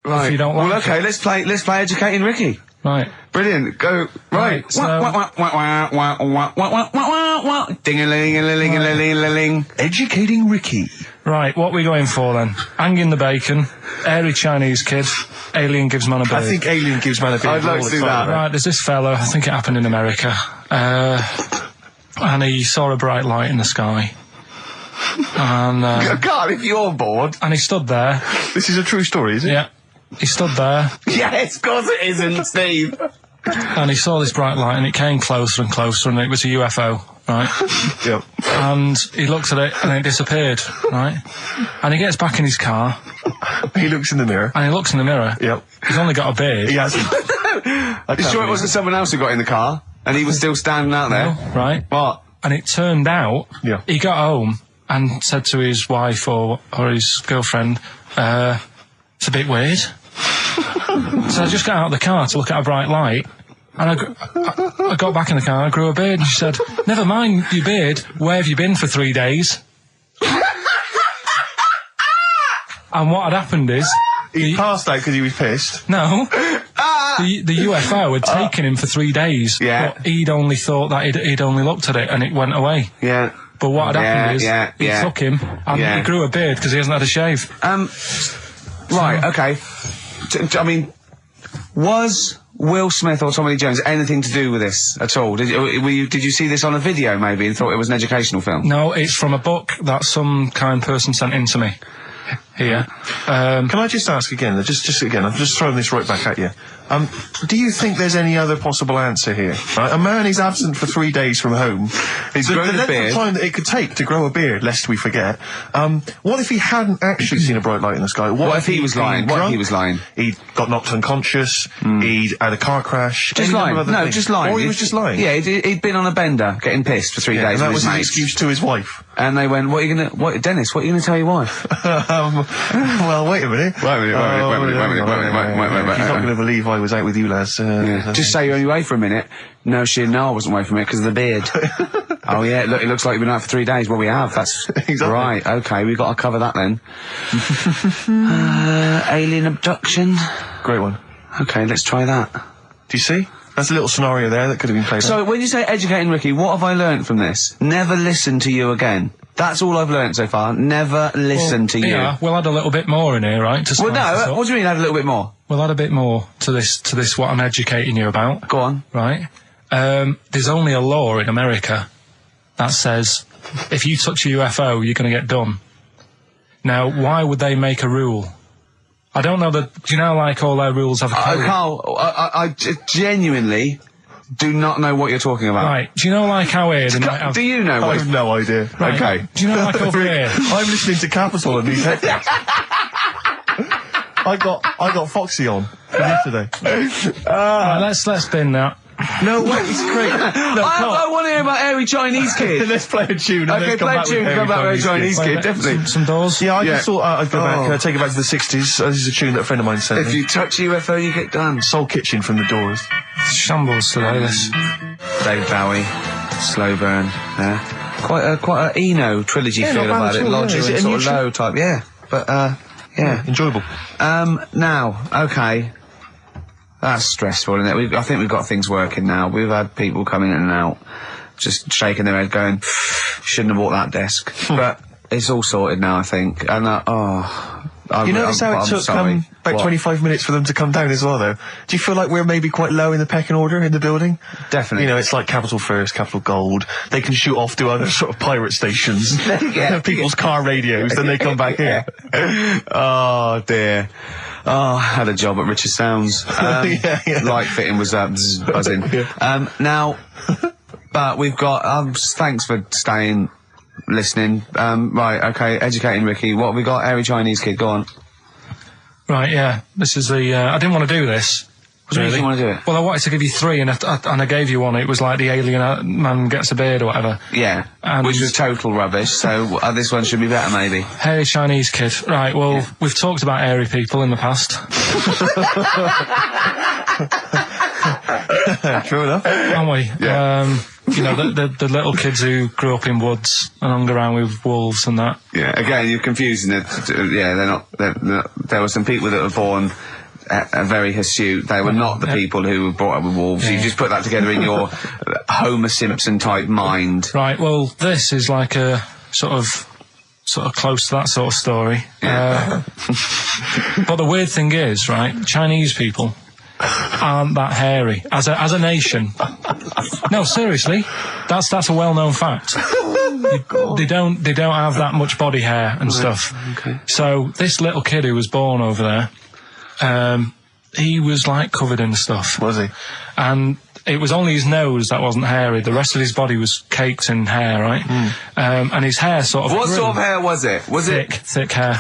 Right. If you don't like okay, let's play Educating Ricky. Right. Brilliant. Go. Right. So- Ding-a-ling-a-ling-a-ling-a-ling. Educating Ricky. Right, what we going for then? Hanging the bacon, airy Chinese kid, alien gives man a beard. I think Alien gives man a beard. I'd like to do that. Right, there's this fella, I think it happened in America, and he saw a bright light in the sky. And Karl, if you're bored. and he stood there. This is a true story, is it? Yeah. He stood there, Yes, of course it isn't, Steve. and he saw this bright light, and it came closer and closer, and it was a UFO, right? Yep. And he looked at it, and it disappeared, right? And he gets back in his car, He looks in the mirror. and he looks in the mirror. Yep. He's only got a beard. He hasn't. You sure it wasn't someone else who got in the car and he was still standing out there? Right? What? And it turned out, Yeah. he got home and said to his wife or his girlfriend, it's a bit weird. So I just got out of the car to look at a bright light, and I got back in the car and I grew a beard, and she said, never mind your beard, where have you been for 3 days? And what had happened is... He passed out because he was pissed. No. The UFO had taken him for 3 days. Yeah. But he'd only thought that he'd only looked at it and it went away. Yeah. But what had happened is, he yeah. took him, and he grew a beard because he hasn't had a shave. Right, okay. I mean, was Will Smith or Tommy Lee Jones anything to do with this at all? Did you see this on a video maybe and thought it was an educational film? No, it's from a book that some kind person sent in to me. Here. Can I just ask again, just again, I'm just throwing this right back at you. Do you think there's any other possible answer here? Right? A man is absent for 3 days from home. He's grown a length beard. of time that it could take to grow a beard, lest we forget. What if he hadn't actually seen a bright light in the sky? What if he was lying? been What if drunk? he was lying? He got knocked unconscious. He'd had a car crash. Just any lying. number of other No, things. just lying. Or he was just lying. Yeah, he'd been on a bender, getting pissed for 3 Yeah, days and that with was his his mates. excuse to his wife. And they went, Dennis, what are you going to tell your wife? Well, wait a minute. Wait a minute. You're not going to believe I was out with you, lads. Just say you're only away for a minute. No, I wasn't away from it because of the beard. Oh yeah, look, it looks like you've been out for 3 days. Well, we have. That's Exactly. right. Okay, we've got to cover that then. Alien abduction. Great one. Okay, let's try that. Do you see? That's a little scenario there that could have been played out. So, when you say educating Ricky, what have I learnt from this? Never listen to you again. That's all I've learnt so far. Never listen to you. Yeah, we'll add a little bit more in here, right? To Well, spice this no. up. What do you mean? Add a little bit more. We'll add a bit more to this what I'm educating you about, Go on. right? There's only a law in America that says if you touch a UFO, you're going to get done. Now, why would they make a rule? I don't know that. Do you know, like, all their rules have a code? Karl, I genuinely do not know what you're talking about. Right. Do you know, like, how here they might have... Do you know I what? have no idea. Right. Okay. Do you know, like, over here... I'm listening to Capital and these headphones. I got Foxy on for yesterday. Right, let's bin that. No way, it's great. No, I want to hear about Airy Chinese Kid. let's play a tune. And Okay, let's come play a back tune, with come back with Chinese Kid, definitely. Some doors. Yeah, I Yeah. just thought I'd go back, take it back to the 60s. This is a tune that a friend of mine sent If me. you touch a UFO, you get done. Soul Kitchen from the Doors. Shambles today, this. David Bowie, Slow Burn. Yeah. Quite a Eno trilogy Yeah, feel not bad about at it. all, Lodger yeah. Is and it a sort new of tune? low type. Yeah. But yeah. Enjoyable. Now, okay. That's stressful, isn't it? I think we've got things working now. We've had people coming in and out, just shaking their head going, shouldn't have bought that desk. But it's all sorted now, I think. And, You notice how it took about 25 minutes for them to come down as well, though? Do you feel like we're maybe quite low in the pecking order in the building? Definitely. You know, it's like Capital First, Capital Gold. They can shoot off to other sort of pirate stations. Yeah. People's car radios, then they come back here. Oh, dear. Oh, I had a job at Richard Sounds. Yeah. Light fitting was buzzing. Now, but we've got, thanks for staying, listening. Right, okay, educating Ricky. What have we got? Airy Chinese Kid, go on. Right, yeah. This is the... I didn't want to do this. What do you mean you want to do it? Well, I wanted to give you three, and I gave you one. It was like the alien man gets a beard or whatever. Yeah, And- which was total rubbish, so this one should be better, maybe. Hairy Chinese kid. Right, well, we've talked about airy people in the past. True enough. Haven't we? Yeah. You know, the little kids who grew up in woods and hung around with wolves and that. Yeah, again, you're confusing it. Yeah, they're not. There were some people that were born very hirsute. They were not the people who were brought up with wolves. Yeah. You just put that together in your Homer Simpson type mind. Right, well, this is like a sort of close to that sort of story. But the weird thing is, right, Chinese people aren't that hairy as a nation. No, seriously, that's a well-known fact. They don't have that much body hair and stuff. Okay. So this little kid who was born over there, he was like covered in stuff. Was he? And it was only his nose that wasn't hairy. The rest of his body was caked in hair, right? And his hair sort of... What sort of hair was it? Was thick, it... thick hair.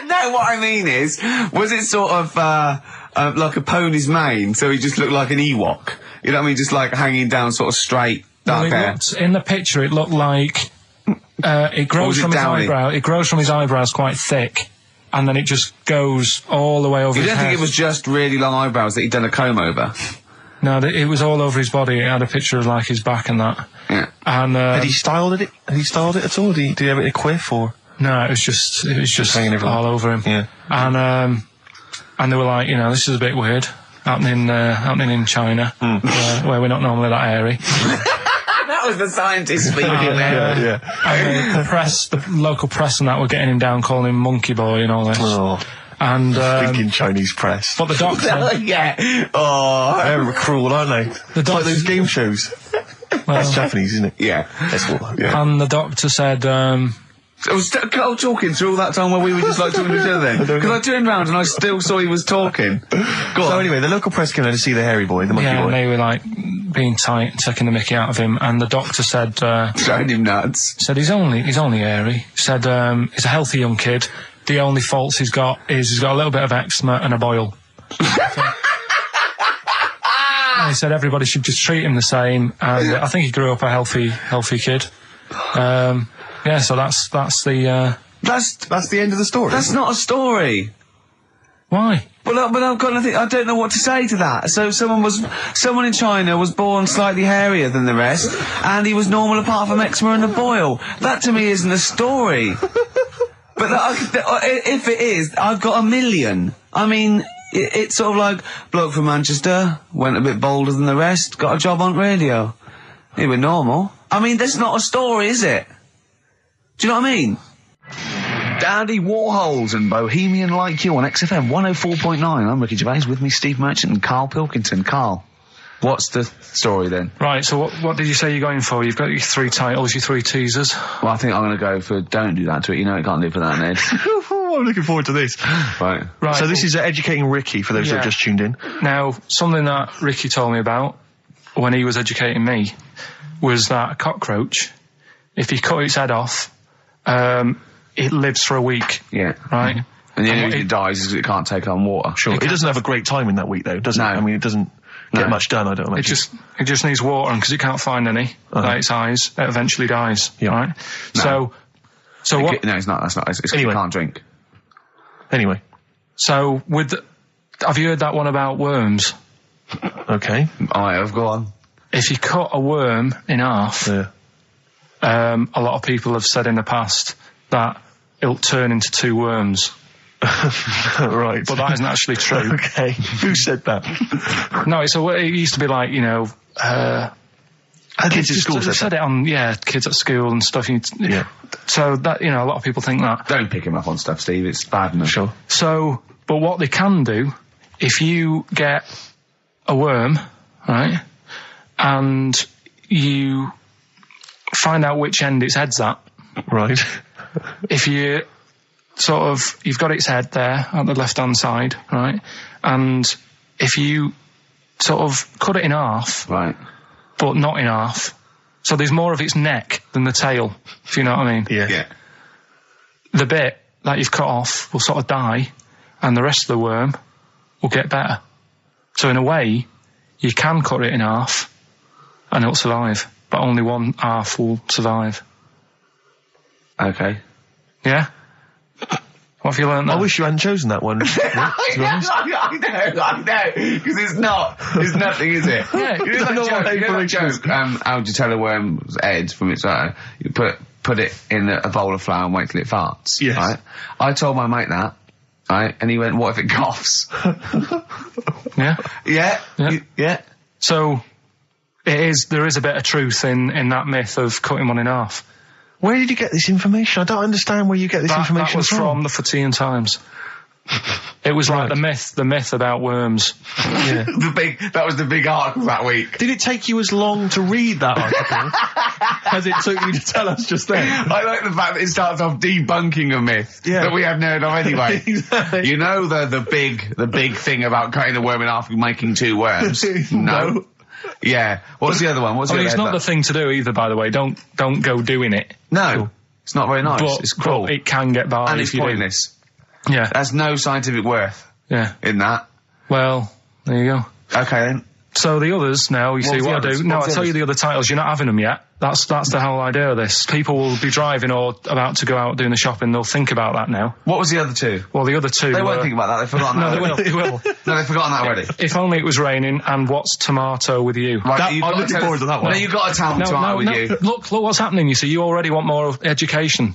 No, what I mean is, was it sort of like a pony's mane, so he just looked like an Ewok? You know what I mean? Just like hanging down sort of straight, dark hair. In the picture, it looked like it grows from his eyebrow. It grows from his eyebrows quite thick, and then it just goes all the way over his head. You don't think it was just really long eyebrows that he'd done a comb over? No, it was all over his body. It had a picture of like his back and that. Yeah. And Had he styled it? Had he styled it at all? Did he have it in a quiff or? no, it was just hanging everywhere. all over him. Yeah. And they were like, this is a bit weird happening in China, where we're not normally that hairy. That was the scientist speaking there. Yeah. And the local press and that were getting him down, calling him monkey boy and all this. Oh, And thinking Chinese press. but the doctor, Yeah. Oh. They're cruel, aren't they? the It's like those doctor, game shows. That's Japanese, isn't it? Yeah. That's what. Yeah. and the doctor said, I was Carl talking through all that time while we were just like talking to each other then. Because I turned round and I still saw he was talking. Go So on. anyway, the local press came in to see the hairy boy, the monkey yeah, boy. and they were like being tight, taking the mickey out of him, and the doctor said, Showing him nuts. he's only hairy. Said he's a healthy young kid. The only faults he's got is he's got a little bit of eczema and a boil. And he said everybody should just treat him the same, and I think he grew up a healthy kid. Yeah, so that's the That's the end of the story. That's not a story. why. But I've got nothing. I don't know what to say to that. So someone in China was born slightly hairier than the rest, and he was normal apart from eczema and a boil. That to me isn't a story. But if it is, I've got a million. I mean, it's sort of like bloke from Manchester went a bit bolder than the rest, got a job on radio. He was normal. I mean, that's not a story, is it? Do you know what I mean? Dandy Warhols and Bohemian Like You on XFM 104.9. I'm Ricky Gervais, with me Steve Merchant and Karl Pilkington. Karl, what's the story then? Right, so what did you say you're going for? You've got your 3 titles, your 3 teasers. Well, I think I'm going to go for Don't Do That to It. You know it can't live without an edge. I'm looking forward to this. Right. Right. So this is educating Ricky, for those who have just tuned in. Now, something that Ricky told me about when he was educating me was that a cockroach, if you cut its head off, it lives for a week. Yeah. Right? And the only reason it dies is because it can't take on water. Sure. It doesn't have a great time in that week, though, does it? No. I mean, it doesn't get much done, I don't imagine. It just needs water, and because it can't find any, like its eyes, it eventually dies. Yeah. Right? No. So what? No, it's not. That's not. It's Anyway. you can't drink. Anyway. So have you heard that one about worms? Okay. I have. Go on. If you cut a worm in half, Yeah. a lot of people have said in the past that it'll turn into 2 worms. Right. But that isn't actually true. Okay. Who said that? No, it used to be like, Kids at school they said it on, kids at school and stuff. Yeah. So that, a lot of people think that. Don't pick him up on stuff, Steve. It's bad enough. Sure. So, but what they can do, if you get a worm, right, and you find out which end its head's at, Right. if you you've got its head there at the left-hand side, right, and if you sort of cut it in half, Right. but not in half, so there's more of its neck than the tail, if you know what I mean. Yeah. Yeah. The bit that you've cut off will sort of die, and the rest of the worm will get better. So in a way, you can cut it in half, and it'll survive, but only one half will survive. Okay. Yeah? What have you learned there? I wish you hadn't chosen that one. To be honest. I know, because it's nothing, is it? Yeah, You know that no joke, way you know that for joke, how do you tell a worm's head from its eye? You put it in a bowl of flour and wait till it farts, Yes. right? I told my mate that, right? And he went, what if it coughs? Yeah. Yeah. Yeah. So, there is a bit of truth in that myth of cutting one in half. Where did you get this information? I don't understand where you get this information That was from the Fortean Times. It was like the myth about worms. Yeah. That was the big article that week. Did it take you as long to read that article as it took you to tell us just then? I like the fact that it starts off debunking a myth that we hadn't heard of anyway. Exactly. You know the big thing about cutting a worm in half and making 2 worms? No. Yeah. What's the other one? It's not the thing to do either, by the way. Don't go doing it. No. It's not very nice. It's cruel. But it can get by. And it's pointless. Yeah. There's no scientific worth in that. Well, there you go. Okay then. So the others now, you see what I do. No, I'll tell you the other titles. You're not having them yet. That's the whole idea of this. People will be driving or about to go out doing the shopping. They'll think about that now. What was the other 2? Well, the other 2 They won't think about that. They've forgotten that. No, they will. No, they've forgotten that already. If Only It Was Raining and What's Tomato With You. Right, I'm looking forward to that one. No, you've got to tell me tomato with you. Look what's happening. You see, you already want more education.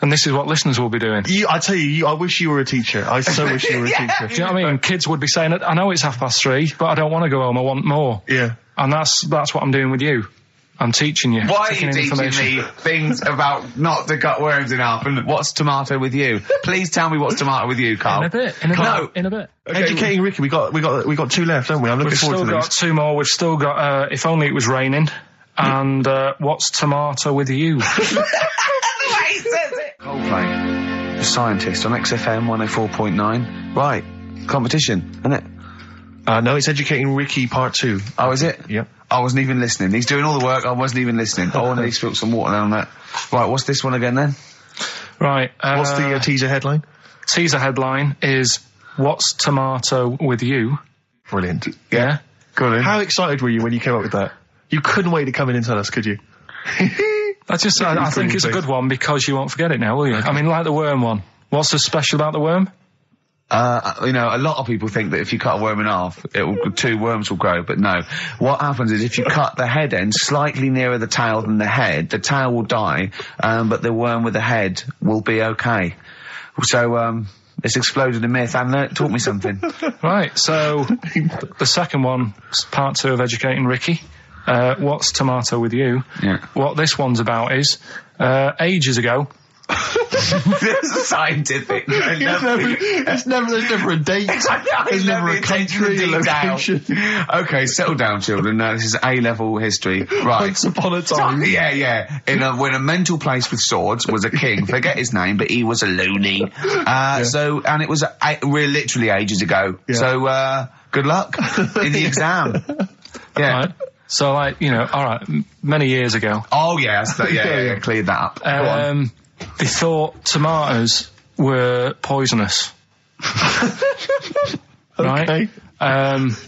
And this is what listeners will be doing. I tell you, I wish you were a teacher. I so wish you were a teacher. Do you know what I mean? Kids would be saying, I know it's 3:30, but I don't want to go home, I want more. Yeah. And that's what I'm doing with you. I'm teaching you. Why are you teaching me things about not to cut worms in half and what's tomato with you? Please tell me what's tomato with you, Karl. In a bit. Okay, educating Ricky, we got 2 left, don't we? I'm looking forward to these. We've still got 2 more. We've still got If Only It Was Raining and What's Tomato With You. Coldplay, The Scientist on XFM 104.9. Right, competition, isn't it? No, it's Educating Ricky Part 2. Oh, is it? Yep. I wasn't even listening. He's doing all the work, I wasn't even listening. Oh, and he spilled some water down that. Right, what's this one again then? Right. What's the teaser headline? Teaser headline is What's Tomato With You? Brilliant. Yeah? Good in. How excited were you when you came up with that? You couldn't wait to come in and tell us, could you? I think it's a good one because you won't forget it now, will you? Okay. I mean, like the worm one. What's so special about the worm? A lot of people think that if you cut a worm in half, 2 worms will grow, but no. What happens is if you cut the head end slightly nearer the tail than the tail will die, but the worm with the head will be okay. So, it's exploded a myth. And taught me something. Right, so the second one is part 2 of Educating Ricky. What's Tomato With You? Yeah. What this one's about is, ages ago... It's scientific. There's never a date. There's never a country, a location. Okay, settle down, children. This is A-level history. Right. Once upon a time. Yeah. When a mental place with swords was a king. Forget his name, but he was a loony. So, and it was we're literally ages ago. Yeah. So, good luck in the exam. Yeah. Right. So, alright, many years ago. Oh, yeah, cleared that up. Go on. They thought tomatoes were poisonous. Right? Okay.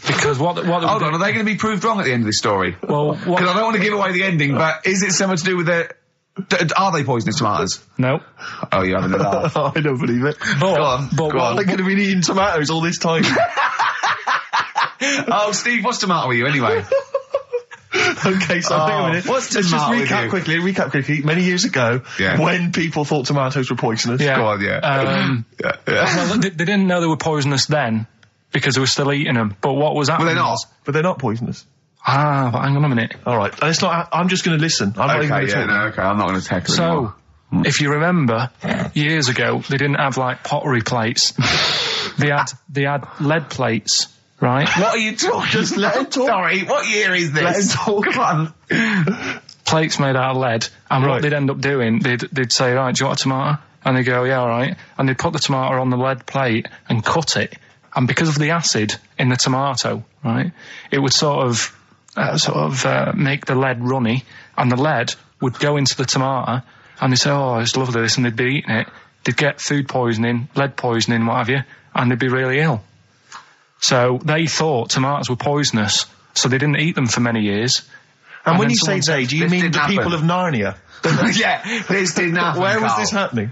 Because what hold on, are they going to be proved wrong at the end of this story? Well, because I don't want to give away the ending, but is it something to do with are they poisonous tomatoes? No. Oh, you're having a laugh. I don't believe it. Go on. They could have been eating tomatoes all this time. Oh, Steve, what's tomato with you anyway? Okay, so hang on a minute. Let's just recap quickly. Many years ago, when people thought tomatoes were poisonous. Yeah. Go on, Well, they didn't know they were poisonous then because they were still eating them. But what was happening? But they're not poisonous. But hang on a minute. All right, and it's not. I'm just going to listen. I'm not even going to talk. I'm not going to take it anymore. If you remember, years ago they didn't have like pottery plates. They had lead plates. Right? What are you talking? Just let him talk. Sorry, what year is this? Let him talk. Come on. Plates made out of lead, and what they'd end up doing, they'd say, right, do you want a tomato? And they'd go, yeah, all right. And they'd put the tomato on the lead plate and cut it. And because of the acid in the tomato, right, it would sort of make the lead runny, and the lead would go into the tomato, and they'd say, oh, it's lovely this, and they'd be eating it. They'd get food poisoning, lead poisoning, what have you, and they'd be really ill. So they thought tomatoes were poisonous, so they didn't eat them for many years. And when you say they, do you mean the people of Narnia? Yeah, this didn't happen. Where was this happening?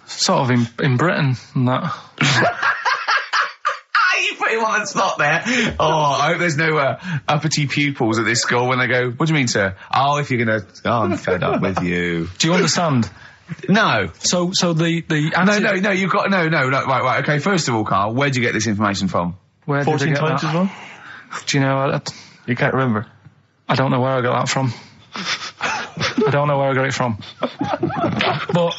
Sort of in Britain and that. You put him on the spot there. Oh, I hope there's no uppity pupils at this school when they go, what do you mean, sir? Oh, if you're going to... Oh, I'm fed up with you. Do you understand? No. So the answer... No, you've got... No, right, okay, first of all, Carl, where'd you get this information from? Where did I 14 get times that? as well? Do you know... You can't remember. I don't know where I got that from. I don't know where I got it from. But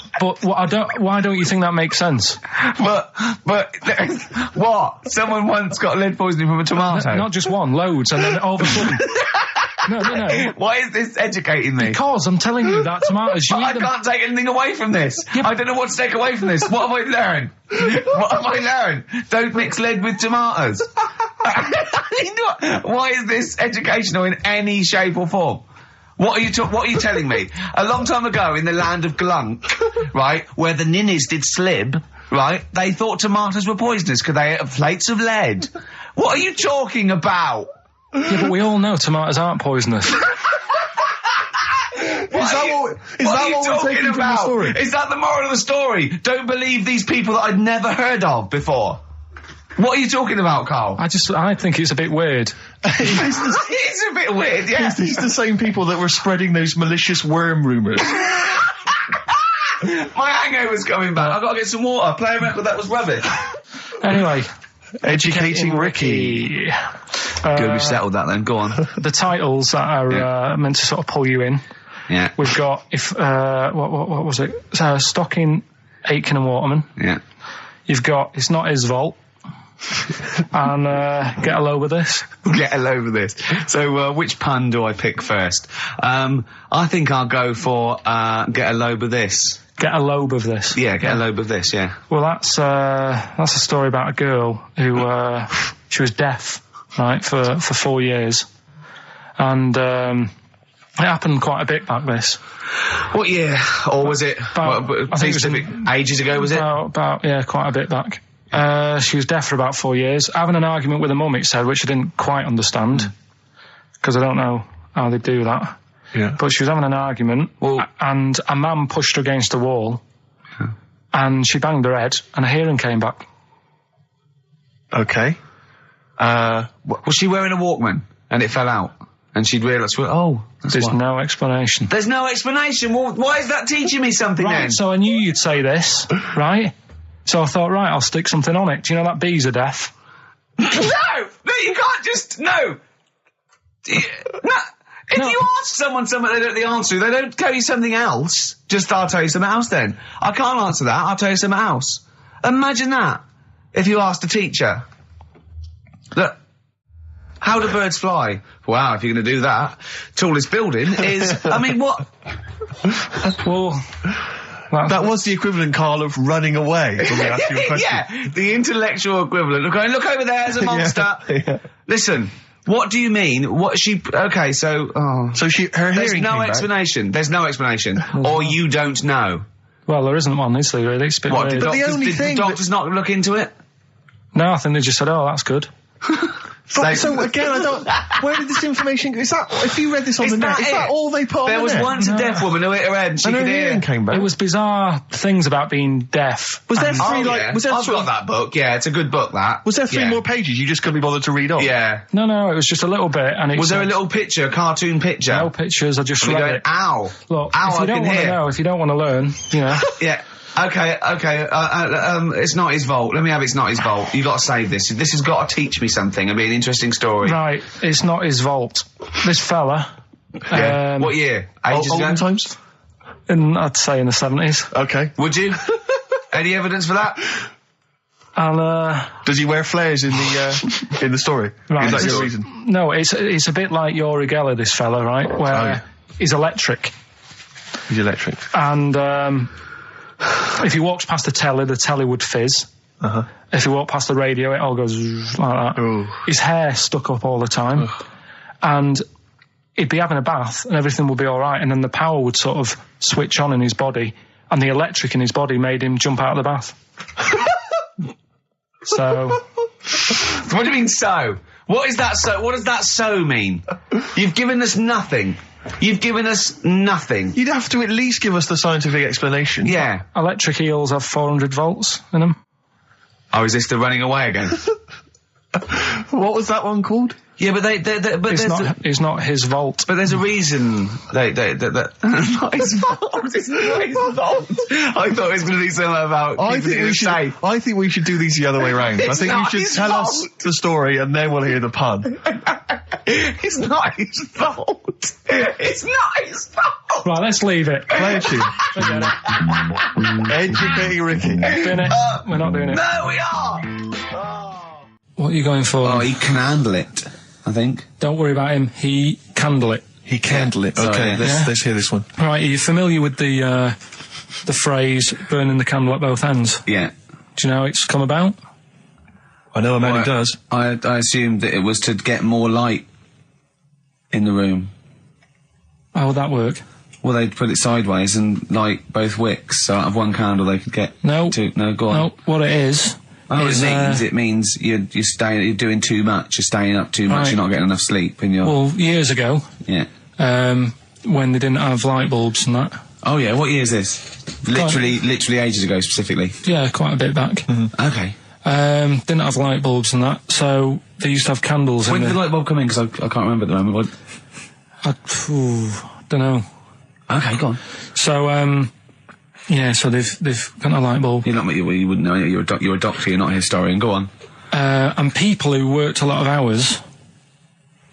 why don't you think that makes sense? But, what? Someone once got lead poisoning from a tomato? Not just one, loads, and then all of a sudden... No. Why is this educating me? Because I'm telling you that tomatoes... I can't take anything away from this. Yeah, I don't know what to take away from this. What have I learned? What have I learned? Don't mix lead with tomatoes. Why is this educational in any shape or form? What are you telling me? A long time ago in the land of Glunk, right, where the ninnies did slib, right, they thought tomatoes were poisonous because they ate plates of lead. What are you talking about? Yeah, but we all know tomatoes aren't poisonous. Is that what we're taking from the story? Is that the moral of the story? Don't believe these people that I'd never heard of before. What are you talking about, Karl? I think it's a bit weird. It's a bit weird, yeah. It's the same people that were spreading those malicious worm rumours. My hangover's coming back. I've got to get some water. Play a record that was rubbish. Anyway. Educating Ricky. Good, we've settled that then. Go on. The titles that are meant to sort of pull you in. Yeah. We've got, what was it? Stocking, Aitken and Waterman. Yeah. You've got It's Not His Fault. And Get a Load with This. Get a load of this. So, which pun do I pick first? I think I'll go for Get a Load with This. Get a lobe of this. Yeah, get a lobe of this, yeah. Well, that's a story about a girl who, she was deaf, right, for 4 years. And, it happened quite a bit back this. What year? Or was it, I think it was ages ago, was it? About, quite a bit back. She was deaf for about 4 years. Having an argument with her mum, it said, which I didn't quite understand. Because I don't know how they do that. Yeah. But she was having an argument, and a man pushed her against a wall, and she banged her head, and her hearing came back. Okay. Was she wearing a Walkman, and it fell out? And she'd realised, There's no explanation. There's no explanation? Well, why is that teaching me something then? So I knew you'd say this, right? So I thought, right, I'll stick something on it. Do you know that bees are deaf? No, you can't just, no. If you ask someone something they don't know the answer to, they don't tell you something else. Just, I'll tell you something else then. I can't answer that, I'll tell you something else. Imagine that, if you asked a teacher. Look, how do birds fly? Wow, if you're going to do that, tallest building is, I mean, what? Well... That was the equivalent, Karl, of running away when we asked you a question. Yeah, the intellectual equivalent of going, look over there, there's a monster. Yeah. Listen, what do you mean? What she... Okay, so... So her hearing There's no came back. explanation. There's no explanation. Or you don't know. Well, there isn't one, is there, really? It's a bit What, weird. But the only did thing the doctors not look into it? No, I think they just said, oh, that's good. So again, I don't... Where did this information go? Is that... If you read this on the net, is that all they put on There the was net? once a deaf woman who hit her head and she And her could hear. hearing came back. It was bizarre things about being deaf. Was there And- three, Yeah. was there I've sort got of- that book, yeah, it's a good book, that. Was there three Yeah. more pages you just couldn't be bothered to read off? Yeah. No, it was just a little bit. And it Was there a said- little picture, a cartoon picture? No pictures, I just And we read go, it. ow. Look, Ow, if I you don't can want to hear. know, if you don't want to learn, you know. Yeah. Okay, it's not his fault. Let me have It's Not His Fault. You got to save this. This has got to teach me something. It'll be an interesting story. Right, It's Not His Fault. This fella, Yeah. What year? Ages ago? Olden times? I'd say in the 70s. Okay. Would you? Any evidence for that? And, Does he wear flares in the story? Right. Is that your reason? no, it's a bit like Yuri Geller, this fella, right? Where yeah. he's electric. He's electric. And, if he walks past the telly would fizz. Uh-huh. If he walked past the radio, it all goes like that. Ooh. His hair stuck up all the time. And he'd be having a bath and everything would be all right. And then the power would sort of switch on in his body. And the electric in his body made him jump out of the bath. So... What do you mean, so? What is that so? What does that so mean? You've given us nothing. You've given us nothing. You'd have to at least give us the scientific explanation. Yeah. Electric eels have 400 volts in them. Oh, is this the running away again? What was that one called? Yeah, but but It's not his vault. But there's a reason not his fault. It's not his fault. I thought it was going to be something about I think we should do these the other way round. I think you should tell us the story and then we'll hear the pun. It's not his fault. It's not his fault. Right, let's leave it. Play a tune. Forget it. Educating Ricky. Finish. We're not doing it. No, we are. What are you going for? Oh, he can handle it, I think. Don't worry about him. He candle it. He candle it. Okay, let's hear this one. Right, are you familiar with the phrase burning the candle at both ends? Yeah. Do you know how it's come about? I know a man who does. I assumed that it was to get more light in the room. How would that work? Well, they'd put it sideways and light both wicks, so out of one candle they could get two. No, go on. No, what it is... it means you're doing too much, you're staying up too much, right. You're not getting enough sleep, and Well, years ago... Yeah. When they didn't have light bulbs and that. Oh yeah, what year is this? Literally ages ago, specifically. Yeah, quite a bit back. Mm-hmm. Okay. Didn't have light bulbs and that, so they used to have candles. When did the light bulb come in? Because I can't remember at the moment. Don't know. Okay, go on. So, yeah, so they've got a light bulb. You wouldn't know. You're a doctor. You're not a historian. Go on. And people who worked a lot of hours.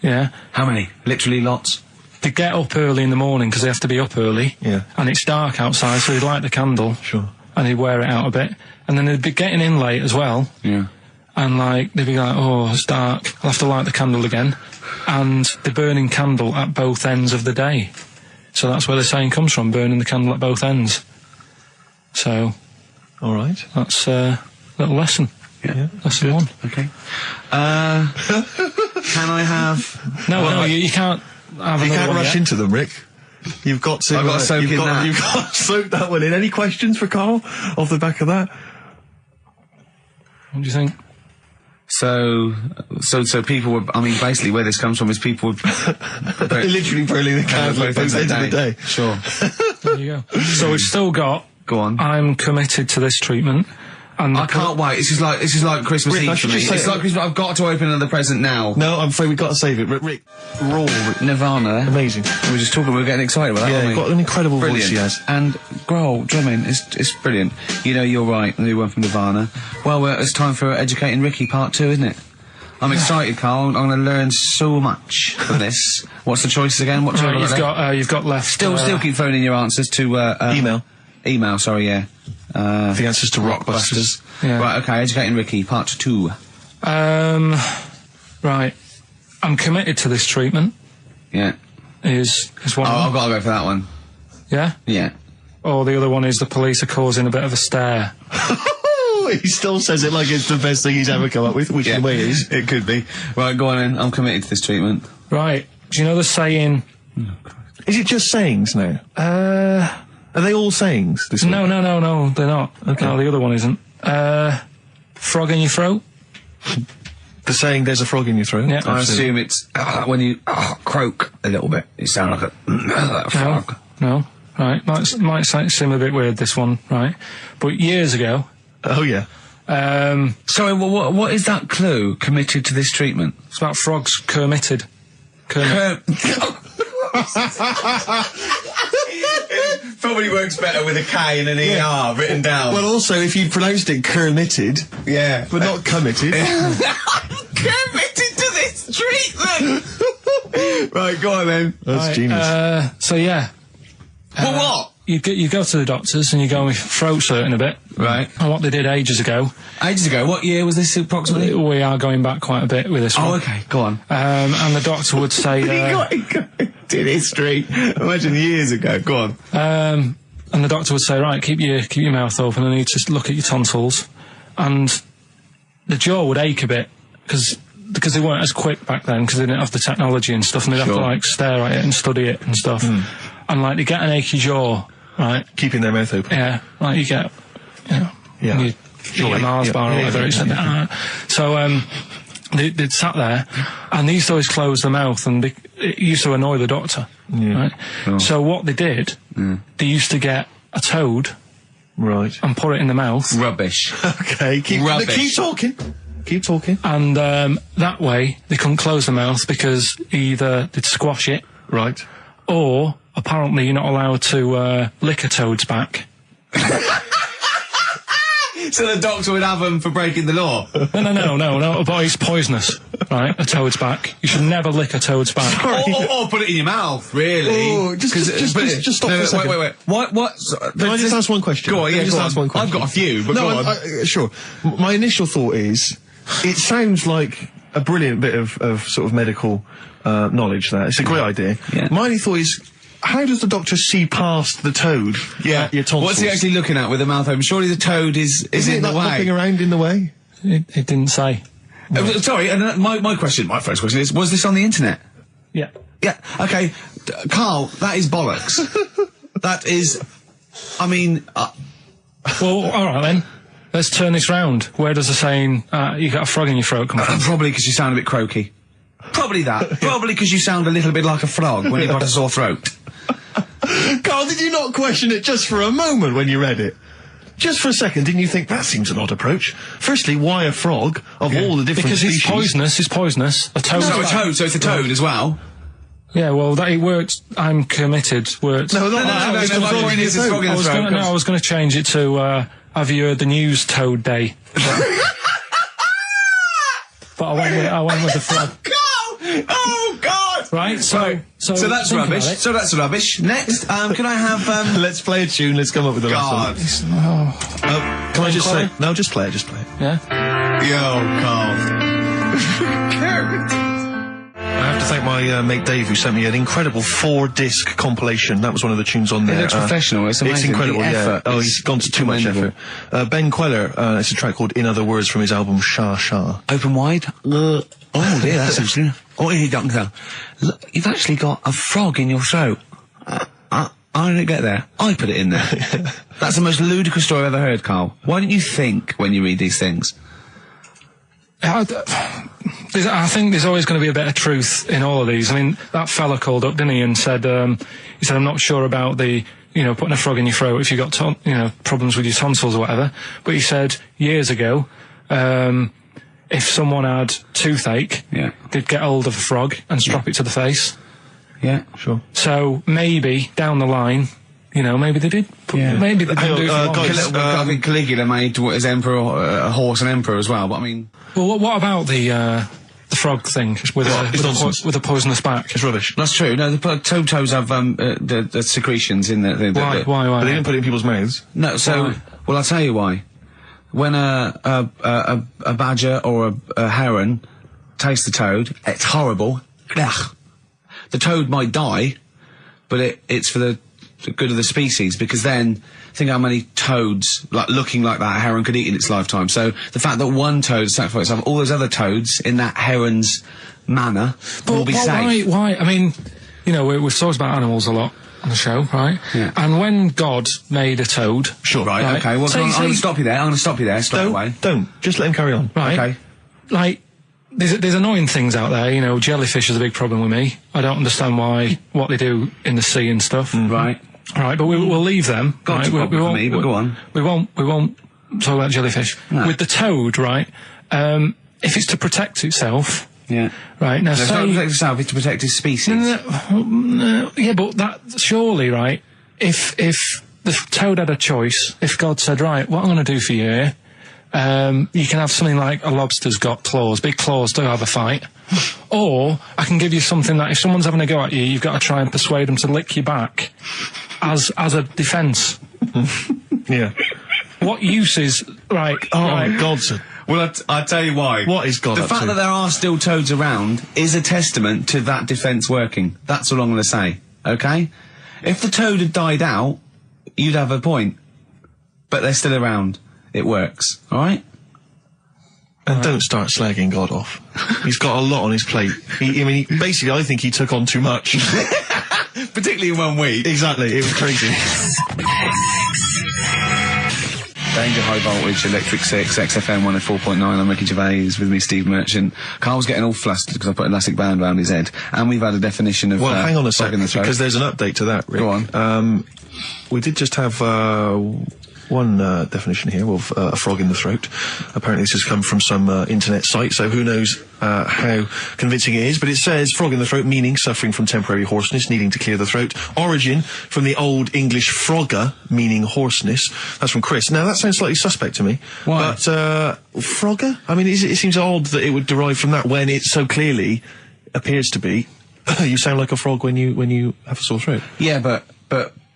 Yeah. How many? Literally lots. They get up early in the morning because they have to be up early. Yeah. And it's dark outside, so they'd light the candle. Sure. And they'd wear it out a bit, and then they'd be getting in late as well. Yeah. And they'd be like, oh, it's dark. I'll have to light the candle again. And they're burning candle at both ends of the day. So that's where the saying comes from, burning the candle at both ends. So, all right, that's a little lesson. Yeah, lesson one. Okay. Can I have? No, you can't. You can't rush into them, Rick. You've got to. I've got to soak in that. You've got to soak that one in. Any questions for Karl off the back of that? What do you think? So people were. I mean, basically, where this comes from is people were literally burning the candle at both ends of the day. Sure. There you go. So we've still got. Go on. I'm committed to this treatment. And I can't wait. This is like Christmas Rick, Eve for me. It's like Christmas. I've got to open another present now. No, I'm afraid we've got to save it. Rick, raw Nirvana. Amazing. We were just talking. We were getting excited about that. Yeah, aren't we? got an incredible brilliant. voice he has. And Grohl, drumming it's brilliant. You know, you're right. The new one from Nirvana. Well, it's time for Educating Ricky Part 2, isn't it? I'm excited, Karl. I'm going to learn so much from this. What's the choices again? What you've got left. Still keep phoning your answers to Email. Sorry, yeah. The answers to Rockbusters. Yeah. Right, okay, Educating Ricky, Part 2. Right. I'm committed to this treatment. Yeah. Is one. I've got to go for that one. Yeah? Yeah. Or the other one is the police are causing a bit of a stir. He still says it like it's the best thing he's ever come up with, which in a way is. It could be. Right, go on then. I'm committed to this treatment. Right. Do you know the saying... Is it just sayings now? Are they all sayings? This no, they're not. Okay. No, the other one isn't. Frog in your throat? The saying, there's a frog in your throat? Yeah. I assume it's when you croak a little bit. You sound like a frog. No. Right. Might seem a bit weird, this one, right? But years ago... Oh, yeah. Sorry, what is that clue? Committed to this treatment? It's about frogs committed. Probably works better with a K and an ER written down. Well, also, if you pronounced it committed, yeah, but not committed. Committed to this treatment! Right, go on then. That's genius. So, yeah. Well, what? You go to the doctors and you go with throat hurting a bit. Right. And what they did ages ago. Ages ago? What year was this approximately? We are going back quite a bit with this one. Oh, okay, go on. And the doctor would say... did history. Imagine years ago. Go on. And the doctor would say, right, keep your mouth open and I need to look at your tonsils. And the jaw would ache a bit because they weren't as quick back then because they didn't have the technology and stuff and they'd have to stare at it and study it and stuff. And they get an achy jaw, right? Keeping their mouth open. Yeah, you get, you eat a Mars bar or whatever. So they'd sat there and they used to always close their mouth and it used to annoy the doctor. Yeah. Right? Oh. So what they did, they used to get a toad, right, and put it in the mouth. Rubbish. Okay, keep talking. keep talking. And that way, they couldn't close the mouth because either they'd squash it, Right. or apparently you're not allowed to lick a toad's back. So the doctor would have them for breaking the law. No, but it's poisonous, right? A toad's back. You should never lick a toad's back. Or put it in your mouth, really. Oh, just stop for a second. Wait. What? Can I just ask one question? Go on, yeah, just go ask on. one question. I've got a few, but go on. Sure. My initial thought is, it sounds like a brilliant bit of sort of medical knowledge there. It's a great idea. Yeah. My only thought is, how does the doctor see past the toad? Yeah. Your tonsils? What's he actually looking at with the mouth open? Surely the toad is in the way. Hopping around in the way? It didn't say. Sorry, and my first question is, was this on the internet? Yeah. Yeah, okay. Karl, that is bollocks. That is, I mean... Well, alright then. Let's turn this round. Where does the saying, you got a frog in your throat come from? Probably because you sound a bit croaky. Probably that. Probably because you sound a little bit like a frog when you've got a sore throat. Karl, did you not question it just for a moment when you read it? Just for a second, didn't you think, that seems an odd approach? Firstly, why a frog, of all the different Because species? it's poisonous. A toad. So it's a toad as well? Yeah, well, that it worked. I'm committed. Worked. No, my point is it's frog in the throat. I was going to change it to, have you heard the news Toad Day? But I went with the frog. Oh, God! Right, so that's think rubbish. about it. So that's rubbish. Next, can I have, Let's play a tune, let's come up with the God. last one. Can I just say... No, just play it. Yeah? Yo, Karl. I have to thank my mate Dave, who sent me an incredible 4-disc compilation. That was one of the tunes on there. It looks professional. It's amazing. It's incredible, The effort yeah. Oh, is he's gone to too much effort. Ben Queller, it's a track called In Other Words from his album Shah Shah. Open wide. Oh dear, that's interesting. Oh, here, doctor. Look, you've actually got a frog in your throat. I didn't get there. I put it in there. That's the most ludicrous story I've ever heard, Karl. Why don't you think when you read these things? I think there's always going to be a bit of truth in all of these. I mean, that fella called up, didn't he, and said, I'm not sure about the, putting a frog in your throat if you've got, problems with your tonsils or whatever. But he said years ago, if someone had toothache, they'd get hold of a frog and strap it to the face. Yeah, sure. So maybe down the line, maybe they did. Maybe they didn't do I think Caligula made his emperor a horse and emperor as well. But I mean, well, what about the frog thing with a poisonous back? It's rubbish. That's true. No, the toads have the secretions in the Why? But they didn't put it in people's mouths. No, so well, I'll tell you why. When a badger or a heron tastes the toad, it's horrible. Ugh. The toad might die, but it's for the good of the species, because then think how many toads looking like that a heron could eat in its lifetime. So the fact that one toad sacrificed itself, all those other toads in that heron's manner will be safe. Why? I mean, we've talked about animals a lot on the show, right? Yeah. And when God made a toad... Sure. Right, okay. Well, I'm going to stop you there. Stop away. Don't. Just let him carry on. Right. Okay. Like, there's annoying things out there, jellyfish is a big problem with me. I don't understand what they do in the sea and stuff. Right. Right, but we'll leave them. Got right? to problem for me, but go on. We won't talk about jellyfish. No. With the toad, right, if it's to protect itself... Yeah. Right, now it's not to protect itself, it's to protect its species. No, yeah, but that, surely, right, if the toad had a choice, if God said, right, what I'm going to do for you here, you can have something like a lobster's got claws, big claws, do have a fight. Or I can give you something that if someone's having a go at you, you've got to try and persuade them to lick you back as a defence. Yeah. What use is, right... Oh, God's... Well, I'll tell you why. What is God up to? The fact that there are still toads around is a testament to that defence working. That's all I'm going to say, okay? If the toad had died out, you'd have a point. But they're still around. It works, alright? And don't start slagging God off. He's got a lot on his plate. Basically, I think he took on too much. Particularly in 1 week. Exactly, it was crazy. Danger High Voltage, Electric 6, XFM 104.9, I'm Ricky Gervais, with me Steve Merchant. Karl's getting all flustered because I put an elastic band around his head. And we've had a definition of... Well, hang on a second, because there's an update to that, Rick. Go on. We did just have, one definition here of a frog in the throat. Apparently this has come from some internet site, so who knows how convincing it is, but it says frog in the throat, meaning suffering from temporary hoarseness, needing to clear the throat. Origin from the Old English frogger, meaning hoarseness. That's from Chris. Now that sounds slightly suspect to me. Why? But frogger? I mean, it seems odd that it would derive from that when it so clearly appears to be you sound like a frog when you have a sore throat. Yeah, but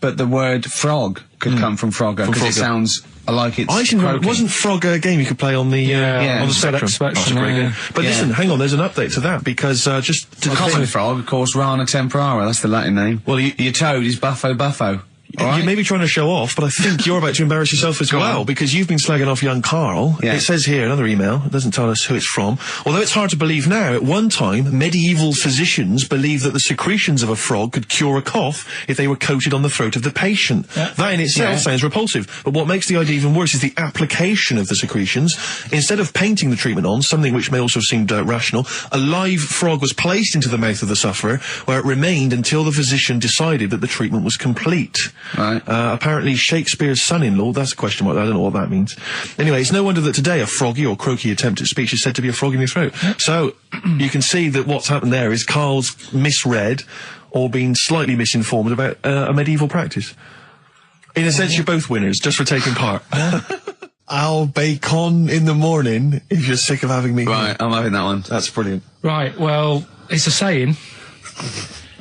the word frog could come from frogger, because it sounds like it's croaking. Wasn't Frogger a game you could play on the on the Spectrum? Spectrum, Great game. But listen, hang on, there's an update to that, because just to The common frog, of course, Rana temporara, that's the Latin name. Well, your toad is Buffo Buffo. You may be trying to show off, but I think you're about to embarrass yourself as well, because you've been slagging off young Karl. Yeah. It says here, another email, it doesn't tell us who it's from. Although it's hard to believe now, at one time, medieval physicians believed that the secretions of a frog could cure a cough if they were coated on the throat of the patient. Yeah. That in itself sounds repulsive, but what makes the idea even worse is the application of the secretions. Instead of painting the treatment on, something which may also have seemed rational, a live frog was placed into the mouth of the sufferer, where it remained until the physician decided that the treatment was complete. Right. Apparently Shakespeare's son-in-law, that's a question mark, I don't know what that means. Anyway, it's no wonder that today a froggy or croaky attempt at speech is said to be a frog in your throat. So, you can see that what's happened there is Karl's misread or been slightly misinformed about a medieval practice. In a sense, you're both winners, just for taking part. I'll bacon in the morning if you're sick of having me. Right, I'm having that one. That's brilliant. Right, well, it's a saying.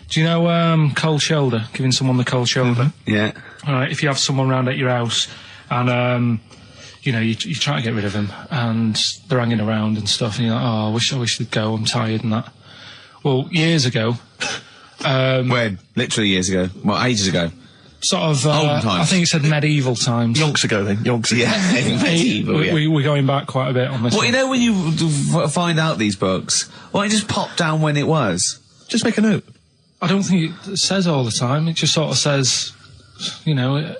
Do you know cold shoulder? Giving someone the cold shoulder? Yeah. All right, if you have someone round at your house and, you know, you try to get rid of them and they're hanging around and stuff and you're like, oh, I wish they'd go, I'm tired and that. Well, years ago... when? Literally years ago. Well, ages ago. Sort of... Olden times. I think it said medieval times. Yonks ago then, yonks ago. Yeah, medieval, yeah. We're going back quite a bit on this Well, one. you know when you find out these books, why don't you just pop down when it was? Just make a note. I don't think it says all the time. It just sort of says, you know,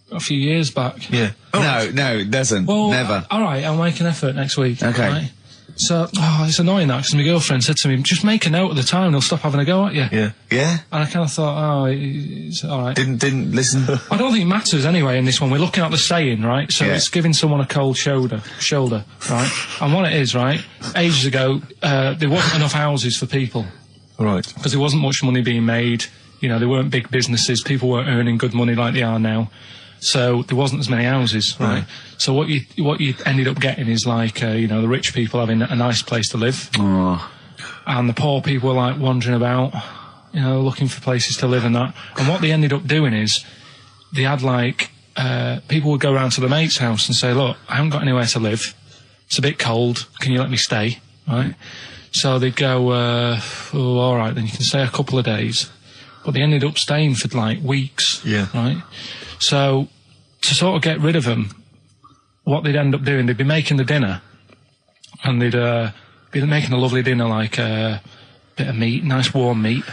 a few years back. Yeah. No, it doesn't. Well, Never. All right, I'll make an effort next week. Okay. Right? So, it's annoying that, because my girlfriend said to me, just make a note of the time, they'll stop having a go at you. Yeah. Yeah? And I kind of thought, it's all right. Didn't listen. I don't think it matters anyway in this one. We're looking at the saying, right? So Yeah. it's giving someone a cold shoulder, right? And what it is, right? Ages ago, there wasn't enough houses for people. Right. Because there wasn't much money being made. You know, there weren't big businesses. People weren't earning good money like they are now. So there wasn't as many houses, right? So what you ended up getting is like, you know, the rich people having a nice place to live. Oh. And the poor people were like wandering about, you know, looking for places to live and that. And what they ended up doing is they had like, people would go around to the mate's house and say, look, I haven't got anywhere to live. It's a bit cold. Can you let me stay? Right? So they'd go, oh, all right, then you can stay a couple of days. But they ended up staying for like weeks. Yeah. Right? So to sort of get rid of them, what they'd end up doing, they'd be making the dinner and they'd be making a lovely dinner, like a bit of meat, nice warm meat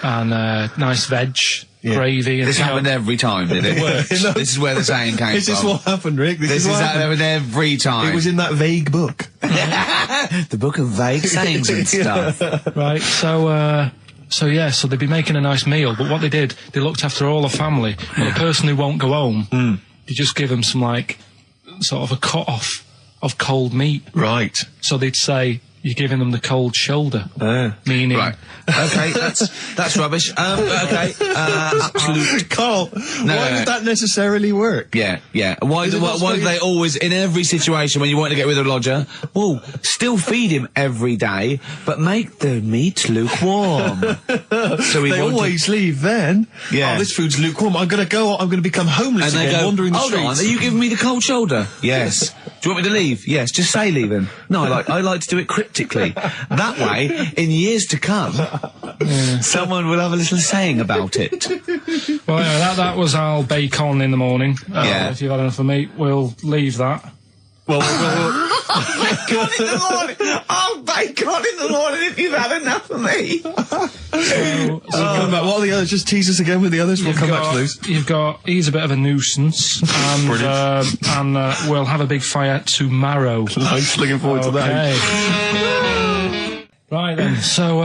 and nice veg, gravy. And This happened every time, did it? This is where the saying came from. This is what happened, Rick. This is what how it happened every time. It was in that vague book. The book of vague sayings and stuff. Right, so they'd be making a nice meal, but what they did, they looked after all the family. But the person who won't go home, they just give them some, like, sort of a cut-off of cold meat. Right. So they'd say, you're giving them the cold shoulder. Meaning... Right. Okay, that's rubbish. Okay. Absolute. Carl, why would that necessarily work? Yeah. Why do they always, in every situation when you want to get rid of a lodger, well, still feed him every day, but make the meat lukewarm. So they always leave then. Yeah. Oh, this food's lukewarm. I'm going to become homeless and they again, go, wandering the hold streets. on, are you giving me the cold shoulder? Yes. Do you want me to leave? Yes. Just say leaving. No, I like to do it cryptically. That way, in years to come, someone will have a little saying about it. Well, anyway, that was our bacon in the morning. If you've had enough of meat, we'll leave that. Well, Bacon in the morning! Oh, bacon in the morning if you've had enough of me! come back. What are the others? Just tease us again with the others. We'll come back to those. You've got, he's a bit of a nuisance, and we'll have a big fire tomorrow. Nice, looking forward to that. Right then, so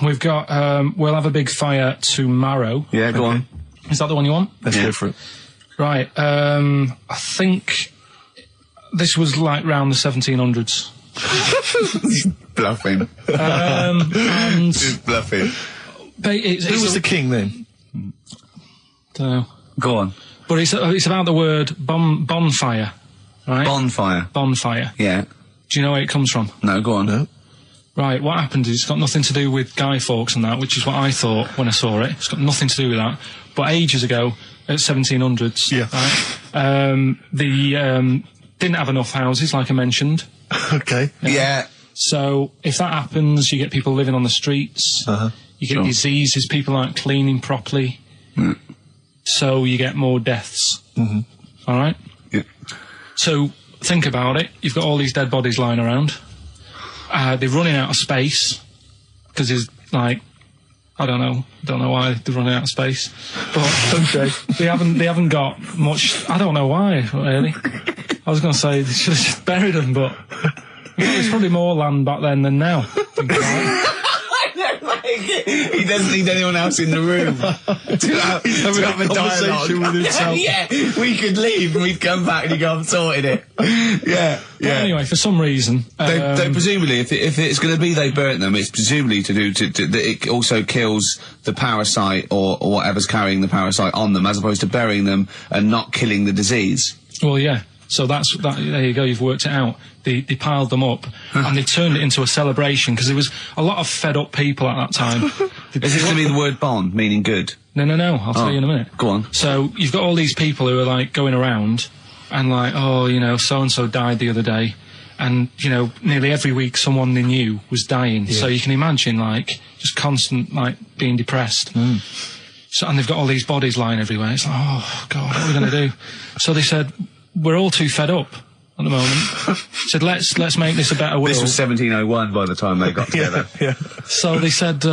we've got, we'll have a big fire tomorrow. Yeah, go on. Is that the one you want? Let's go for it. Right. I think this was like round the 1700s. Bluffing. And Just bluffing. Who was the king then? Don't know. Go on. But it's about the word bonfire, right? Bonfire. Bonfire. Yeah. Do you know where it comes from? No, go on. No. Right, what happened is it's got nothing to do with Guy Fawkes and that, which is what I thought when I saw it. It's got nothing to do with that. But ages ago, at 1700s, right, they didn't have enough houses, like I mentioned. Okay. Yeah. So if that happens, you get people living on the streets. You get diseases, people aren't cleaning properly. So you get more deaths. All right? Yeah. So think about it. You've got all these dead bodies lying around. They're running out of space because there's like, I don't know why they're running out of space, but they haven't got much. I don't know why really. I was going to say they should have just buried them, but there's probably more land back then than now. Think about it. He doesn't need anyone else in the room to have a dialogue with himself. Yeah, we could leave and we'd come back and he'd go, I've sorted it. Yeah. But anyway, for some reason, They presumably, if it's going to be they burnt them, it's presumably to do that it also kills the parasite or whatever's carrying the parasite on them, as opposed to burying them and not killing the disease. Well, yeah. So there you go, you've worked it out. They piled them up and they turned it into a celebration because there was a lot of fed up people at that time. Is this going to be the word bon, meaning good? No, I'll tell you in a minute. Go on. So you've got all these people who are like going around and like, oh, you know, so-and-so died the other day. And, you know, nearly every week someone they knew was dying. So you can imagine like just constant like being depressed. So, and they've got all these bodies lying everywhere. It's like, oh, God, what are we going to do? So they said, we're all too fed up at the moment. Said, let's make this a better world. This was 1701 by the time they got together. Yeah. So they said,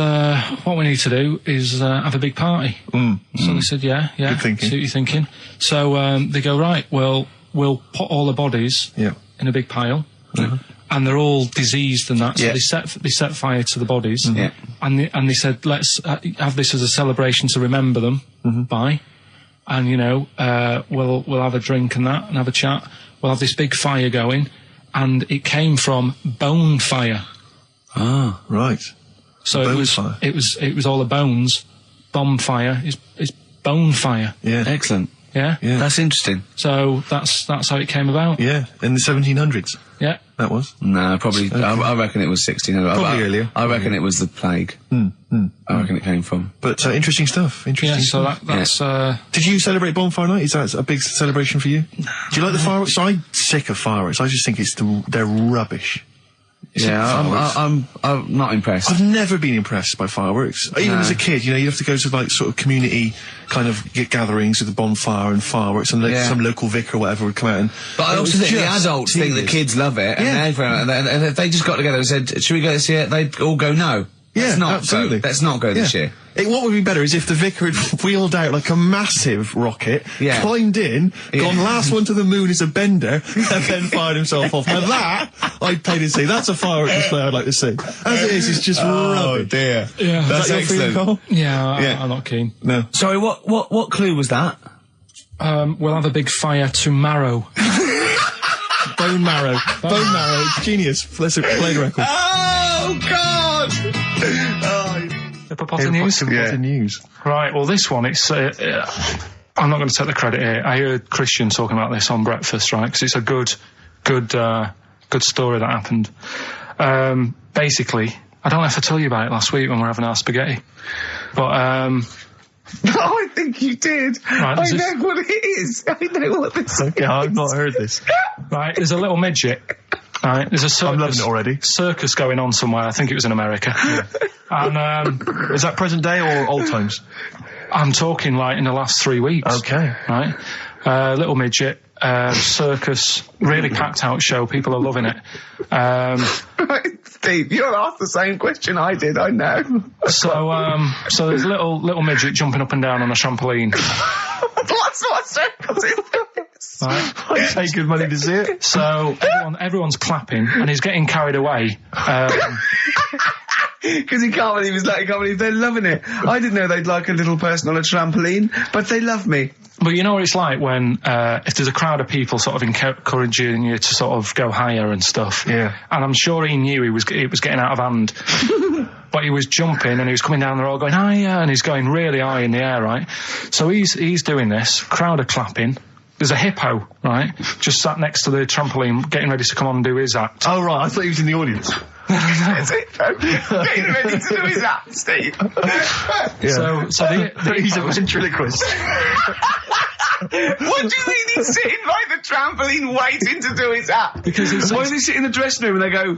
what we need to do is have a big party. So they said, yeah. Good thinking. See what you're thinking. So they go, right, well, we'll put all the bodies in a big pile. And they're all diseased and that, so they set fire to the bodies. And they said, let's have this as a celebration to remember them by. And, you know, we'll have a drink and that and have a chat. We'll have this big fire going. And it came from bone fire. Ah, right. So it was all the bones. Bonfire is bone fire. Yeah. Excellent. Yeah? That's interesting. So that's how it came about. Yeah, in the 1700s. Yeah. That was? No, probably. Okay. I reckon it was 1600. Probably earlier. I reckon it was the plague. I reckon it came from. But interesting stuff. Interesting Yeah, so stuff. that's... Did you celebrate Bonfire Night? Is that a big celebration for you? Do you like the fireworks? I'm sick of fireworks. I just think they're rubbish. I'm not impressed. I've never been impressed by fireworks. Even as a kid, you know, you have to go to like sort of community kind of gatherings with a bonfire and fireworks, and some local vicar or whatever would come out and... But I also think the adults think the kids love it, and if they just got together and said, should we go this year? They'd all go, no. Yeah, absolutely. Let's not go this year. What would be better is if the vicar had wheeled out like a massive rocket, climbed in, gone last one to the moon is a bender, and then fired himself off. Now that, I'd pay to see. That's a firework display I'd like to see. As it is, it's just rubbish. Oh dear. Yeah. That's excellent. Carl? Yeah, I'm not keen. No. Sorry, what clue was that? We'll have a big fire tomorrow. Bone marrow. Bone marrow. Genius. Let's play the record. Oh, God! Hippopotamus news. Right, well, this one, it's... I'm not going to take the credit here. I heard Christian talking about this on breakfast, right? Because it's a good story that happened. Basically, I don't know if I told you about it last week when we were having our spaghetti. But, No, I think you did. Right, I know what it is. I know what this is. Okay, I've not heard this. Right, there's a little midget. Right, there's a circus. I'm loving it already. Circus going on somewhere. I think it was in America. And is that present day or old times? I'm talking like in the last 3 weeks. Okay. Right, little midget. Circus, really packed out show. People are loving it. Steve, you'll ask the same question I did. I know. So there's a little midget jumping up and down on a trampoline. That's what circus is. Right. I pay good money to see it. So everyone's clapping, and he's getting carried away. Because he can't believe they're loving it. I didn't know they'd like a little person on a trampoline, but they love me. But you know what it's like when, if there's a crowd of people sort of encouraging you to sort of go higher and stuff. Yeah. And I'm sure he knew it was getting out of hand. But he was jumping and he was coming down the road going higher, and he's going really high in the air, right? So he's doing this, crowd are clapping. There's a hippo, right, just sat next to the trampoline, getting ready to come on and do his act. Oh, right, I thought he was in the audience. That's it. Getting ready to do his act, Steve. Yeah. So he's a ventriloquist. What do you mean he's sitting by the trampoline waiting to do his act? Because why does he sit in the dressing room and they go,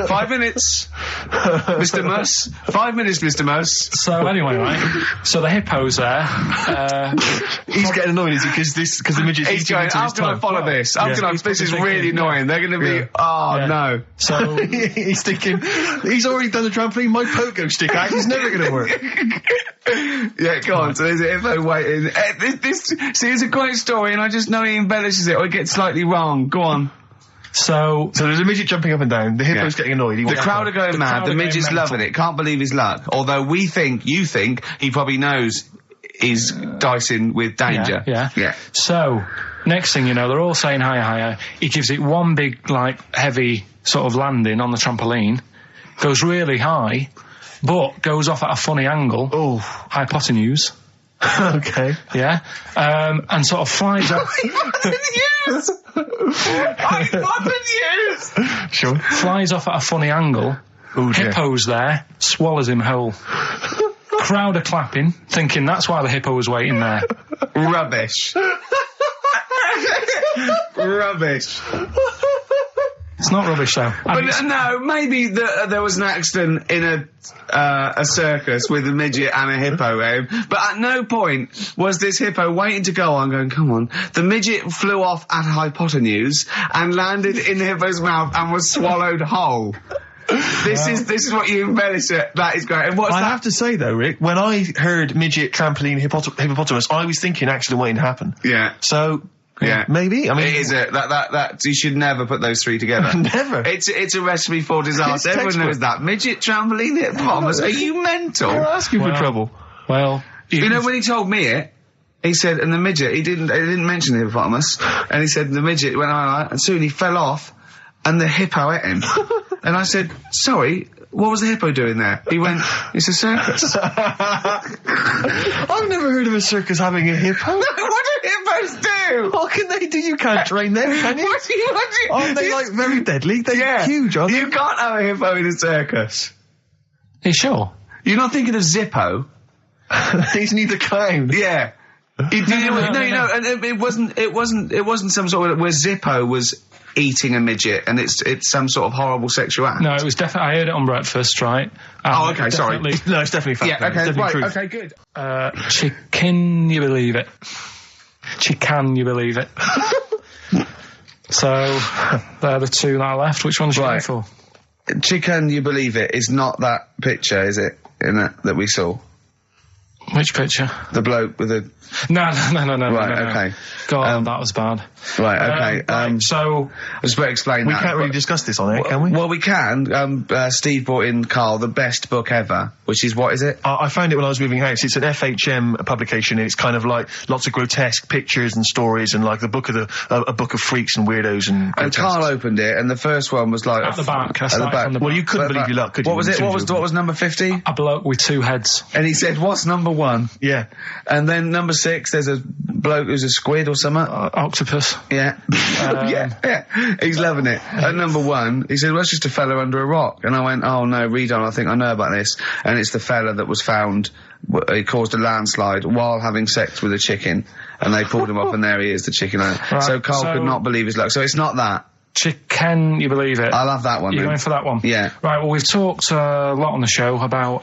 5 minutes, Mr. Muss, 5 minutes, Mr. Muss. So anyway, right, so the hippo's there. He's getting annoyed, is he? Because the midget's He's going, how can I follow this? This is really annoying. They're going to be, no. So he's thinking, he's already done the trampoline, my pogo stick act is never going to work. Yeah, go on. So there's a hippo waiting. See, it's a great story, and I just know he embellishes it or it gets slightly wrong. Go on. So there's a midget jumping up and down. The hippo's getting annoyed. The crowd are going mad. The midget's loving it. Can't believe his luck. Although you think he probably knows he's dicing with danger. Yeah. So next thing you know, they're all saying higher. He gives it one big, heavy sort of landing on the trampoline, goes really high, but goes off at a funny angle. Oh, hypotenuse. Okay. Yeah. And sort of flies up. Hypotenuse! Sure. Flies off at a funny angle. Ooh, dear. Hippo's there, swallows him whole. Crowd are clapping, thinking that's why the hippo was waiting there. Rubbish. Rubbish. It's not rubbish, though. But no, maybe there was an accident in a circus with a midget and a hippo, but at no point was this hippo waiting to go on, going, come on. The midget flew off at hypotenuse and landed in the hippo's mouth and was swallowed whole. This is what you embellish it. That is great. And what's I have to say, though, Rick, when I heard midget, trampoline, hippopotamus, I was thinking accident waiting to happen. Yeah. So... Yeah, maybe. I mean, it is that you should never put those three together. Never. It's a recipe for disaster. Everyone knows that. Midget, trampoline, hippopotamus. Are you mental? You're asking for trouble. Well, you know when he told me it, he said, and the midget. He didn't mention the hippopotamus, and he said the midget went on, and soon he fell off, and the hippo ate him. And I said, sorry. What was the hippo doing there? He went, it's a circus. I've never heard of a circus having a hippo. No, what do hippos do? What can they do? You can't train them, can you? What do you Aren't they, very deadly? They're huge, aren't they? You can't have a hippo in a circus. Are you sure? You're not thinking of Zippo? He's neither kind. Yeah. No, and it wasn't some sort of where Zippo was eating a midget and it's some sort of horrible sexual act. No, it was definitely, I heard it on breakfast, right? Oh, okay, sorry. No, it's definitely fact. Yeah, okay, right, truth. okay, good. Can you believe it? Can you believe it? So, they're the two that are left. Which one's you going for? Can you believe it is not that picture, is it? That we saw. Which picture? The bloke with the... No. Right, okay. God, that was bad. Right, okay. So... I just better explain we that. We can't really discuss this on air, can we? Well, we can. Steve brought in, Karl, the best book ever, which is, what is it? I found it when I was moving house. It's an FHM publication, and it's kind of like lots of grotesque pictures and stories, and like a book of freaks and weirdos and grotesques. And Karl opened it, and the first one was like... At the back. At the back. Well, you couldn't believe your luck, could you? What was it? What was number 50? A bloke with two heads. And he said, what's number 1? Yeah. And then number 6, there's a bloke who's a squid or something. Octopus. Yeah. Yeah. He's loving it. At number 1, he said, well, it's just a fella under a rock. And I went, oh no, read on, I think I know about this. And it's the fella that was found, he caused a landslide while having sex with a chicken. And they pulled him off and there he is, the chicken. Right, so Karl could not believe his luck. So it's not that. Can you believe it? I love that one. You're going for that one? Yeah. Right, well, we've talked a lot on the show about...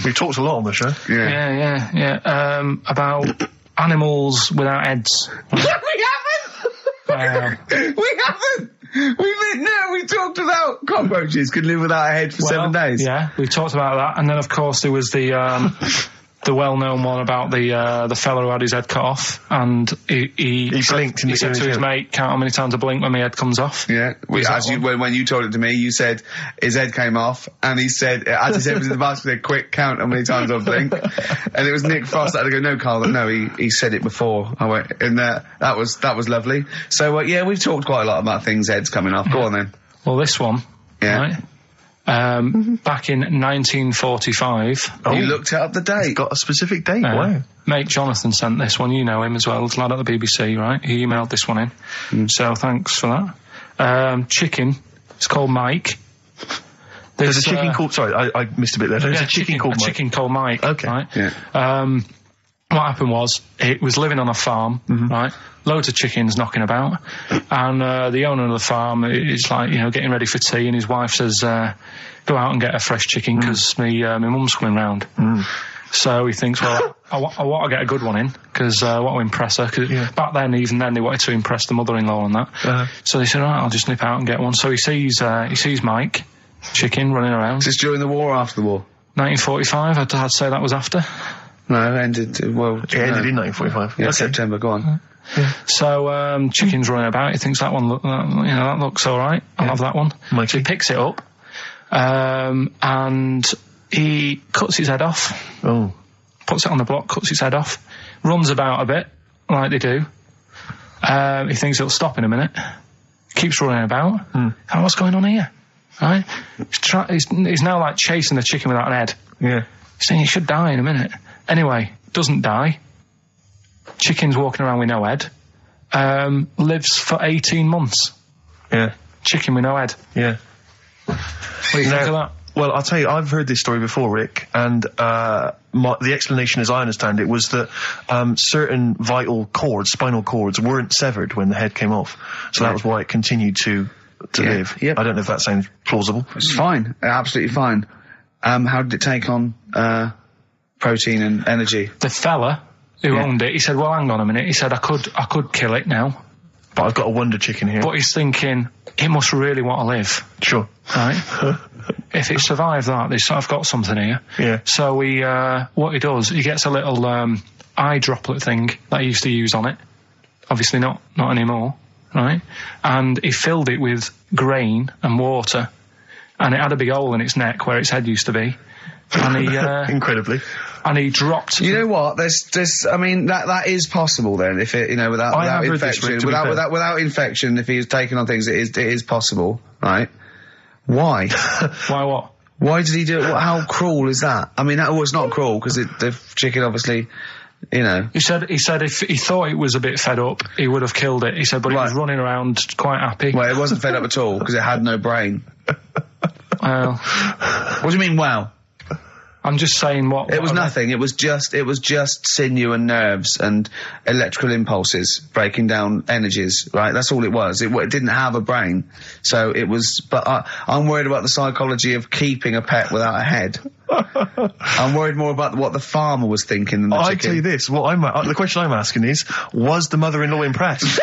We've talked a lot on the show. Yeah. About animals without heads. We haven't! We haven't! We talked about cockroaches could live without a head for 7 days. Yeah, we've talked about that. And then, of course, there was the the well-known one about the fella who had his head cut off, and he blinked. He said to his mate, "Count how many times I blink when my head comes off." Yeah, when you told it to me, you said his head came off, and he said, as he said, it was in the basket, he said, "Quick, count how many times I blink." And it was Nick Frost that had to go, "No, Karl, no, he said it before." I went, and that was lovely. So yeah, we've talked quite a lot about things heads coming off. Go on then. Well, this one, right? Back in 1945. You looked up the date. It's got a specific date. Wow. Mate Jonathan sent this one. You know him as well. It's a lad at the BBC, right? He emailed this one in. So thanks for that. Chicken. It's called Mike. There's a chicken called... Sorry, I missed a bit there. There's a chicken called Mike. A chicken called Mike. Okay. Right? Yeah. What happened was, it was living on a farm, right? Loads of chickens knocking about. And the owner of the farm is like, getting ready for tea, and his wife says, go out and get a fresh chicken, because my mum's coming round. So he thinks, well, I want to get a good one in, because I want to impress her. Cause back then, even then, they wanted to impress the mother-in-law and that. So they said, all right, I'll just nip out and get one. So he sees Mike, chicken, running around. Is this during the war or after the war? 1945, I'd say that was after. No, it ended in 1945. Yeah, okay. September, go on. Yeah. So, chicken's running about, he thinks that one, that looks alright, I'll have that one. Mikey. So he picks it up, and he cuts his head off. Oh. Puts it on the block, cuts his head off, runs about a bit, like they do. He thinks it'll stop in a minute, keeps running about. And what's going on here? Right? He's now like chasing the chicken without an head. Yeah. He's saying he should die in a minute. Anyway, doesn't die. Chicken's walking around with no head. Lives for 18 months. Yeah. Chicken with no head. Yeah. What do you think of that? Well, I'll tell you, I've heard this story before, Rick, and the explanation, as I understand it, was that certain vital cords, spinal cords, weren't severed when the head came off. So that was why it continued to live. Yep. I don't know if that sounds plausible. It's fine. Absolutely fine. How did it take on protein and energy? The fella who owned it, he said, well, hang on a minute. He said, I could kill it now. But I've got a wonder chicken here. But he's thinking, it must really want to live. Sure. Right? If it survived that, I've got something here. Yeah. So what he does, he gets a little eye droplet thing that he used to use on it. Obviously not anymore. Right? And he filled it with grain and water. And it had a big hole in its neck where its head used to be. And he... Incredibly. And he dropped... You know what? I mean, that is possible then, if it, without infection. Without infection, if he was taking on things, it is possible, right? Why? Why what? Why did he do it? How cruel is that? I mean, it's not cruel, because the chicken obviously... He said if he thought it was a bit fed up, he would have killed it. He said, but it was running around quite happy. Well, it wasn't fed up at all, because it had no brain. Well... What do you mean, wow? I'm just saying it was nothing. It was just sinew and nerves and electrical impulses breaking down energies, right? That's all it was. It didn't have a brain. So it was, but I'm worried about the psychology of keeping a pet without a head. I'm worried more about what the farmer was thinking than the chicken. I tell you this, the question I'm asking is, was the mother-in-law impressed?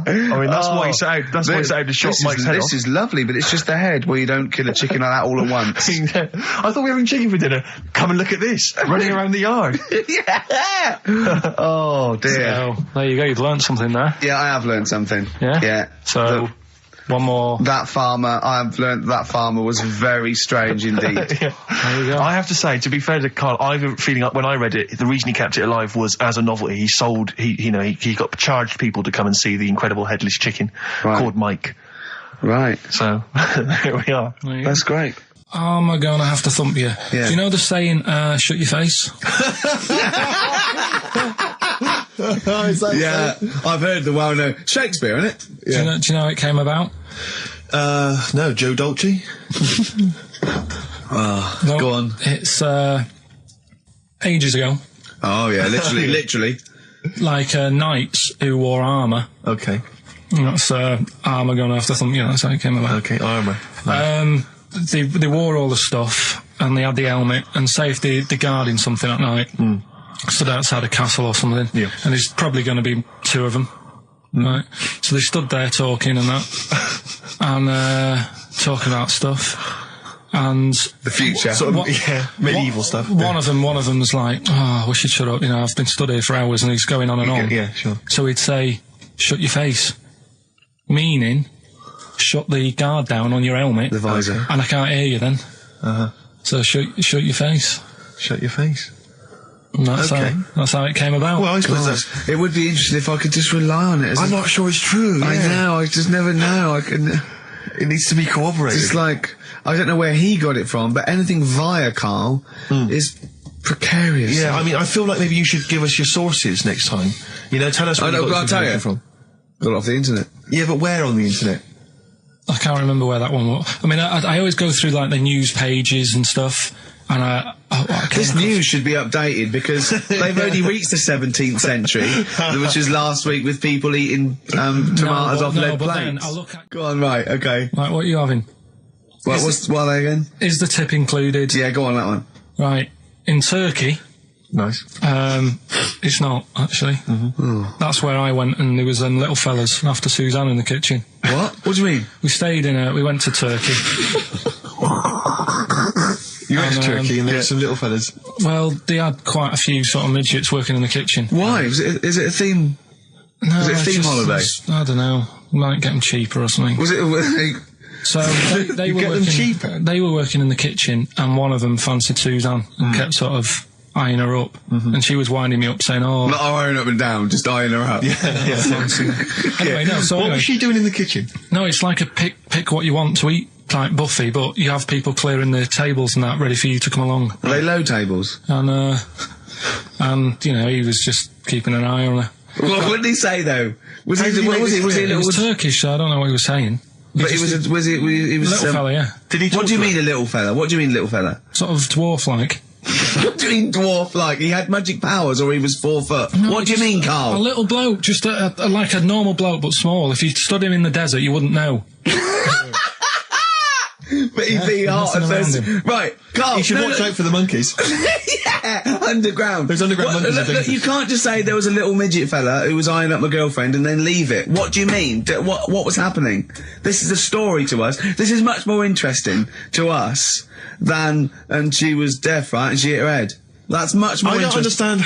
I mean, that's why he's out. That's why he's out to shot Mike's head off. This is lovely, but it's just the head where you don't kill a chicken like that all at once. I thought we were having chicken for dinner. Come and look at this, running around the yard. Yeah. Oh dear. So, there you go. You've learned something there. Yeah, I have learned something. Yeah. Yeah. So. One more. I've learned that farmer was very strange indeed. Yeah. There you go. I have to say, to be fair to Karl, I have a feeling like when I read it, the reason he kept it alive was as a novelty. He got charged people to come and see the incredible headless chicken called Mike. Right. So, here we are. That's great. I'm gonna have to thump you. Yeah. Do you know the saying, shut your face? Yeah, I've heard the well-known Shakespeare, innit? Yeah. Do you know how it came about? No, Joe Dolce. Go on. It's ages ago. Oh yeah, literally. Like knights who wore armour. Okay. That's armour gonna have to thump you. That's how it came about. Okay, armour. They wore all the stuff and they had the helmet, and say if they're guarding something at night. Stood outside a castle or something, and there's probably going to be two of them, right? So they stood there talking and that, and talking about stuff, And The future. Sort of, medieval stuff. one of them was like, "Oh, we should shut up. You know, I've been stood here for hours," and he's going on and on. Yeah, sure. So he'd say, "Shut your face," meaning, shut the guard down on your helmet. The visor. And I can't hear you then. Uh-huh. So shut your face. Shut your face. And that's Okay. that's how it came about. Well, I suppose that's... It would be interesting if I could just rely on it. As I'm not sure it's true. I yeah. know, I just never know. I can... It needs to be corroborated. It's like, I don't know where he got it from, but anything via Karl is precarious. Yeah, I mean, I feel like maybe you should give us your sources next time. You know, tell us where you got I'll this tell you. information from. Got it off the internet. Yeah, but where on the internet? I can't remember where that one was. I mean, I always go through like the news pages and stuff, and I This news should be updated because they've only reached the 17th century, which was last week with people eating tomatoes off lead but then plates. I look at, Go on, right, okay. like, what are you having? What are they again? Is the tip included? Yeah, go on, that one. Right. In Turkey, Nice. it's not, actually. That's where I went, and there was them little fellas after Suzanne in the kitchen. What? What do you mean? We went to Turkey. You went to And, Turkey and there were some little fellas. Well, they had quite a few sort of midgets working in the kitchen. Why? Is it a theme? No, Was it a it's theme just- holiday? I don't know. Might get them cheaper or something. Was it... So they You were get them working, cheaper? They were working in the kitchen, and one of them fancied Suzanne and kept sort of eyeing her up, and she was winding me up saying, "Oh, Not eyeing up and down, just eyeing her up. fancy." Anyway, no. So What anyway, was she doing in the kitchen? no, it's like a pick what you want to eat type buffet, but you have people clearing the tables and that ready for you to come along, Are they low tables? and you know, he was just keeping an eye on her. What did he say though? Was How he? did he What make was this he? Was he? clear? It was Turkish, so I don't know what he was saying. But he was. He was. Little fella, yeah, Did he talk What do you to her? mean a little fella? What do you mean little fella? sort of dwarf-like. What do you mean dwarf like? He had magic powers or he was 4 foot? No, What do you just mean, A Karl? little bloke, just like a normal bloke, but small. If you stood him in the desert, you wouldn't know. But he'd be hot and nothing says, right, Karl. You should watch out for the monkeys. Yeah, underground. There's underground monkeys Look, are look, you can't just say there was a little midget fella who was eyeing up my girlfriend and then leave it. What do you mean? What was happening? This is a story to us. This is much more interesting to us than, and she was deaf, right, and she hit her head. That's much more I don't interesting. understand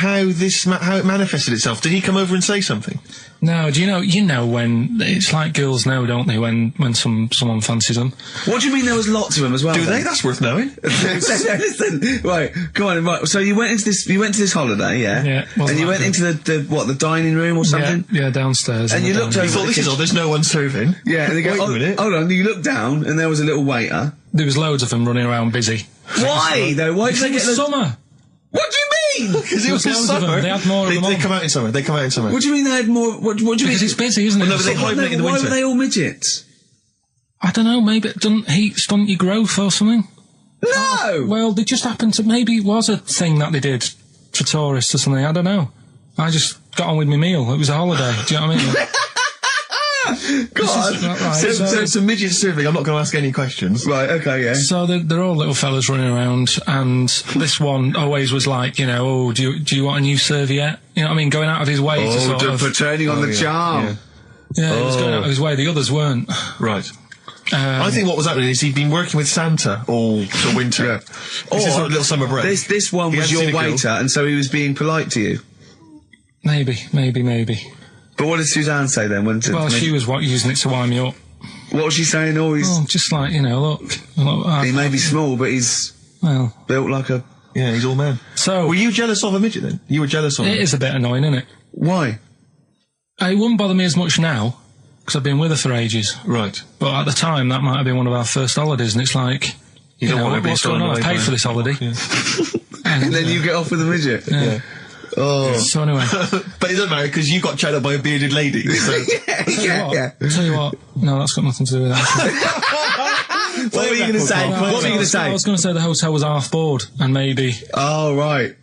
how it manifested itself. Did he come over and say something? No, do you know when it's like girls know, don't they? When someone fancies them. What do you mean there was lots of them as well? Do then? they? That's worth knowing. Listen, right, go on, right. So you went to this holiday, yeah? Yeah, wasn't And you that went good? into the downstairs room or something? Yeah, downstairs. And in you the looked dining over- You thought, this is odd, there's no one serving. Yeah, and they go, Wait a oh, minute. hold on, you looked down and there was a little waiter. room. There was loads of them running around busy. Why, though? Why did Because they it get was the... summer. What do you mean? Because it was There was loads of summer. them. They had more of them They on. come out in summer. They come out in summer. What do you mean they had more... What do you mean? Because it's busy, isn't it? Well, no, but they Summer. hibernate in the Why winter. were they all midgets? I don't know, maybe it doesn't heat stunt your growth or something. No! Well, they just happened to, maybe it was a thing that they did for tourists or something, I don't know. I just got on with my meal, it was a holiday, do you know what I mean? God. is not right. So it's a midget serving. I'm not going to ask any questions. Right, okay, yeah. So they're all little fellas running around, and this one always was like, you know, oh, do you want a new serviette? You know what I mean? Going out of his way to sort of... for turning on the charm. yeah. Yeah, he was going out of his way, the others weren't. Right. I think what was happening is he'd been working with Santa all the winter. Yeah. This is sort of little summer break. This one He was hadn't your seen a girl. waiter, and so he was being polite to you. Maybe. But what did Suzanne say then? Well, she was using it to wind me up. What was she saying? Oh, Oh, just like, you know, look he may be small, but he's well, built like a... Yeah, he's all man. so Were you jealous of a midget then? You were jealous of it him? is a bit annoying, isn't it? Why? It wouldn't bother me as much now, because I've been with her for ages. Right. But at the time, that might have been one of our first holidays, and it's like, You don't know, want to be what's going stolen on? I away paid by- for this holiday. Yeah. And then you get off with a midget. Yeah. Oh. So anyway, But it doesn't matter because you got chatted up by a bearded lady. So. yeah. tell you what, no, that's got nothing to do with that. What were you going to say? What were you going to say? I was going to say the hotel was half board, and maybe. Oh, right.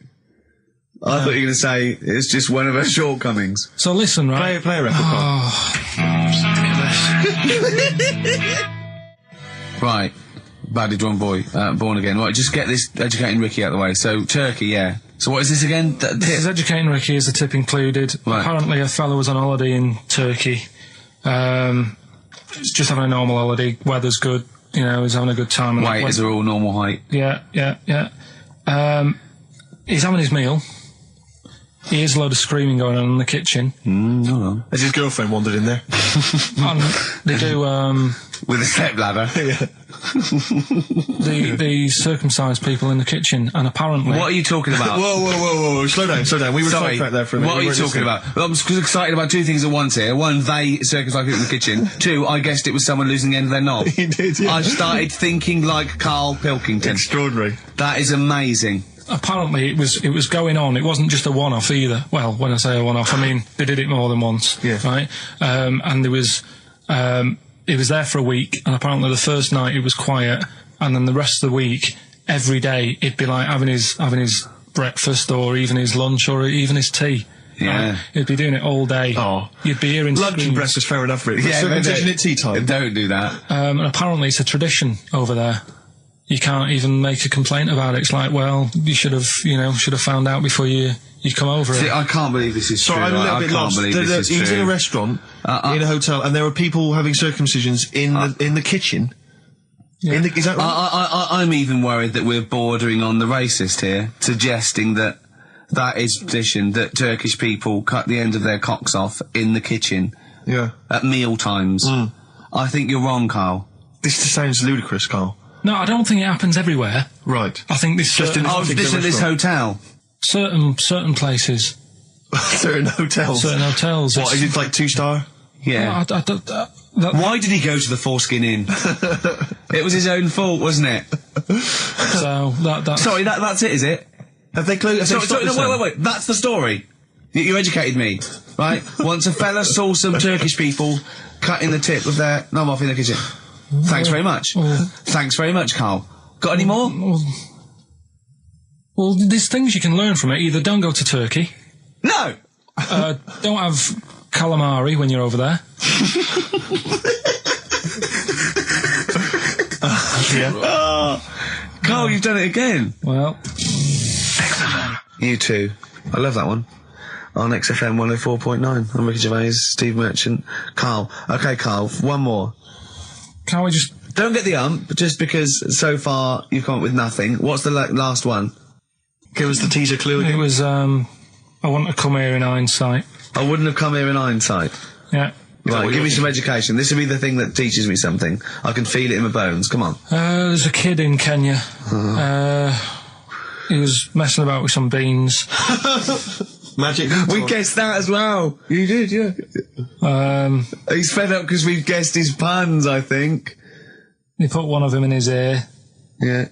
I thought you were going to say it's just one of her shortcomings. So listen, right? Play a record. Right. Badly drawn boy, born again. Right, just get this educating Ricky out of the way. So, Turkey, yeah. So what is this again? This is educating Ricky, is the tip included. Right. Apparently a fellow was on holiday in Turkey. Just having a normal holiday, weather's good, you know, he's having a good time. And Waiters are all normal height. Yeah. He's having his meal. He hears a load of screaming going on in the kitchen. Hold on. Has his girlfriend wandered in there? And they do, With a step ladder. Yeah. the circumcised people in the kitchen, and apparently... What are you talking about? Whoa. Slow down. We were Sorry, sidetracked there for a minute. what are you talking about? I'm excited about two things at once here. One, they circumcised people in the kitchen. Two, I guessed it was someone losing the end of their knob. You did, yeah. I started thinking like Karl Pilkington. Extraordinary. That is amazing. Apparently it was going on. It wasn't just a one-off either. Well, when I say a one-off, I mean they did it more than once. Yeah. Right? And there was... it was there for a week, and apparently the first night it was quiet, and then the rest of the week, every day, it'd be like having his breakfast, or even his lunch, or even his tea. Yeah. Right? He'd be doing it all day. Oh. You'd be hearing Lunch screams. and breakfast, fair enough, really. Yeah, Circumcision at tea time. Don't do that. And apparently it's a tradition over there. You can't even make a complaint about it. It's like, well, you should have found out before you come over See, it. I can't believe this is Sorry, true. I'm a little I bit can't lost. believe this is He was true. in a restaurant, in a hotel, and there were people having circumcisions in the kitchen. Yeah. Is that right? I'm even worried that we're bordering on the racist here, suggesting that is tradition, that Turkish people cut the end of their cocks off in the kitchen Yeah. at meal times. I think you're wrong, Karl. This sounds ludicrous, Carl. No, I don't think it happens everywhere. Right. I think this Just in Oh, particular this at this restaurant. hotel. certain places, Certain hotels. certain hotels. What, is it like 2-star? Yeah. Why did he go to the Foreskin Inn? It was his own fault, wasn't it? So that's Sorry, that's it, is it? Have they closed? Sorry, no, wait. That's the story. You educated me, right? Once a fella saw some Turkish people cutting the tip of their knob off in the kitchen. Thanks very much. Thanks very much, Karl. Got any more? Well, there's things you can learn from it. Either don't go to Turkey, No! don't have calamari when you're over there. Karl, you've done it again. Well, You too. I love that one. On XFM 104.9. I'm Ricky Gervais, Steve Merchant, Karl. Okay, Karl, one more. can't we just... Don't get the ump, just because so far you've come up with nothing. What's the last one? Give us the teaser clue It again. was, I want to come here in hindsight. I wouldn't have come here in hindsight. Yeah. Right, give me some education. This will be the thing that teaches me something. I can feel it in my bones. Come on. There's a kid in Kenya. He was messing about with some beans. Magic. We guessed that as well. You did, yeah. He's fed up because we've guessed his puns, I think. He put one of them in his ear. Yeah.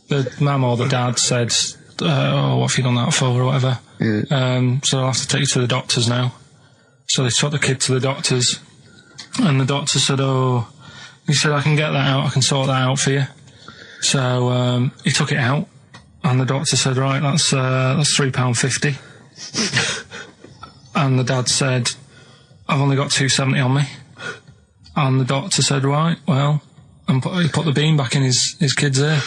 The mum or the dad said, oh, what have you done that for, or whatever. Yeah. So I'll have to take you to the doctors now. So they took the kid to the doctors, and the doctor said, he said, I can get that out, I can sort that out for you. So he took it out, and the doctor said, right, that's £3.50. And the dad said, I've only got £2.70 on me. And the doctor said, right, well, and he put the bean back in his kid's ear.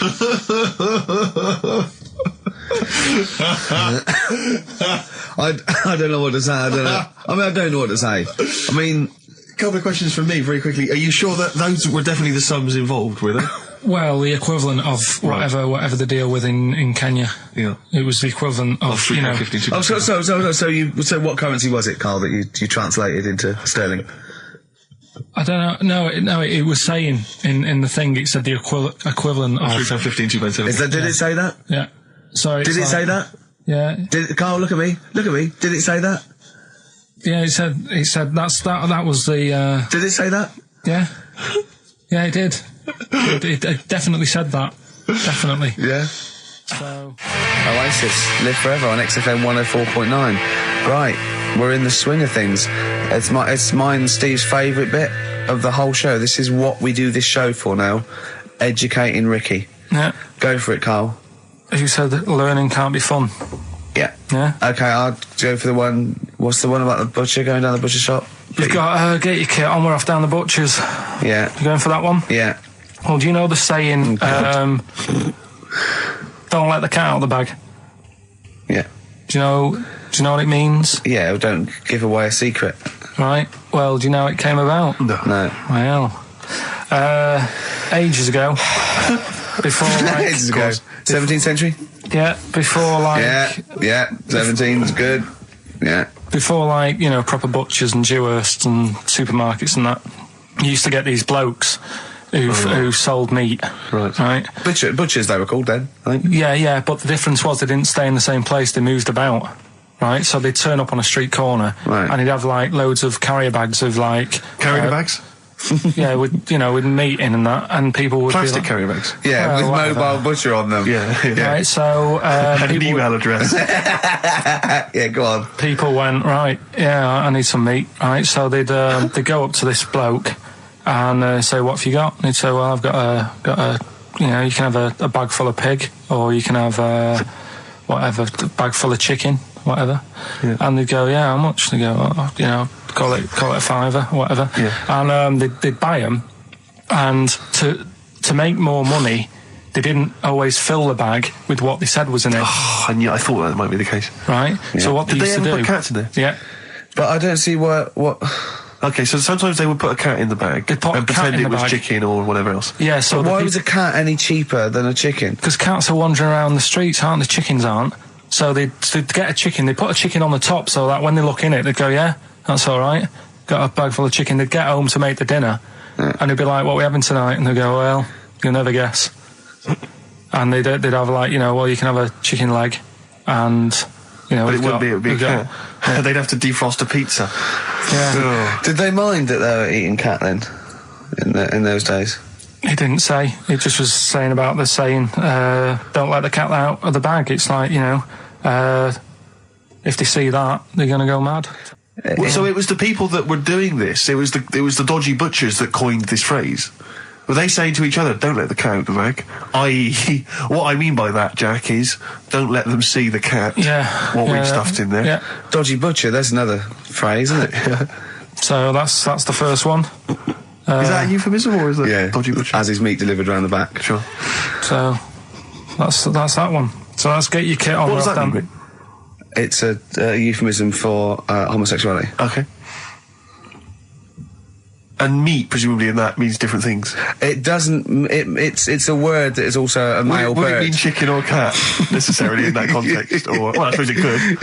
I don't know what to say. I don't know. I don't know what to say. I mean, A couple of questions from me, very quickly. Are you sure that those were definitely the sums involved, were they? Well, the equivalent of whatever they deal with in Kenya. Yeah. It was the equivalent of, you know... £3.50. So what currency was it, Karl, that you translated into sterling? I don't know. No, it was saying in the thing, it said the equivalent of... £3.15, £2.70. Did it say that? Yeah. So Did it say that? Yeah. Karl, look at me. Did it say that? Yeah, it said that was the... Did it say that? Yeah. Yeah, it did. It definitely said that. Definitely. Yeah. So... Oasis, live forever on XFM 104.9. Right, we're in the swing of things. It's mine and Steve's favourite bit of the whole show. This is what we do this show for now. Educating Ricky. Yeah. Go for it, Karl. You said that learning can't be fun. Yeah. Yeah. Okay, I'll go for the one. What's the one about the butcher going down the butcher shop? You've got get your kit on, we're off down the butcher's. Yeah. You going for that one? Yeah. Well, do you know the saying, don't let the cat out of the bag? Yeah. Do you know what it means? Yeah, well, don't give away a secret. Right. Well, do you know how it came about? No. No. Well, Ages ago. Before, like... Ages ago. 17th century? Yeah, before, like... Yeah, 17's good. Yeah. Before, like, you know, proper butchers and Dewhursts and supermarkets and that, you used to get these blokes who sold meat. Right. Butchers, they were called then, I think. Yeah, but the difference was they didn't stay in the same place, they moved about. Right, so they'd turn up on a street corner, and he'd have, like, loads of carrier bags of, like... Carrier bags? Yeah, with meat in and that, and people would Plastic be like, carrier bags. Yeah, with mobile butcher on them. Yeah. Right, so... and an email address. Yeah, go on. People went, right, yeah, I need some meat, right, so they'd go up to this bloke and say, what have you got? And he'd say, well, I've got a you know, you can have a bag full of pig, or you can have whatever, a bag full of chicken, whatever. Yeah. And they'd go, yeah, how much? They go, oh, you know, call it a fiver, whatever. Yeah. And they'd buy them, and to make more money, they didn't always fill the bag with what they said was in it. Oh, and yeah, I thought that might be the case. Right? Yeah. So what they used to do... Did they ever put cats in there? Yeah. But I don't see what... Okay, so sometimes they would put a cat in the bag and pretend it was chicken or whatever else. Yeah, so... But why was a cat any cheaper than a chicken? Because cats are wandering around the streets, aren't they? Chickens aren't. So they'd get a chicken, they'd put a chicken on the top so that when they look in it, they'd go, yeah, that's all right. Got a bag full of chicken. They'd get home to make the dinner, and they'd be like, what are we having tonight? And they'd go, well, you'll never guess. And they'd have, like, you know, well, you can have a chicken leg, and, you know... But it would be a cat. Yeah. They'd have to defrost a pizza. Yeah. Did they mind that they were eating cat then, in those days? He didn't say. He just was saying about the saying, don't let the cat out of the bag. It's like, you know, if they see that, they're going to go mad. Well, so it was the people that were doing this, it was the dodgy butchers that coined this phrase. Were they saying to each other, don't let the cat out the bag? I.e., what I mean by that, Jack, is don't let them see the cat. Yeah. What we've stuffed in there. Yeah. Dodgy butcher, there's another phrase, isn't it? Yeah. So that's the first one. Is that a euphemism, or is that dodgy butcher? As his meat delivered around the back. Sure. So that's that one. So let's get your kit on. What does that mean? It's a euphemism for homosexuality. Okay. And meat, presumably, in that means different things. It doesn't. It's a word that is also a male bird. Would it mean chicken or cat necessarily in that context? Or well, I suppose it could.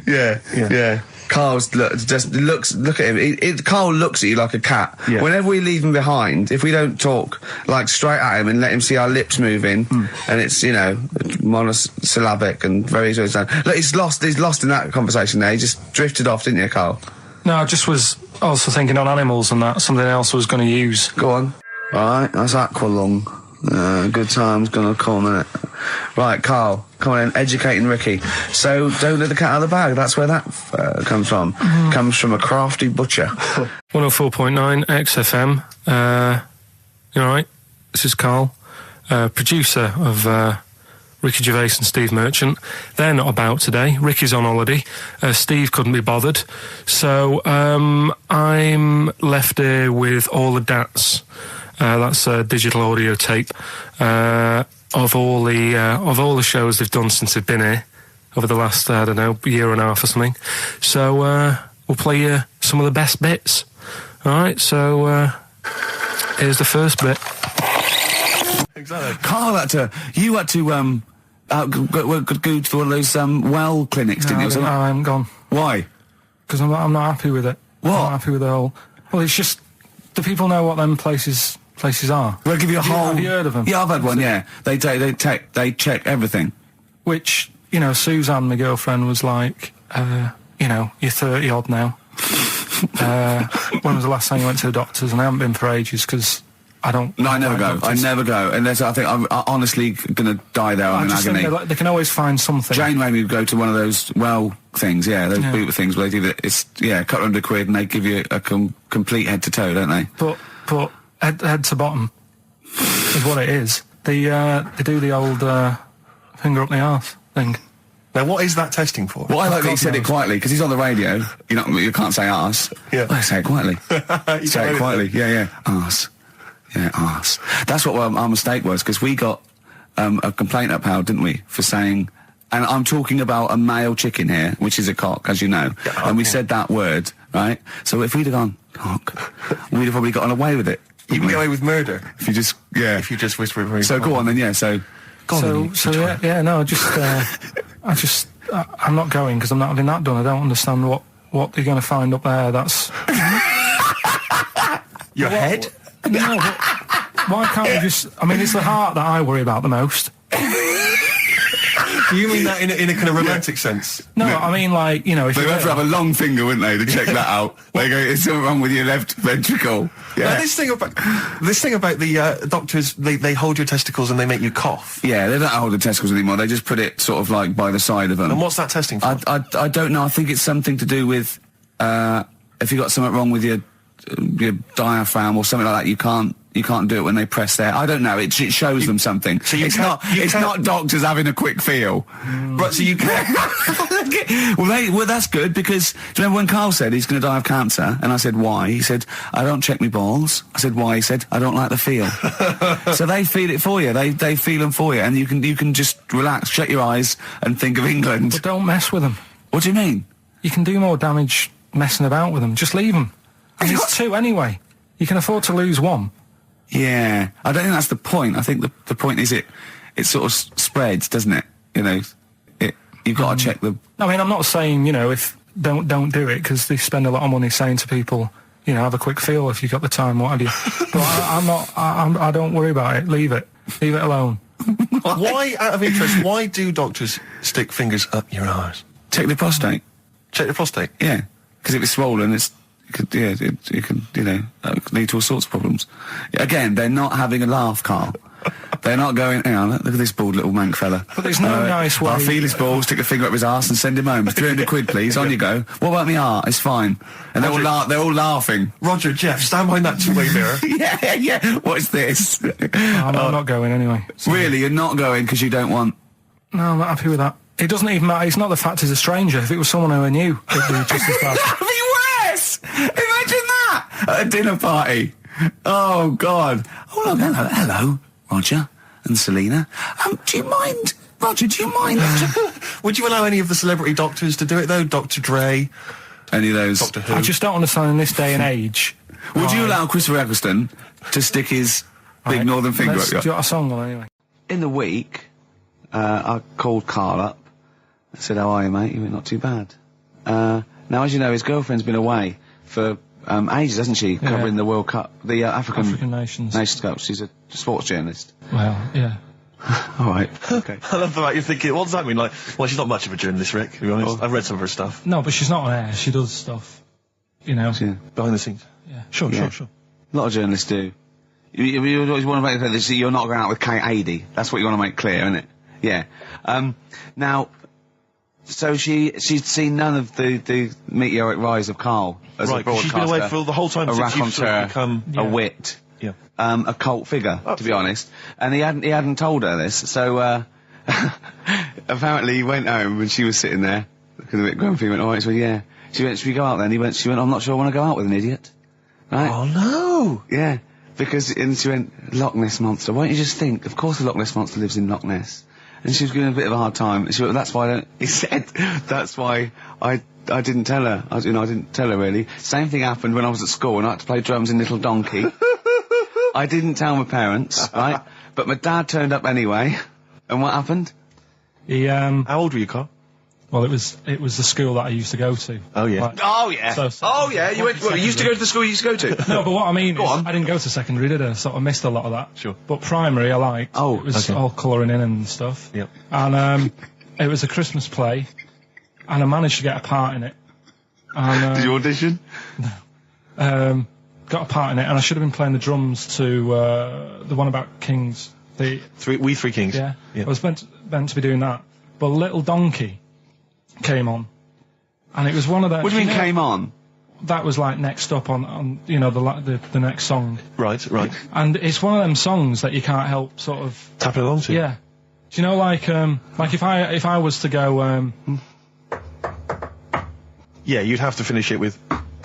Yeah. Carl's look at him. Carl looks at you like a cat. Yeah. Whenever we leave him behind, if we don't talk like straight at him and let him see our lips moving, and it's, you know, monosyllabic and very easy to understand. Look, he's lost in that conversation there. He just drifted off, didn't you, Carl? No, I just was also thinking on animals and that, something else was going to use. Go on. Alright, that's Aqualung. Good time's gonna come, innit? Right, Carl, come on in, educating Ricky. So, don't let the cat out of the bag, that's where that comes from. Comes from a crafty butcher. 104.9 XFM. You alright? This is Karl, producer of Ricky Gervais and Steve Merchant. They're not about today. Ricky's on holiday. Steve couldn't be bothered. So I'm left here with all the DATs. That's a digital audio tape of all the shows they've done since they've been here over the last, I don't know, year and a half or something. So we'll play you some of the best bits. All right, so here's the first bit. Exactly. Karl you had to go to one of those well clinics, didn't you? No, I haven't gone. Why? Because I'm not happy with it. What? I'm not happy with the whole... Well, it's just... Do people know what them places are? We'll give you a whole... Have you heard of them? Yeah, I've had one, yeah. They check everything. Which, you know, Suzanne, my girlfriend, was like, you know, you're 30 odd now. When was the last time you went to the doctors? And I haven't been for ages because I don't... No, I never go. Doctors. I never go. Unless I think I'm honestly going to die there. I'm in agony. They can always find something. Jane made me go to one of those well things, those boot things where they do that. It's, a couple £100 and they give you a complete head to toe, don't they? But head to bottom is what it is. They do the old finger up the arse thing. Now, what is that testing for? Well, I like that he said it quietly, because he's on the radio. You can't say arse. Yeah. I say it quietly. Say it quietly. Yeah. Arse. Yeah, arse. That's what our mistake was, because we got a complaint upheld, didn't we, for saying... And I'm talking about a male chicken here, which is a cock, as you know. Yeah, and we said that word, right? So if we'd have gone, cock, we'd have probably gotten away with it. You can get away with murder If you just, if you just whisper it very So go on then, yeah, so... I'm not going because I'm not having that done. I don't understand what they're going to find up there. That's Your head? no. But why can't we just? I mean, it's the heart that I worry about the most. Do you mean that in a kind of romantic sense? No, I mean like if They'd you have to have a long finger, wouldn't they, to check that out? They go, it's something wrong with your left ventricle. Yeah. Now, this thing about the doctors, they hold your testicles and they make you cough. Yeah, they don't hold the testicles anymore. They just put it sort of like by the side of them. And what's that testing for? I don't know. I think it's something to do with if you got something wrong with your diaphragm or something like that. You can't do it when they press there. I don't know. It shows them something. So it's not doctors having a quick feel. Right. So you can't. Well, that's good because do you remember when Karl said he's going to die of cancer? And I said why? He said I don't check my balls. I said why? He said I don't like the feel. So they feel it for you. They feel them for you, and you can just relax, shut your eyes, and think of England. But don't mess with them. What do you mean? You can do more damage messing about with them. Just leave them. And there's two anyway. You can afford to lose one. Yeah, I don't think that's the point. I think the point is it sort of spreads, doesn't it? You've got to check the... I mean, I'm not saying, if don't do it, because they spend a lot of money saying to people, have a quick feel if you've got the time, what have you. But I don't worry about it. Leave it alone. Why, out of interest, why do doctors stick fingers up your arse? Check the prostate. Check the prostate? Yeah, because if it's swollen, it could lead to all sorts of problems. Again, they're not having a laugh, Karl. They're not going, hang on, look at this bald little mank fella. But there's no nice way. I'll feel his balls, stick a finger up his arse and send him home. 300 quid, please, on you go. What about me heart? It's fine. And they're all laughing. Roger, Jeff, stand behind that two-way mirror. yeah, what's this? I'm not going anyway. So. Really, you're not going because you don't want... No, I'm not happy with that. It doesn't even matter. It's not the fact he's a stranger. If it was someone who I knew, it'd be just as bad. That'd be worse! Imagine that! At a dinner party. Oh, God. Oh, look, hello, Roger and Selena. Do you mind, Roger, Would you allow any of the celebrity doctors to do it, though? Dr. Dre? Any of those? Doctor Who? I just don't understand in this day and age. Would you allow Christopher Eccleston to stick his big northern finger up your... Do you got a song on anyway? In the week, I called Karl up. I said, how are you, mate? He went, not too bad. Now, as you know, his girlfriend's been away for ages, hasn't she? Covering the World Cup, the African Nations Cup. She's a sports journalist. Well, yeah. All right. Okay. I love the fact you're thinking, what does that mean? Like, well, she's not much of a journalist, Rick, to be honest. I've read some of her stuff. No, but she's not on air. She does stuff, Yeah. Behind the scenes. Yeah. Sure. A lot of journalists do. You always want to make clear that you're not going out with Kate Adie. That's what you want to make clear, isn't it? Yeah. Now, so she'd seen none of the meteoric rise of Karl as a broadcaster. She's been away for the whole time a since you've sort of raconteur, become... a wit, Yeah. a cult figure, to be honest. And he hadn't told her this, so apparently he went home and she was sitting there, looking a bit grumpy. He went, all right, so yeah. She went, should we go out then? She went, I'm not sure I want to go out with an idiot. Right? Oh, no! Yeah. And she went, Loch Ness Monster. Why don't you just think, of course the Loch Ness Monster lives in Loch Ness. And she was giving a bit of a hard time. And she went, that's why he said, that's why I didn't tell her. I didn't tell her really. Same thing happened when I was at school and I had to play drums in Little Donkey. I didn't tell my parents, right? But my dad turned up anyway. And what happened? He, How old were you, Karl? Well, it was the school that I used to go to. Oh, yeah. Like, Oh, yeah. So You went, well, you used to go to the school you used to go to? No, but what I mean is, on. I didn't go to secondary, did I? Sort of missed a lot of that. Sure. But primary, I liked. Oh, it was okay. all colouring in and stuff. Yep. And it was a Christmas play, and I managed to get a part in it. And, Did you audition? got a part in it, and I should have been playing the drums to the one about Kings. We Three Kings. Yeah. Yep. I was meant to be doing that, but Little Donkey came on, and it was one of the. What do you mean came on? That was like next up on the next song. Right. And it's one of them songs that you can't help sort of Tapping along to. Yeah. Do you know like if I was to go Yeah, you'd have to finish it with...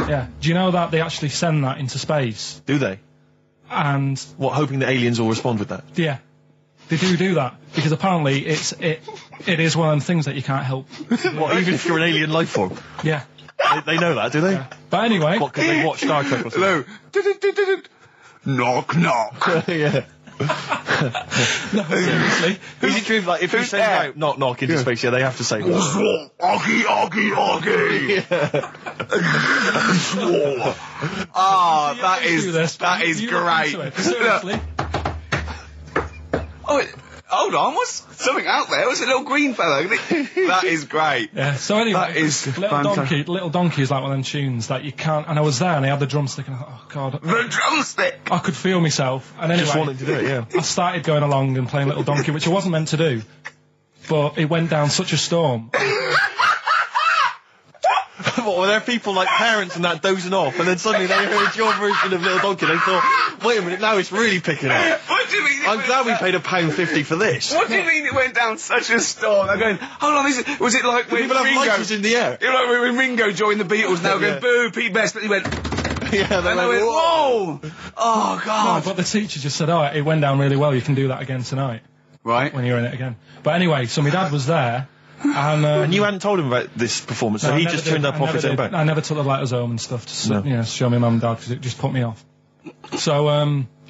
yeah. Do you know that they actually send that into space? Do they? And What, hoping that aliens will respond with that? yeah. They do that because apparently it is one of them things that you can't help. What, even if you're an alien life form? Yeah. They know that, do they? Yeah. But anyway, What, because they watch Star Trek or something? Hello. knock, knock. Yeah. No, seriously. Who's it true? Like, if you who's send there? out knock knock into space, they have to say. Oggy, oggy, oggy. Ah, that is You look great. into it. Seriously. Oh, hold on, what's something out there? What's a little green fellow? That is great. Yeah, so anyway, That is Little Donkey is like one of them tunes that you can't, and I was there and I had the drumstick and I thought, oh god. The drumstick! I could feel myself, and anyway, Just wanting to do it, yeah. I started going along and playing Little Donkey, which I wasn't meant to do, but it went down such a storm. What, were there people like parents and that dozing off, and then suddenly they heard your version of Little Donkey, they thought, wait a minute, now it's really picking up. What do you mean? I'm glad we paid £1.50 for this. What do you mean it went down such a storm? I'm going, hold on, was it like when People have Ringo... lighters in the air. You know, like when Ringo joined the Beatles, now Yeah. going, boo, Pete Best, but he went... Yeah, And I went, whoa! Oh, No, God. but the teacher just said, oh, it went down really well, you can do that again tonight, Right. when you're in it again. But anyway, so my dad was there, and... And you hadn't told him about this performance, so No, I he never just did. turned up I off never his own did. back. I never took the letters home and stuff to No. show my mum and dad because it just put me off. So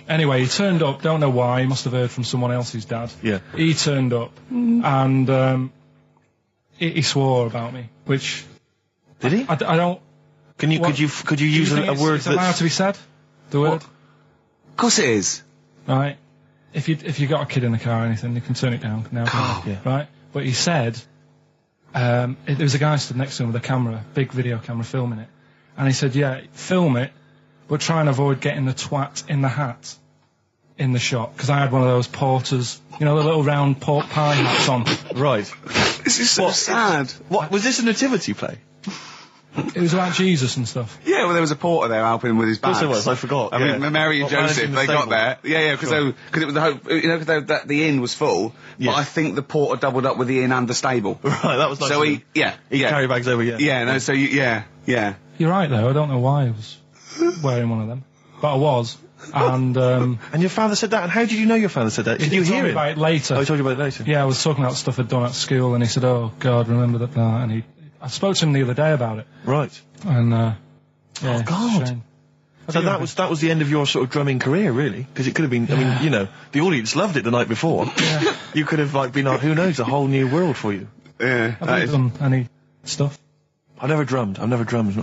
anyway, he turned up. Don't know why. He must have heard from someone else's dad. Yeah. He turned up and he swore about me, which Did he? I don't. Could you What- use do you think a word it's allowed that's... to be said? The word, Of course it is. right? If you got a kid in the car or anything, you can turn it down now. can't you? Yeah. Right? But he said. There was a guy stood next to him with a camera, big video camera, filming it. And he said, yeah, film it, but try and avoid getting the twat in the hat in the shot. Because I had one of those porters, you know, the little round pork pie hats on. Right. This is so sad. What, was this a nativity play? It was about Jesus and stuff. Yeah, well, there was a porter there helping him with his bags. Of course there was, I forgot. I mean, yeah. Mary and What, Joseph, managing the they got stable? there. Yeah, because it was the hope, you know, because the inn was full. Yeah. But I think the porter doubled up with the inn and the stable. Right, that was nice. So of he, him. yeah, He yeah, carry bags over, yeah. yeah, no, so yeah. You're right, though. I don't know why I was wearing one of them. But I was. And, And your father said that, and how did you know your father said that? Did you he told hear me it? about it later. Oh, he told you about it later? Yeah, I was talking about stuff I'd done at school, and he said, oh, God, remember that, and I spoke to him the other day about it. Right. And, yeah. Oh, God. it's a shame. So that was the end of your sort of drumming career, really? Because it could have been, I mean, you know, the audience loved it the night before. Yeah. You could have, like, been, who knows, a whole new world for you. Yeah, Have that you is, done any stuff? I've never drummed. I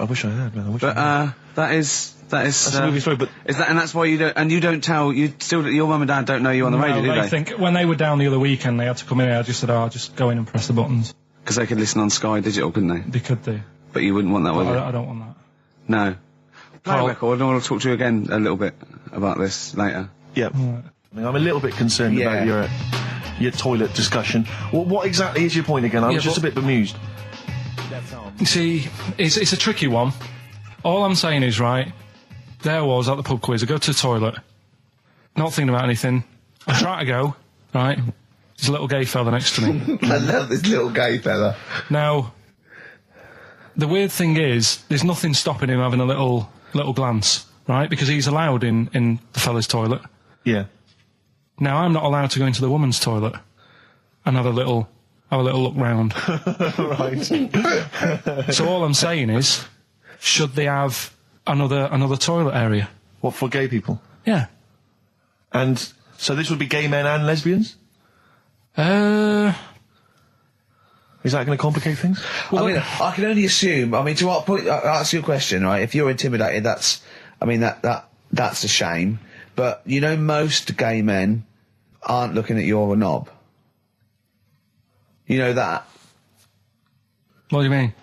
wish I had, man. I wish I had. but, that is, That's a movie story, but... is that, and that's why you don't tell, your mum and dad don't know you on the radio, do they they? think when they were down the other weekend, they had to come in. I just said, "Oh, just go in and press the buttons." Because they could listen on Sky Digital, couldn't they? They could do. But you wouldn't want that, would you? I don't want that. No. Play a Carl- record, and I want to talk to you again a little bit about this later. Yeah. I mean, I'm a little bit concerned Yeah. about your toilet discussion. What exactly is your point again? I was just a bit bemused. You see, it's a tricky one. All I'm saying is, right, there I was at the pub quiz. I go to the toilet, not thinking about anything. I try to go, right? There's a little gay fella next to me. I love this little gay fella. Now, the weird thing is, there's nothing stopping him having a little glance, right? Because he's allowed in the fella's toilet. Yeah. Now, I'm not allowed to go into the woman's toilet and have a little look round. Right. So all I'm saying is, should they have another toilet area? What, for gay people? Yeah. And so this would be gay men and lesbians? Is that going to complicate things? Well, I mean, I can only assume. I mean, to what point? I'll ask you a question, right? If you're intimidated, that's a shame. But you know, most gay men aren't looking at your knob. You know that. What do you mean?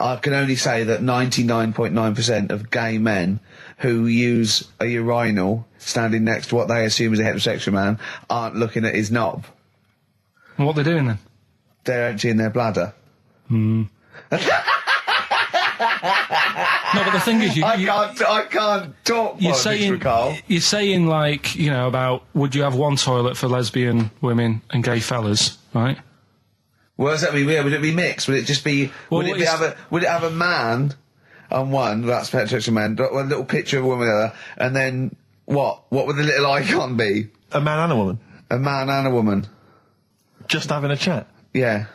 I can only say that 99.9% of gay men who use a urinal standing next to what they assume is a heterosexual man aren't looking at his knob. And what they're doing then? They're emptying their bladder. No, but the thing is, I can't talk politics for Carl. you're saying like, you know, about would you have one toilet for lesbian women and gay fellas, right? Well, does that mean? Would it be mixed? Would it just be? Well, would it have a man on one? That's heterosexual man. A little picture of a woman on the other, and then what? What would the little icon be? A man and a woman? A man and a woman. Just having a chat? Yeah.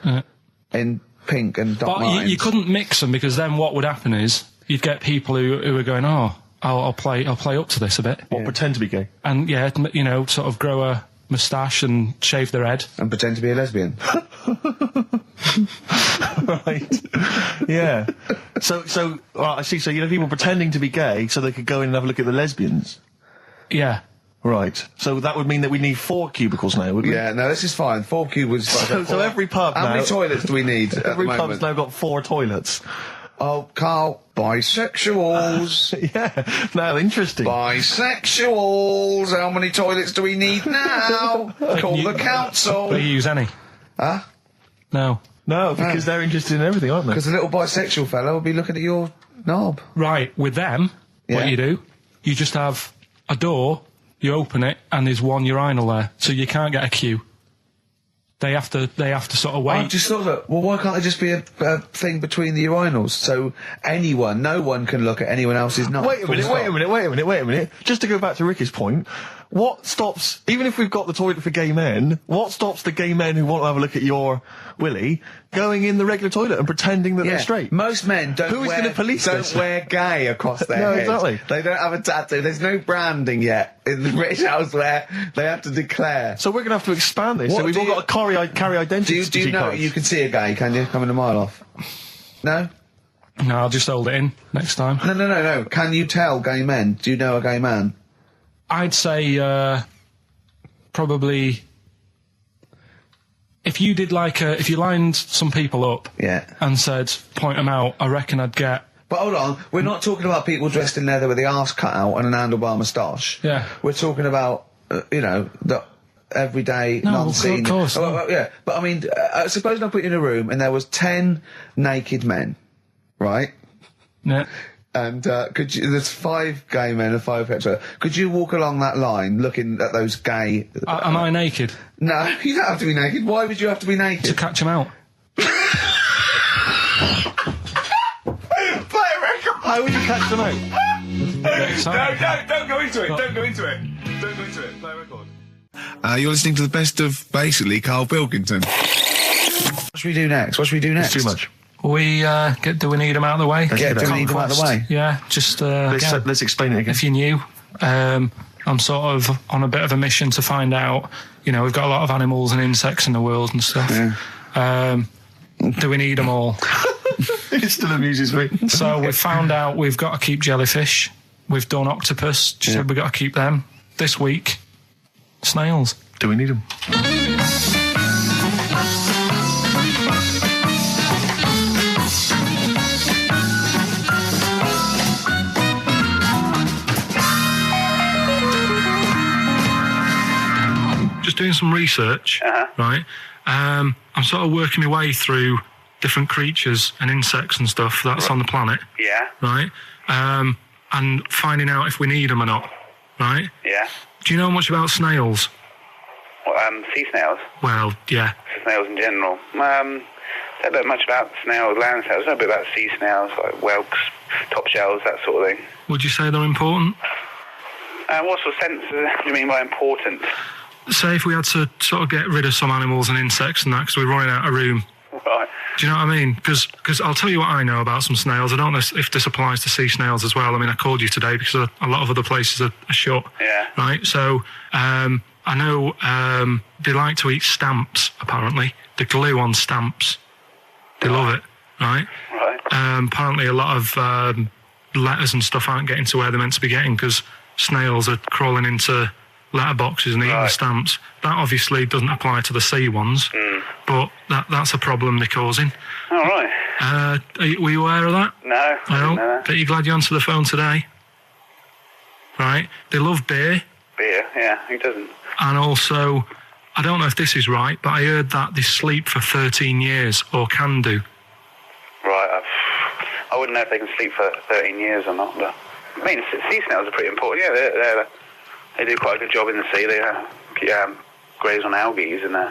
In pink and Doc But Martens. you couldn't mix them because then what would happen is you'd get people who are going, oh, I'll play up to this a bit. What, pretend to be gay? And yeah, you know, sort of grow a moustache and shave their head. And pretend to be a lesbian. Right. Yeah. So, I see. So, you know, people pretending to be gay so they could go in and have a look at the lesbians. Yeah. Right. So that would mean that we need 4 cubicles now, would we? Yeah, no, this is fine. 4 cubicles. So every pub How now... many toilets do we need at the Every moment? pub's now got 4 toilets. Oh, Karl, bisexuals. Yeah. Now, interesting. Bisexuals. How many toilets do we need now? Call the council. Do you use any? Huh? No. No, because they're interested in everything, aren't they? Because the little bisexual fellow will be looking at your knob. Right, with them, Yeah. what you do, you just have a door, you open it, and there's one urinal there, so you can't get a queue. They have to sort of wait. I just thought that, well, why can't there just be a thing between the urinals so no one can look at anyone else's knob? Wait a minute. Just to go back to Ricky's point, what stops, even if we've got the toilet for gay men, what stops the gay men who want to have a look at your willy going in the regular toilet and pretending that they're straight? Most men don't Who is gonna police this? wear gay across their No, head. exactly. They don't have a tattoo. There's no branding yet in the British house where they have to declare. So we're going to have to expand this. What So we've do all you- got to carry identity Do you know cards. you can see a gay, can you? Coming a mile off. No? No, I'll just hold it in next time. No. Can you tell gay men? Do you know a gay man? I'd say probably if you did if you lined some people up Yeah. and said point them out, I reckon I'd get. But hold on, we're not talking about people dressed in leather with the arse cut out and an handlebar moustache. Yeah. We're talking about, the everyday, No, non-seen... of course, no. Well, yeah, but I mean, suppose I put you in a room and there was 10 naked men, right? Yeah. And there's 5 gay men and 5 hetero. Could you walk along that line looking at those gay... Am I naked No, you don't have to be naked. Why would you have to be to naked? catch them out? Play a record! How would you catch them out? Get excited. Don't go into it. Don't go into it. Play a record. You're listening to the best of, basically, Karl Pilkington. What should we do next? It's too much. Do we need them out of the way? Yeah, do we need them out of the way? Yeah, just again, Let's explain it again. if you're new, I'm sort of on a bit of a mission to find out. You know, we've got a lot of animals and insects in the world and stuff. Yeah. Do we need them all? It still amuses me. So we've found out we've got to keep jellyfish. We've done octopus. She said we've got to keep them. This week, snails. Do we need them? Just doing some research, right? I'm sort of working my way through different creatures and insects and stuff that's on the planet, Yeah, right? And finding out if we need them or not, right? yeah. Do you know much about snails? Well, sea snails, Well, yeah. snails in general. Don't know much about snails, land snails. I know a bit about sea snails, like whelks, top shells, that sort of thing. Would you say they're important? What sort of sense do you mean by important? Say if we had to sort of get rid of some animals and insects and that because we're running out of room. Right. Do you know what I mean? Because I'll tell you what I know about some snails. I don't know if this applies to sea snails as well. I mean, I called you today because a lot of other places are shut. Yeah. Right? So, I know they like to eat stamps, apparently. The glue on stamps. They love it, right? Right. Apparently a lot of letters and stuff aren't getting to where they're meant to be getting because snails are crawling into letterboxes and eating the stamps. That obviously doesn't apply to the sea ones, but that's a problem they're causing. All right. Were you aware of that? No, I didn't know that. But you're glad you answered the phone today? Right? They love beer, Beer, yeah, who doesn't? and also, I don't know if this is right, but I heard that they sleep for 13 years, or can do. Right, I wouldn't know if they can sleep for 13 years or not, but... I mean, sea snails are pretty important. Yeah, they do quite a good job in the sea. They graze on algae and they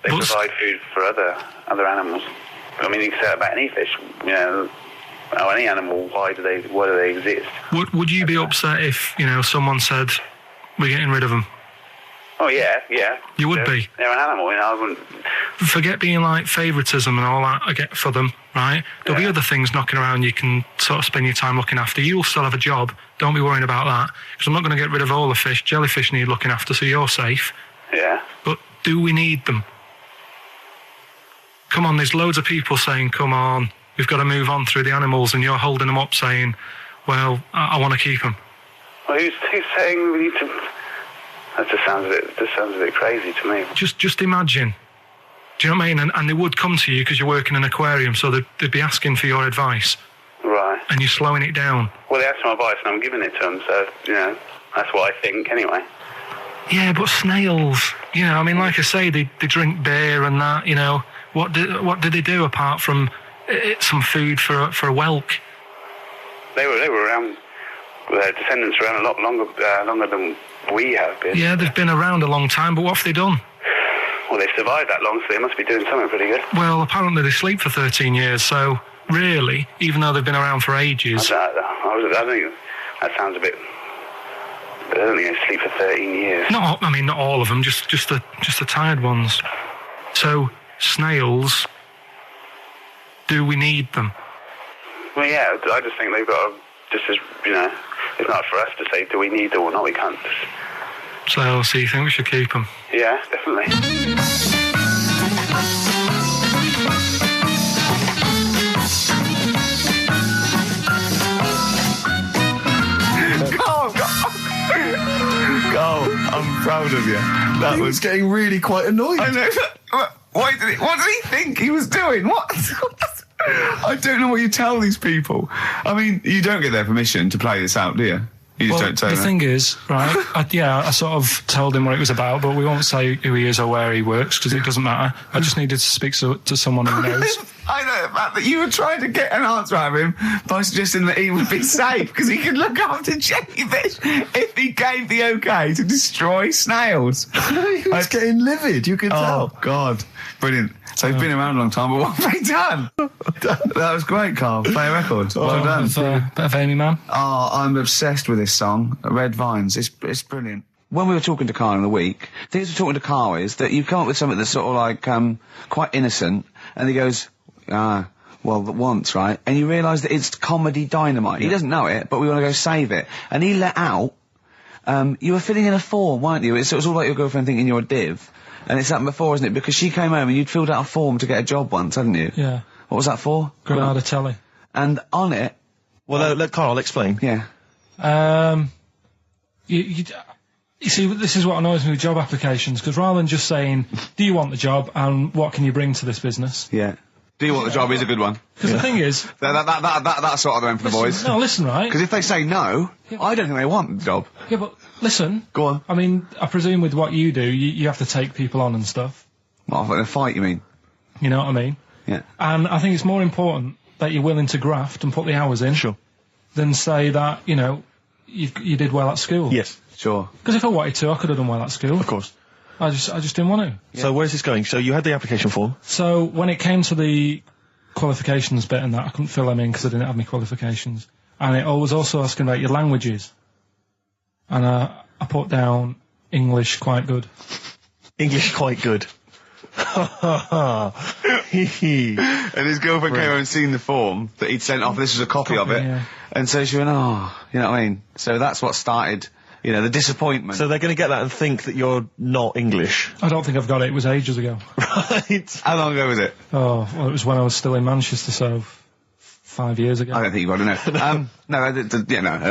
provide food for other animals. I mean, you can say that about any fish, or any animal. Why do they exist? Would you be upset if, someone said, we're getting rid of them? Oh, yeah. You would be. They're an animal, you know, I wouldn't... Forget being like favouritism and all that I get for them, right? There'll be other things knocking around you can sort of spend your time looking after. You'll still have a job. Don't be worrying about that. Because I'm not going to get rid of all the fish. Jellyfish need looking after, so you're safe. Yeah. But do we need them? Come on, there's loads of people saying, come on, we've got to move on through the animals, and you're holding them up saying, well, I want to keep them. Well, who's saying we need to... That just sounds a bit crazy to me. Just imagine. Do you know what I mean? And they would come to you because you're working in an aquarium, so they'd be asking for your advice. Right. And you're slowing it down. Well, they asked my advice and I'm giving it to them, so, you know, that's what I think anyway. Yeah, but snails, you know, I mean, like I say, they drink beer and that, you know. What did they do apart from some food for a whelk? They were around, their descendants around a lot longer than we have been. Yeah, they've been around a long time, but what have they done? Well, they've survived that long, so they must be doing something pretty good. Well, apparently they sleep for 13 years, so really, even though they've been around for ages... I think that sounds a bit... I don't think they sleep for 13 years. Not all of them, just the tired ones. So, snails, do we need them? Well, yeah, I just think they've got to, just as, you know, it's not for us to say, do we need them or not, we can't just... So you think we should keep them? Yeah, definitely. Carl, I'm proud of you. That was getting really quite annoyed. I know. What did he think he was doing? What? I don't know what you tell these people. I mean, you don't get their permission to play this out, do you? You just don't tell them. The thing is, right, I sort of told him what it was about, but we won't say who he is or where he works, because it doesn't matter. I just needed to speak to someone who knows. I know the fact that you were trying to get an answer out of him by suggesting that he would be safe, because he could look after jellyfish if he gave the okay to destroy snails. He was getting livid, you could tell. Oh, God. Brilliant. So he's been around a long time, but what have they done? That was great, Carl. Play a record. Well done. Bit of Amy Man. Oh, I'm obsessed with this song, Red Vines. It's brilliant. When we were talking to Karl in the week, the thing we're talking to Karl is that you come up with something that's sort of like quite innocent, and he goes, well, once, right? And you realise that it's comedy dynamite. He doesn't know it, but we want to go save it. And he let out, you were filling in a form, weren't you? It was all like your girlfriend thinking you're a div. And it's happened before, isn't it? Because she came home and you'd filled out a form to get a job once, hadn't you? Yeah. What was that for? Granada Telly. And on it... Well, let Karl explain. Yeah. You see, this is what annoys me with job applications, because rather than just saying, do you want the job and what can you bring to this business? Yeah. Do you want the job is a good one. Because the thing is... That's sort of the one for the boys. No, listen, right? Because if they say no, I don't think they want the job. Yeah, but listen. Go on. I mean, I presume with what you do, you have to take people on and stuff. What, in a fight, you mean? You know what I mean? Yeah. And I think it's more important that you're willing to graft and put the hours in. Sure. Than say that, you know, you did well at school. Yes. Sure. Because if I wanted to, I could have done well at school. Of course. I just didn't want to. Yeah. So where's this going? So you had the application form. So when it came to the qualifications bit and that, I couldn't fill them in because I didn't have any qualifications. And it was also asking about your languages. And I put down English quite good. English quite good. And his girlfriend came over and seen the form that he'd sent off. This was a copy of it. Yeah. And so she went, oh, you know what I mean? So that's what started, you know, the disappointment. So they're going to get that and think that you're not English. I don't think I've got it. It was ages ago. Right. How long ago was it? Oh, well, it was when I was still in Manchester, so 5 years ago. I don't think you've got to know. No, I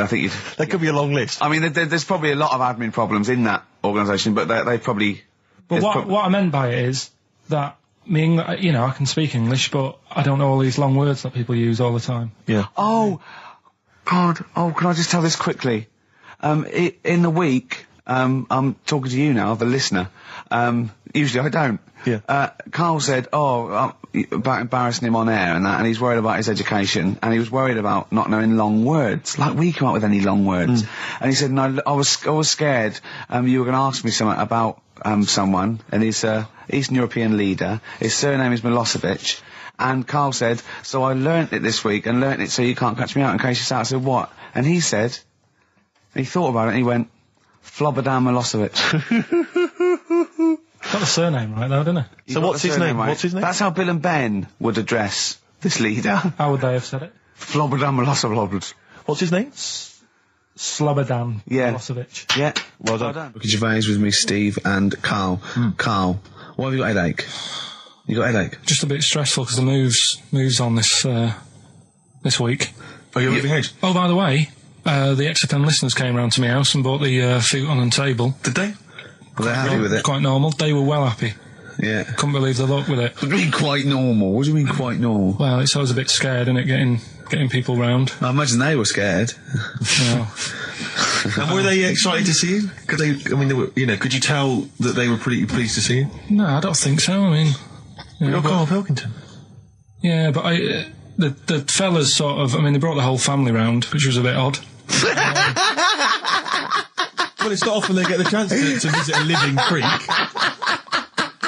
think you... That could be a long list. I mean, there's probably a lot of admin problems in that organisation, but they probably... But what I meant by it is that, you know, I can speak English, but I don't know all these long words that people use all the time. Yeah. Oh, God. Oh, can I just tell this quickly? In the week, I'm talking to you now, the listener. Usually I don't. Yeah. Karl said, about embarrassing him on air and that, and he's worried about his education, and he was worried about not knowing long words. Like, we come up with any long words. And he said, no, I was scared, you were going to ask me something about, someone, and he's a Eastern European leader. His surname is Milosevic. And Karl said, so I learnt it this week, and learnt it so you can't catch me out in case you're out. I said, what? And he said, he thought about it, and he went, Flobodan Milosevic. Got the surname right though, didn't he? So what's his name? Right? What's his name? That's how Bill and Ben would address this leader. How would they have said it? Flobodan Milosevic. What's his name? Slobodan Yeah. Milosevic. Yeah. Well done. Look at Gervais with me, Steve and Karl. Karl, why have you got a headache? You got a headache? Just a bit stressful because the moves on this week. Oh, you're moving house? Oh, by the way, the XFM listeners came round to my house and bought the futon and table. Did they? Were they happy with it? Quite normal. They were well happy. Yeah. Couldn't believe the luck with it. What do you mean quite normal? What do you mean quite normal? Well, it's always a bit scared, isn't it, getting people round. I imagine they were scared. No. And were they excited to see you? Could they? I mean, they were, could you tell that they were pretty pleased to see you? No, I don't think so. I mean, You're but- Karl Pilkington. Yeah, but the fellas sort of, they brought the whole family round, which was a bit odd. Well, it's not often they get the chance to visit a living creek.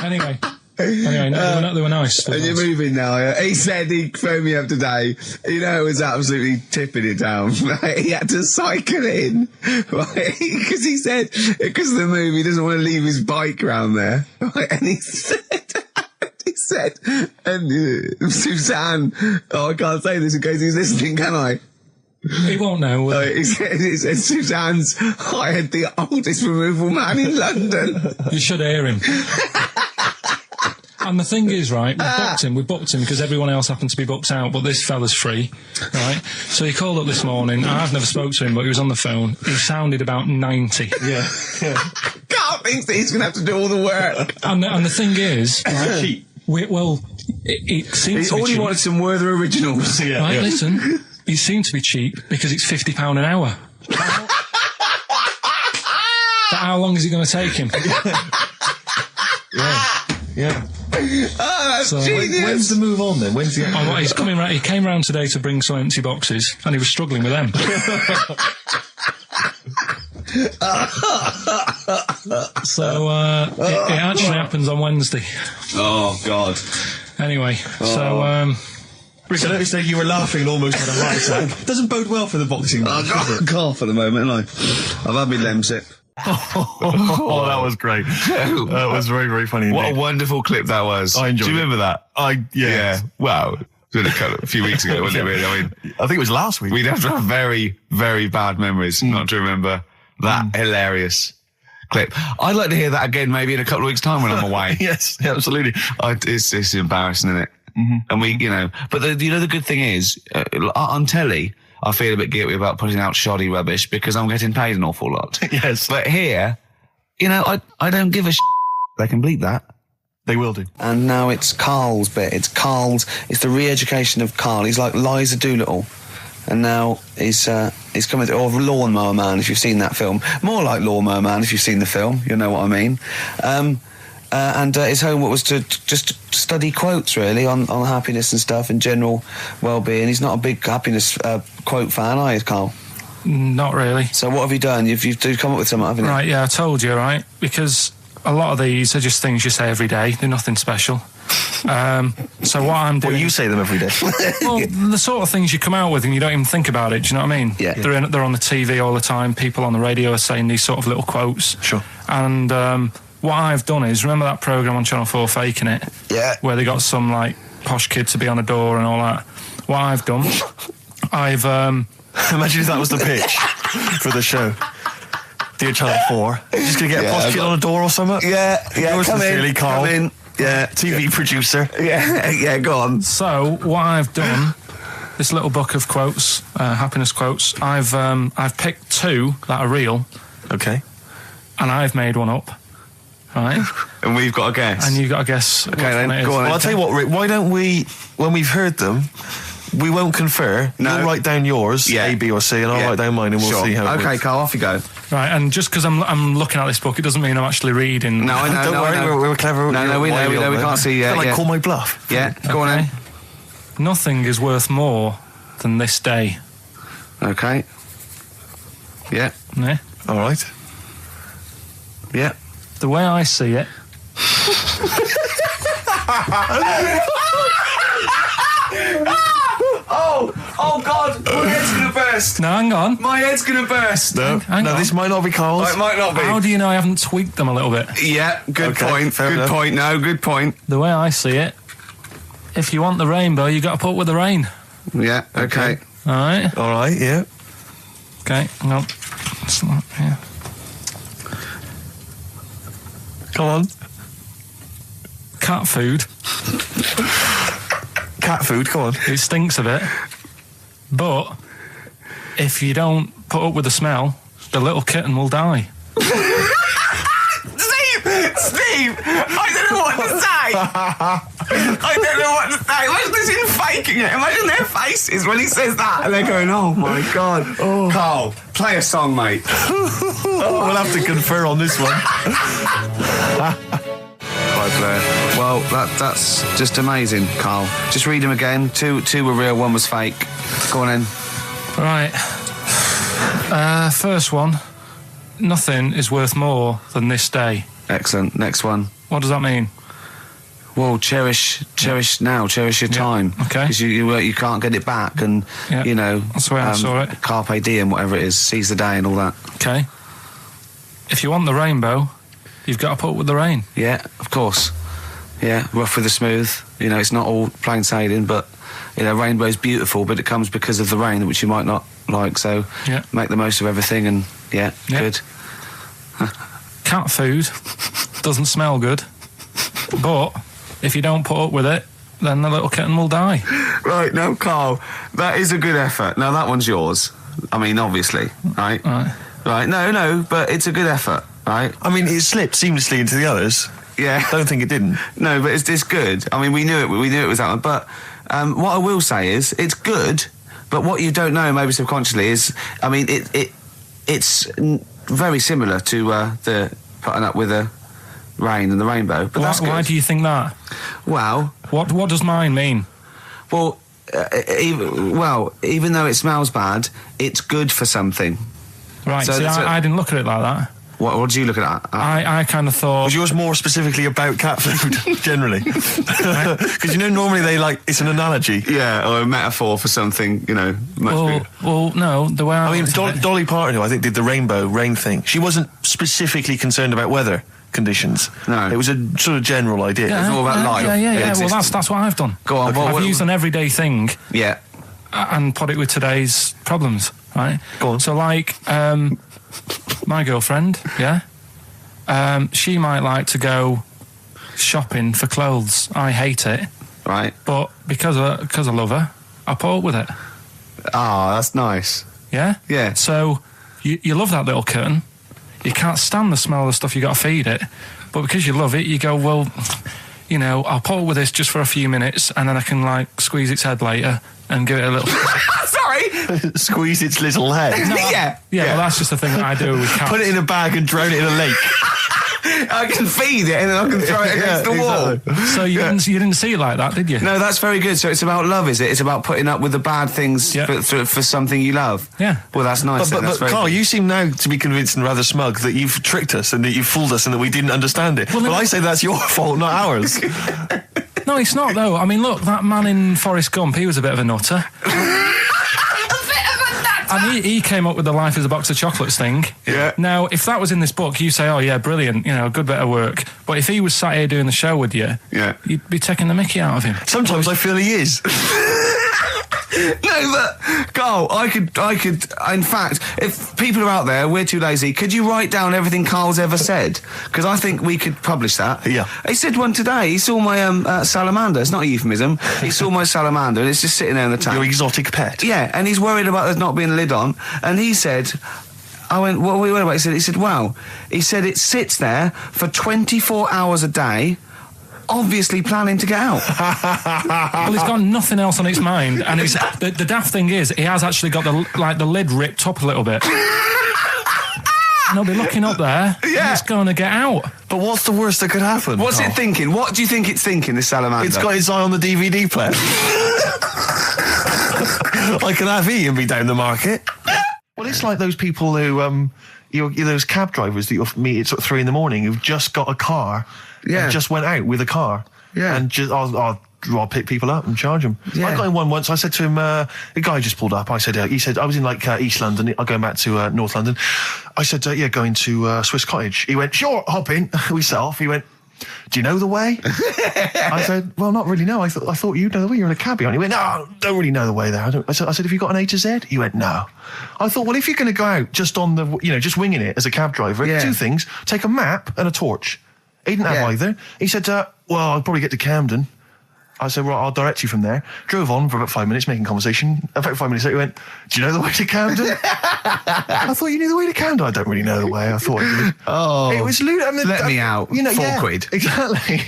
Anyway, no, they were nice. And you're moving now, yeah? He said he phoned me up today. It was absolutely tipping it down. Right? He had to cycle in, right? Because he said, because of the move, he doesn't want to leave his bike round there. Right? And he said, and Suzanne, I can't say this in case he's listening, can I? He won't know. He said Suzanne's hired the oldest removal man in London. You should hear him. And the thing is, right, we booked him because everyone else happened to be booked out, but this fella's free, right? So he called up this morning. I've never spoke to him, but he was on the phone. He sounded about 90. Yeah. Carl thinks that he's going to have to do all the work. And the thing is, right, Cheap. it seems He to be already cheap. wanted some Werther originals. Yeah. Right, listen, it seemed to be cheap because it's £50 an hour. But how long is it going to take him? Yeah. Oh, that's So, genius. When's the move on then? When's the? Oh, well, he's coming round. He came round today to bring some empty boxes, and he was struggling with them. So it actually happens on Wednesday. Oh, God. Anyway, so Rick, I noticed that you were laughing and almost had a heart attack. Doesn't bode well for the boxing match, does it? Cough at the moment, haven't I? I've had my Lemsip. Oh, that was great. That was very, very funny. What a indeed. wonderful clip that was. I enjoyed Do you it. remember that? Yeah. Wow. It was a few weeks ago, wasn't it, really? I mean, I think it was last week. we'd have to have very, very bad memories not to remember that hilarious clip. I'd like to hear that again maybe in a couple of weeks' time when I'm away. Yes, absolutely. It's embarrassing, isn't it? And we, but the good thing is, on telly, I feel a bit guilty about putting out shoddy rubbish because I'm getting paid an awful lot. Yes. But here, I don't give a They can bleep that. They will do. And now it's Karl's bit. It's the re-education of Karl. He's like Liza Doolittle. And now he's coming to, or Lawnmower Man, if you've seen that film. More like Lawnmower Man, if you've seen the film. You know what I mean. And his homework was to just study quotes, really, on happiness and stuff and general well-being. He's not a big happiness quote fan, are you, Karl? not really. So what have you done? You've come up with something, haven't you? Right, yeah, I told you, right? Because a lot of these are just things you say every day. They're nothing special. So what I'm doing... Well, you say them every day. Well, the sort of things you come out with and you don't even think about it, do you know what I mean? Yeah. They're on the TV all the time. People on the radio are saying these sort of little quotes. Sure. And what I've done is, remember that programme on Channel 4, Faking It? Yeah. Where they got some, like, posh kid to be on a door and all that. What I've done, I've... Imagine if that was the pitch for the show. Dear Channel 4, you're just going to get a posh kid on a door or something? Yeah, Yours come sincerely, in, Karl. come in. Yeah. TV producer. Yeah, go on. So what I've done, this little book of quotes, happiness quotes, I've picked two that are real, Okay. and I've made one up, right? And we've got a guess. And you've got to guess. Okay, then, go on. Well, I'll tell you what, Rick, why don't we, when we've heard them, we won't confer. No. You'll write down yours, Yeah. A, B or C, and I'll write down mine and we'll Sure. see how it Okay, works. Karl, off you go. Right, and just because I'm looking at this book, it doesn't mean I'm actually reading. No, I know. Don't no, worry, I know. we're clever. No, we know, we wily, can't see. Feel like Yeah. call my bluff. Yeah, go on Okay. then. Nothing is worth more than this day. Okay. Yeah, Yeah? All right. yeah. The way I see it. Oh God! My head's gonna burst. No, hang on. My head's gonna burst. No, Hang on. this might not be Carl's. Oh, it might not be. How do you know I haven't tweaked them a little bit? Yeah, good Okay, point. fair Good enough. point. No, good point. The way I see it, if you want the rainbow, you got to put up with the rain. Yeah. Okay. All right. All right, yeah. Okay. Hang on. It's not, yeah. Come on. Cat food. Cat food, come on. It stinks a bit, but if you don't put up with the smell, the little kitten will die. Steve, I don't know what to say. I don't know what to say. Imagine this in faking it. Imagine their faces when he says that, and they're going, "Oh my God." Carl, play a song, mate. We'll have to confer on this one. Right, Blair. Well, that's just amazing, Carl. Just read them again. Two were real, one was fake. Go on then. Right. First one. Nothing is worth more than this day. Excellent. Next one. What does that mean? Well, cherish now, cherish your time. Okay. Because you can't get it back, and Yeah. you know That's the way I saw it. Carpe diem, whatever it is, seize the day and all that. Okay. If you want the rainbow, you've got to put up with the rain. Yeah, of course. Yeah, rough with the smooth. You know, it's not all plain sailing, but you know, rainbow's beautiful, but it comes because of the rain, which you might not like. So Yeah. make the most of everything, and Yeah. good. Cat food doesn't smell good, but if you don't put up with it, then the little kitten will die. Right, no, Carl, that is a good effort. Now that one's yours. I mean, obviously, right? Right. Right, no, but it's a good effort, right? I mean, it slipped seamlessly into the others. Yeah. Don't think it didn't. No, but it's good. I mean, we knew it was that one. But what I will say is, it's good. But what you don't know, maybe subconsciously, is, I mean, it's very similar to the putting up with the rain and the rainbow. But that's good. Why do you think that? Well, What does mine mean? well, even though it smells bad, it's good for something. Right. So- See, so- I didn't look at it like that. What do you look at? I kind of thought. Was yours more specifically about cat food, generally? Because, you know, normally it's an analogy. Yeah, or a metaphor for something, you know, much bigger. Well, no, the way I mean, looked at it- Dolly Parton, who I think did the rain thing, she wasn't specifically concerned about weather conditions. No. It was a sort of general idea. It's all about life. Yeah. Well, Existence. that's what I've done. Go on, I've what- used an everyday thing Yeah. and put it with today's problems, right? Go on. So, like, my girlfriend, yeah, she might like to go shopping for clothes. I hate it, Right. but because I love her, I put up with it. Ah, that's nice. Yeah? Yeah. So, you love that little kitten. You can't stand the smell of the stuff you got to feed it, but because you love it, you go, well, you know, I'll put up with this just for a few minutes, and then I can, like, squeeze its head later and give it a little... Sorry. Squeeze its little head. Yeah, well, that's just the thing that I do with cats. Put it in a bag and drown it in a lake. I can feed it and then I can throw it against the wall. exactly. So you didn't see it like that, did you? No, that's very good. So it's about love, is it? It's about putting up with the bad things Yeah. for something you love. Yeah. Well, that's nice. But that's very Carl, good. you seem now to be convinced and rather smug that you've tricked us and that you've fooled us and that we didn't understand it. Well, I say that's your fault, not ours. No, it's not though. I mean, look, that man in Forrest Gump, he was a bit of a nutter. And he came up with the life as a box of chocolates thing. Yeah. Now, if that was in this book, you say, oh yeah, brilliant, you know, good bit of work. But if he was sat here doing the show with you, Yeah. you'd be taking the mickey out of him. Sometimes I feel he is. No, but Carl, I could. In fact, if people are out there, we're too lazy. Could you write down everything Carl's ever said? Because I think we could publish that. Yeah. He said one today. He saw my salamander. It's not a euphemism. He saw my salamander, and it's just sitting there in the tank. Your exotic pet. Yeah, and he's worried about there not being a lid on. And he said, I went, what are we worried about? He said, wow. He said it sits there for 24 hours a day, obviously planning to get out. Well, he's got nothing else on its mind, and it's, the daft thing is, he has actually got the lid ripped up a little bit. And he'll be looking up there, and it's going to get out. But what's the worst that could happen? What's Carl? it thinking? What do you think it's thinking, this salamander? It's got its eye on the DVD player. I can have Ian be down the market. Well, it's like those people who, those cab drivers that you'll meet at sort of 3 a.m. who've just got a car, Yeah. and just went out with a car, Yeah. and just I'll pick people up and charge them. Yeah. I got in one once. I said to him, a guy just pulled up. I said, he said, I was in like East London. I'm going back to North London. I said, going to Swiss Cottage. He went, sure, hop in. We set off. He went, do you know the way? I said, well, not really, no. I thought you'd know the way. You're in a cabbie. And he went, no, don't really know the way there. I said, have you got an A to Z? He went, no. I thought, well, if you're going to go out just on the, just winging it as a cab driver, two things, take a map and a torch. He didn't have either. He said, well, I'll probably get to Camden. I said, right, I'll direct you from there. Drove on for about 5 minutes, making conversation. About 5 minutes later, he went, do you know the way to Camden? I thought you knew the way to Camden. I don't really know the way. I thought I did. Oh. It was lewd. Let me out. £4. Exactly.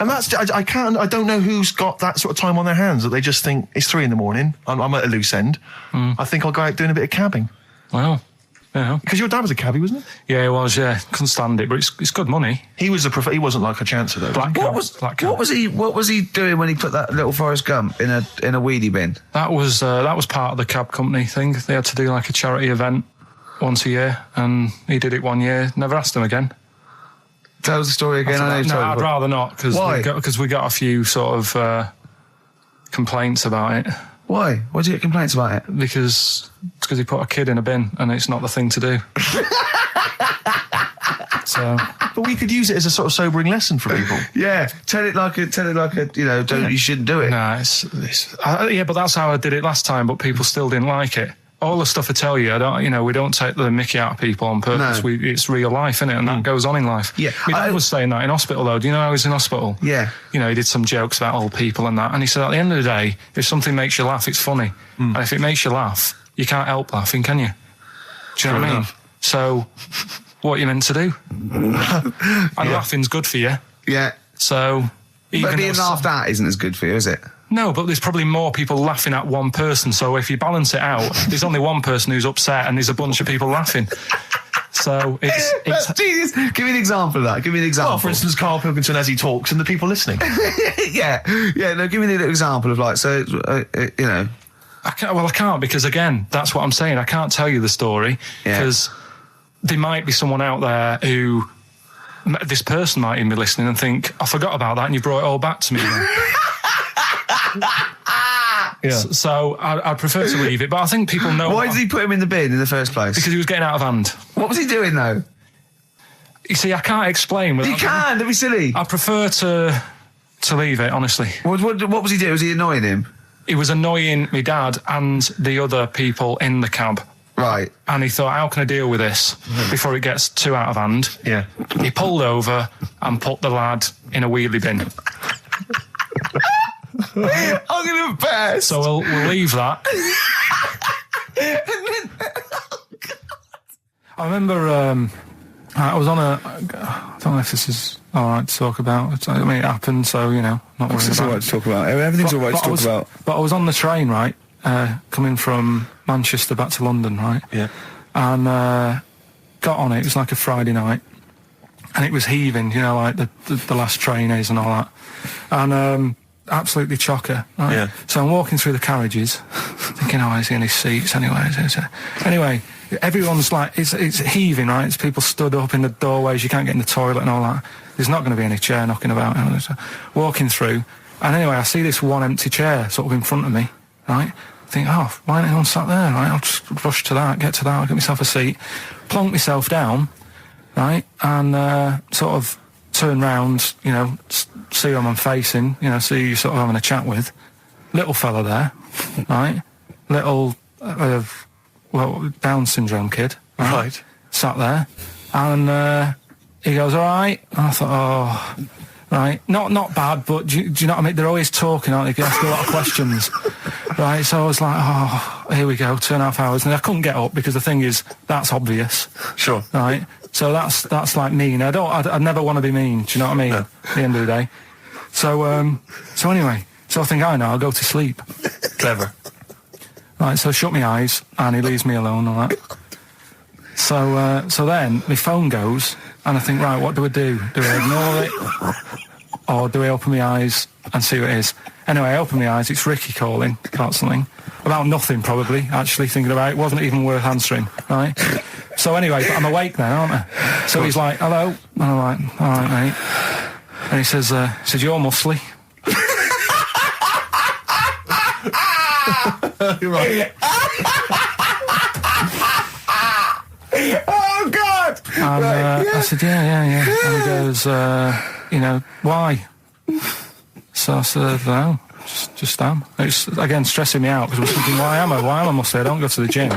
And that's, I don't know who's got that sort of time on their hands that they just think it's 3 a.m. I'm at a loose end. I think I'll go out doing a bit of cabbing. Wow. Yeah. Because your dad was a cabbie, wasn't it? Yeah, he was, yeah. Couldn't stand it, but it's good money. He was he wasn't like a chancer though. What was he doing when he put that little Forrest Gump in a weedy bin? That was part of the cab company thing. They had to do like a charity event once a year, and he did it one year. Never asked him again. Tell us the story again. I'd rather not, because we got a few sort of complaints about it. Why? Why did you get complaints about it? Because he put a kid in a bin, and it's not the thing to do. So, but we could use it as a sort of sobering lesson for people. Yeah, tell it like a you shouldn't do it. Nah, but that's how I did it last time. But people still didn't like it. All the stuff I tell you, we don't take the mickey out of people on purpose. No. It's real life, isn't it? And that goes on in life. Yeah. My dad was saying that in hospital, though. Do you know I was in hospital? Yeah. He did some jokes about old people and that. And he said, at the end of the day, if something makes you laugh, it's funny. And if it makes you laugh, you can't help laughing, can you? Do you know what I mean? So, what are you meant to do? And laughing's good for you. Yeah. So... But being laughed at isn't as good for you, is it? No, but there's probably more people laughing at one person. So if you balance it out, there's only one person who's upset and there's a bunch of people laughing. So it's genius. Give me an example of that. Give me an example. Well, for instance, Karl Pilkington as he talks and the people listening. Yeah. No, give me an example of I can't because again, that's what I'm saying. I can't tell you the story because there might be someone out there who. This person might even be listening and think, I forgot about that and you brought it all back to me. So I'd prefer to leave it, but I think people know... Why did he put him in the bin in the first place? Because he was getting out of hand. What was he doing, though? You see, I can't explain. You can, don't be silly. I prefer to leave it, honestly. What was he doing? Was he annoying him? He was annoying my dad and the other people in the cab. Right. And he thought, how can I deal with this before it gets too out of hand? Yeah. He pulled over and put the lad in a wheelie bin. I'm going to burst. So we'll leave that. I remember I was on I don't know if this is all right to talk about. I mean, it happened, so, not worrying about it. It's all right to talk about. Everything's all right to talk about. But I was on the train, right? Coming from Manchester back to London, right? Yeah. And got on it. It was like a Friday night, and it was heaving, like the last train is and all that, and absolutely chocker. Right? Yeah. So I'm walking through the carriages, thinking, is he in his seats anyway? Anyway, everyone's like, it's heaving, right? It's people stood up in the doorways. You can't get in the toilet and all that. There's not going to be any chair knocking about. So walking through, and anyway, I see this one empty chair sort of in front of me, right? Think, why ain't anyone sat there, right? I'll just rush to that, get myself a seat, plonk myself down, right? And sort of turn round, see who I'm facing, see who you're sort of having a chat with. Little fella there, right? Little, Down syndrome kid, right? Sat there, and he goes, all right. And I thought, right, not bad, but do you know what I mean? They're always talking, aren't they? You ask a lot of questions. Right, so I was like, here we go, 2.5 hours. And I couldn't get up because the thing is, that's obvious. Sure. Right? So that's like mean. I'd never want to be mean, do you know what I mean? No. At the end of the day. So anyway, I think, I'll go to sleep. Clever. Right, so I shut my eyes and he leaves me alone and all that. So then my phone goes and I think, right, what do? Do I ignore it? Or do I open my eyes and see what it is? Anyway, I open my eyes, it's Ricky calling about something. About nothing, probably, actually, thinking about it. It wasn't even worth answering, right? So anyway, but I'm awake now, aren't I? So he's like, hello? And I'm like, all right, mate. And he says, you're muscly. Right. Oh, God! And I said, yeah. And he goes, why? So I said, no, just am. It's, again, stressing me out, because I was thinking, why am I muscly? I don't go to the gym.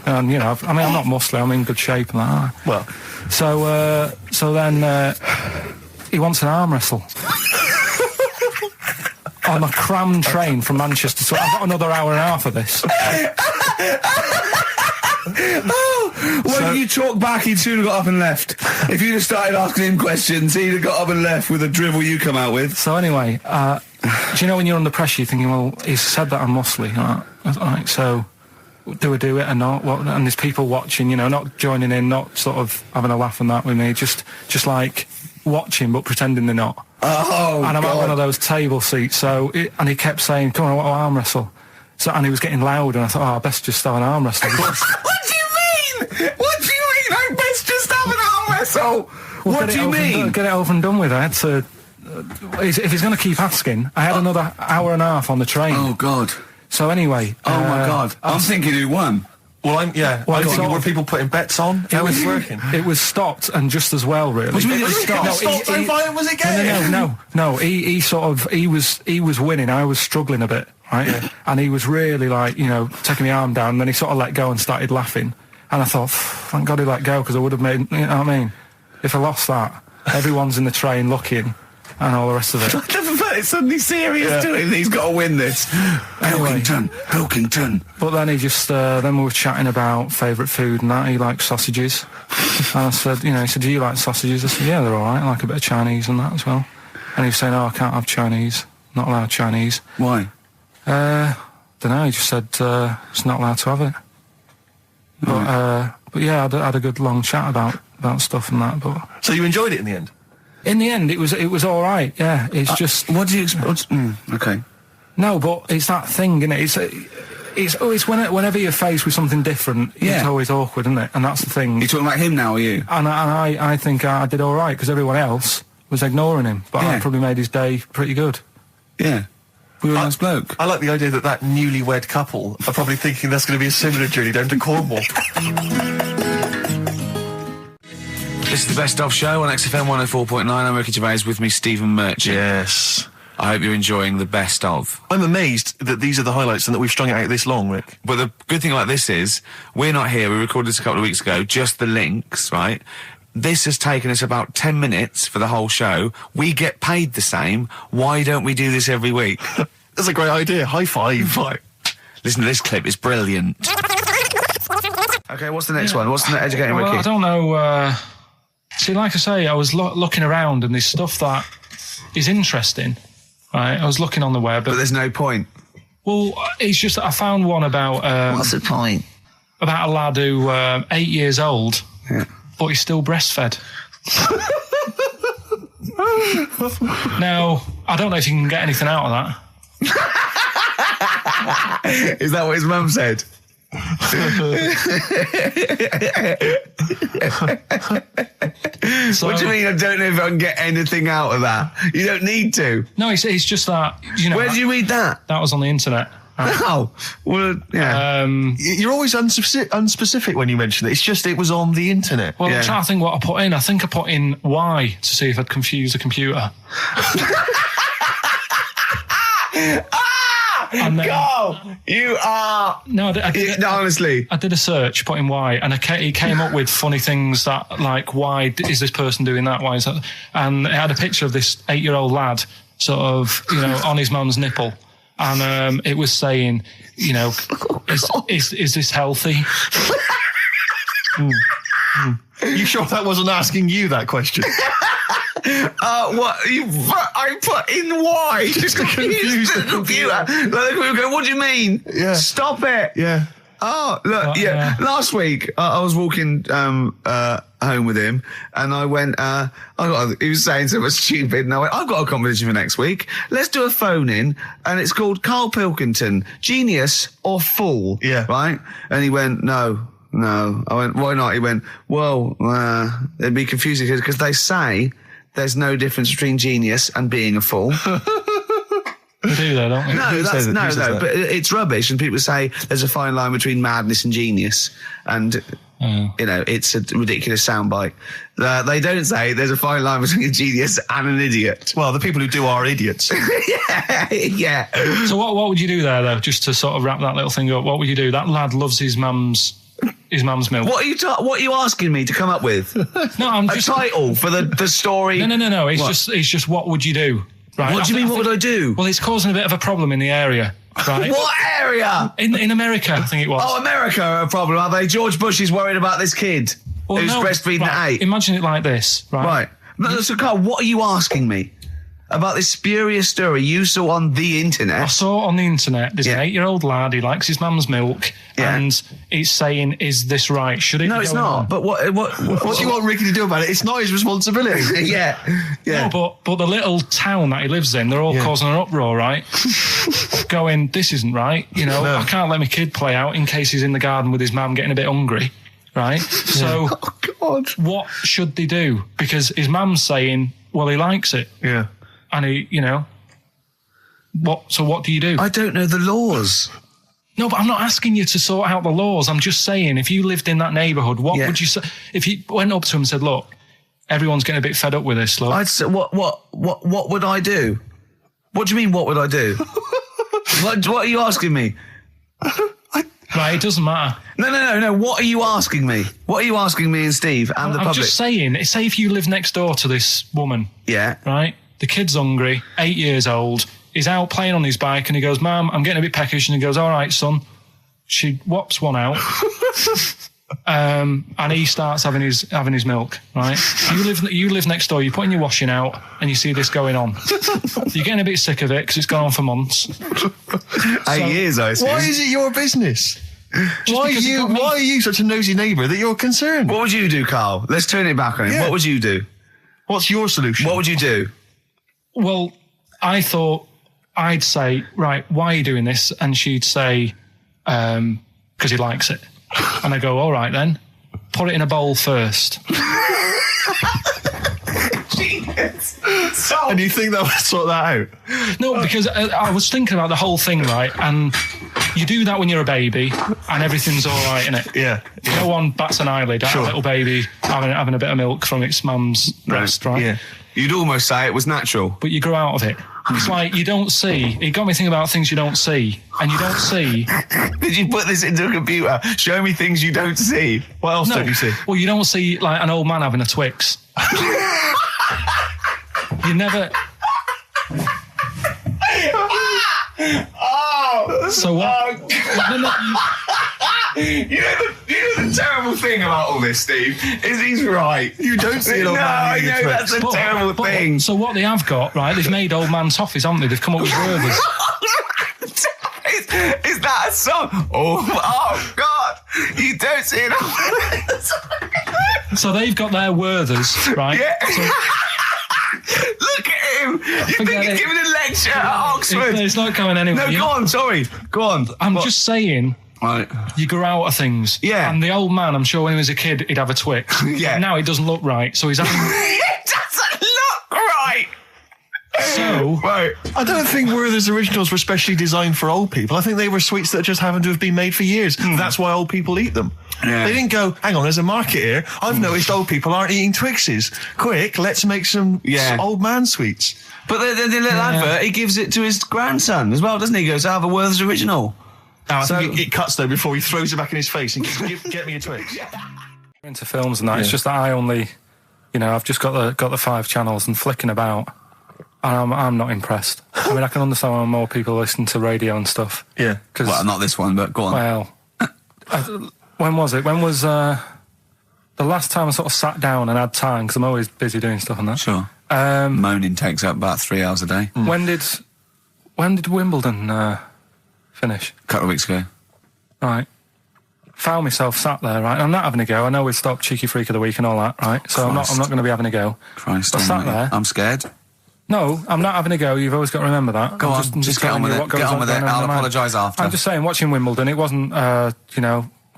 And, I'm not muscly, I'm in good shape and that. Well. So then he wants an arm wrestle. On a crammed train from Manchester, so I've got another hour and a half of this. When you talk back, he'd soon have got up and left. If you'd have started asking him questions, he'd have got up and left with the drivel you come out with. So anyway, do you know when you're under pressure, you're thinking, well, he's said that I'm muscly, right, so do I do it or not? What? And there's people watching, not joining in, not sort of having a laugh and that with me, just like watching but pretending they're not. Oh, and I'm God. at one of those table seats, and he kept saying, come on, I want to arm wrestle. So, and he was getting loud, and I thought, I best just have an arm wrestle. What do you mean? What do you mean? I best just have an arm wrestle. Well, what do you mean? Get it over and done with. I had to. If he's going to keep asking, I had another hour and a half on the train. Oh, God. So anyway. Oh, my God. I'm thinking who won. Well, I'm thinking, were people putting bets on? How was it working? It was stopped, and just as well, really. What do you mean it was stopped? So violent was it getting? No. He was winning. I was struggling a bit, right? Yeah. And he was really taking my arm down. And then he sort of let go and started laughing. And I thought, thank God he let go, because I would have made. You know what I mean? If I lost that, everyone's in the train looking, and all the rest of it. I never felt it suddenly serious to him. He's got to win this. Anyway. Pilkington. But then he just, then we were chatting about favourite food and that. He likes sausages. And I said, he said, do you like sausages? I said, yeah, they're all right. I like a bit of Chinese and that as well. And he was saying, I can't have Chinese. Not allowed Chinese. Why? Don't know. He just said, it's not allowed to have it. But yeah, I had a good long chat about stuff and that. But So you enjoyed it in the end? in the end, it was all right. Yeah, it's just. What do you expect? Okay. No, but it's that thing, isn't it? It's whenever you're faced with something different, it's always awkward, isn't it? And that's the thing. You talking about him now, or you? And I think I did all right, because everyone else was ignoring him. But I probably made his day pretty good. Yeah. We were a nice bloke. I like the idea that newlywed couple are probably thinking that's going to be a similar journey down to Cornwall. This is the Best Of Show on XFM 104.9. I'm Ricky Gervais, with me, Stephen Merchant. Yes. I hope you're enjoying the Best Of. I'm amazed that these are the highlights and that we've strung it out this long, Rick. But the good thing about this is, we're not here, we recorded this a couple of weeks ago, just the links, right? This has taken us about 10 minutes for the whole show. We get paid the same. Why don't we do this every week? That's a great idea. High five. Listen to this clip, it's brilliant. Okay, what's the next one? What's the educating Well, Ricky? I don't know. See, like I say, I was looking around, and there's stuff that is interesting. Right, I was looking on the web, But there's no point. well, it's just that I found one about. What's the point? About a lad who 8 years old, Yeah. but he's still breastfed. Now, I don't know if you can get anything out of that. Is that what his mum said? So, What do you mean, I don't know if I can get anything out of that? You don't need to. No, it's just that, Where did you read that? that was on the internet. Oh, well, yeah. You're always unspecific when you mention it. It's just it was on the internet. Well, Yeah. I'm trying to think what I put in. I think I put in Y to see if I'd confuse the computer. And then- Go! You are... No, No, honestly. I did a search, put in why, and he came up with funny things that, like, why is this person doing that? Why is that? And it had a picture of this 8-year-old lad, sort of, on his mum's nipple, and it was saying, is this healthy? You sure that wasn't asking you that question? What? I put in why? Just confused the computer. Like, the computer go, what do you mean? Yeah. Stop it. Yeah. Oh, look, yeah. Last week, I was walking home with him, and I went, he was saying something stupid, and I went, I've got a competition for next week. Let's do a phone-in, and it's called Karl Pilkington, Genius or Fool. Yeah. Right? And he went, no. I went, why not? He went, well, it'd be confusing, because they say there's no difference between genius and being a fool. We do though, don't we? No, Who says that's that? but it's rubbish. And people say there's a fine line between madness and genius, and you know it's a ridiculous soundbite. They don't say there's a fine line between a genius and an idiot. Well, the people who do are idiots. Yeah. So what would you do there though? Just to sort of wrap that little thing up, what would you do? That lad loves his mum's milk. What are you asking me to come up with? No, I'm A just title for the story? No. It's What? just what would you do? Right. What do you mean? What would I do? Well, it's causing a bit of a problem in the area, right? What area? In America, I think it was. Oh, America are a problem, are they? George Bush is worried about this kid who's breastfeeding at 8. Imagine it like this, right? Right. No, so, Carl, what are you asking me about this spurious story you saw on the I internet? saw on the internet, there's Yeah. an 8-year-old lad, he likes his mum's milk, Yeah. and it's saying, is this right? Should it No, be it's going not. on? But what What do you want Ricky to do about it? It's not his responsibility. yeah. No, but the little town that he lives in, they're all causing an uproar, right? Going, this isn't right. You know, No. I can't let my kid play out in case he's in the garden with his mum getting a bit hungry, right? So, God. what should they do? Because his mum's saying, well, he likes it. Yeah. And he, you know, what do you do? I don't know the laws. No, but I'm not asking you to sort out the laws. I'm just saying, if you lived in that neighbourhood, what Yeah. would you say? If you went up to him and said, look, everyone's getting a bit fed up with this, look. I'd say, what would I do? What do you mean, what would I do? what are you asking me? Right, it doesn't matter. No. What are you asking me? What are you asking me and Steve and the I'm public? just saying, say if you live next door to this woman, Yeah. right? The kid's hungry, 8 years old, he's out playing on his bike and he goes, Mum, I'm getting a bit peckish. And he goes, all right, son. She whops one out. And he starts having his milk, right? You live next door, you're putting your washing out and you see this going on. You're getting a bit sick of it because it's gone on for months. 8 years, I assume. Why is it your business? Why because it got me. are you such a nosy neighbour that you're concerned? What would you do, Carl? Let's turn it back on him. Yeah. What would you do? What's your solution? What would you do? Well, I thought I'd say, right, why are you doing this? And she'd say, because he likes it. And I go, all right then, put it in a bowl first. And you think that would sort that out? No, because I was thinking about the whole thing, right? And you do that when you're a baby and everything's all right, innit? Yeah. No one bats an eyelid at a little baby having a bit of milk from its mum's breast, right? Yeah. You'd almost say it was natural. But you grow out of it. It's like you don't see. It got me thinking about things you don't see. And you don't see. Did you put this into a computer? Show me things you don't see. What else don't you see? Well, you don't see like an old man having a Twix. You never. So what? You know the terrible thing about all this, Steve, is he's right. You don't see an old man I eating a know, Twix. that's a terrible thing. So what they have got, right? They've made old man toffees, haven't they? They've come up with Gervais. Is that a song? Oh God! You don't see it. So they've got their Werthers, right? Yeah. So Look at him. You think Forget he's it. giving a lecture at Oxford? it's not going anywhere. No, you go know? on. Sorry. Go on. I'm just saying. Right. You grow out of things. Yeah. And the old man, I'm sure when he was a kid, he'd have a Twix. Yeah. Now it doesn't look right. So he's having. It doesn't look right. So. Right. I don't think Werther's originals were specially designed for old people. I think they were sweets that just happened to have been made for years. That's why old people eat them. Yeah. They didn't go, hang on, there's a market here. I've noticed old people aren't eating Twixes. Quick, let's make some old man sweets. But the little advert, he gives it to his grandson as well, doesn't he? He goes, I have a Werther's original. I think it cuts though before he throws it back in his face and goes, get me a Twix. Into films and that. It's just that I only, I've just got the 5 channels and flicking about. And I'm not impressed. I mean, I can understand why more people listen to radio and stuff. Yeah. Well, not this one, but go on. Well, when was it? When was the last time I sort of sat down and had time? Because I'm always busy doing stuff and that. Sure. Moaning takes up about 3 hours a day. When did Wimbledon finish? A couple of weeks ago. Right. Found myself sat there, right? I'm not having a go. I know we've stopped Cheeky Freak of the Week and all that, right? So I'm not going to be having a go. Christ, I sat there. I'm scared. No, I'm not having a go. You've always got to remember that. Go on, just get on with it. Get on with it. I'll apologise after. I'm just saying, watching Wimbledon, it wasn't, one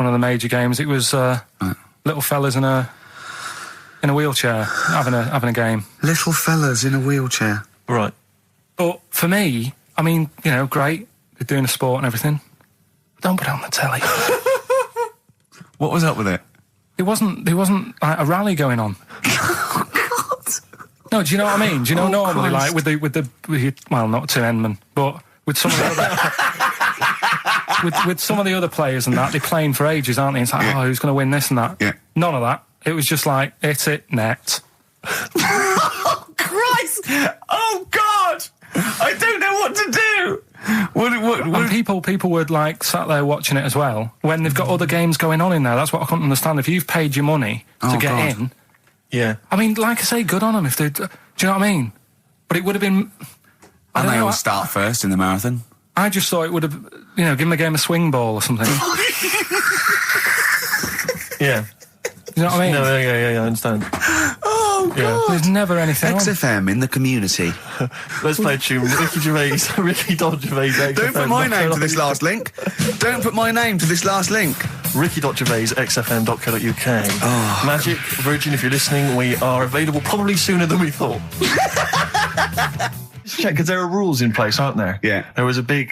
of the major games. It was little fellas in a wheelchair having a game. Little fellas in a wheelchair. Right. But for me, I mean, you know, great. They're doing a sport and everything. Don't put it on the telly. What was up with it? There wasn't like a rally going on. No, do you know what I mean? Do you know normally, Christ. like with well, not Tim Enman, but with some of the other with some of the other players and that, they're playing for ages, aren't they? It's like, oh, who's going to win this and that? Yeah. None of that. It was just like, hit it, net. Oh, Christ! Oh, God! I don't know what to do! And people were like sat there watching it as well when they've got other games going on in there. That's what I couldn't understand. If you've paid your money to get God. in, Yeah. I mean, like I say, good on them if they. Do you know what I mean? But it would have been. I And don't they know. all start first in the marathon. I just thought it would have, you know, given the game a swing ball or something. Yeah. You know what I mean? No, yeah, I understand. Oh, God! Yeah. There's never anything on. XFM in the community. Let's play a tune. Ricky Gervais, Ricky.Gervais. Don't put my name to this last link. Don't put my name to this last link. Ricky.Gervais, xfm.co.uk. Oh. Magic, Virgin, if you're listening, we are available probably sooner than we thought. Just check, because there are rules in place, aren't there? Yeah. There was a big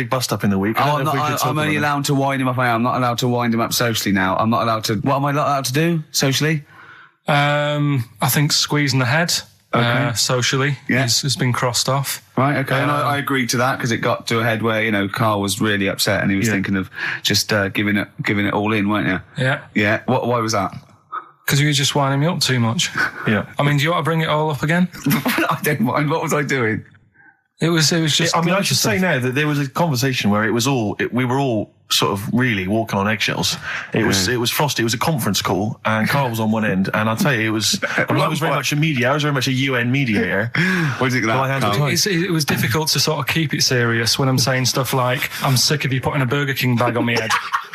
bust up in the week. I don't know if we could talk I'm only about it. allowed to wind him up. I'm not allowed to wind him up socially now. I'm not allowed to. What am I not allowed to do socially? I think squeezing the head socially has been crossed off. Right, okay, and I agreed to that because it got to a head where, you know, Karl was really upset and he was thinking of just giving it all in, weren't you? Yeah. Yeah. Why was that? Because you were just winding me up too much. Yeah. I mean, do you want to bring it all up again? I don't mind. What was I doing? It was just. I mean, I should say now that there was a conversation where we were all sort of really walking on eggshells. It was frosty. It was a conference call, and Karl was on one end. And I'll tell you, I was very much a media. I was very much a UN mediator. What do you think of that, Karl? It was difficult to sort of keep it serious when I'm saying stuff like, "I'm sick of you putting a Burger King bag on my head."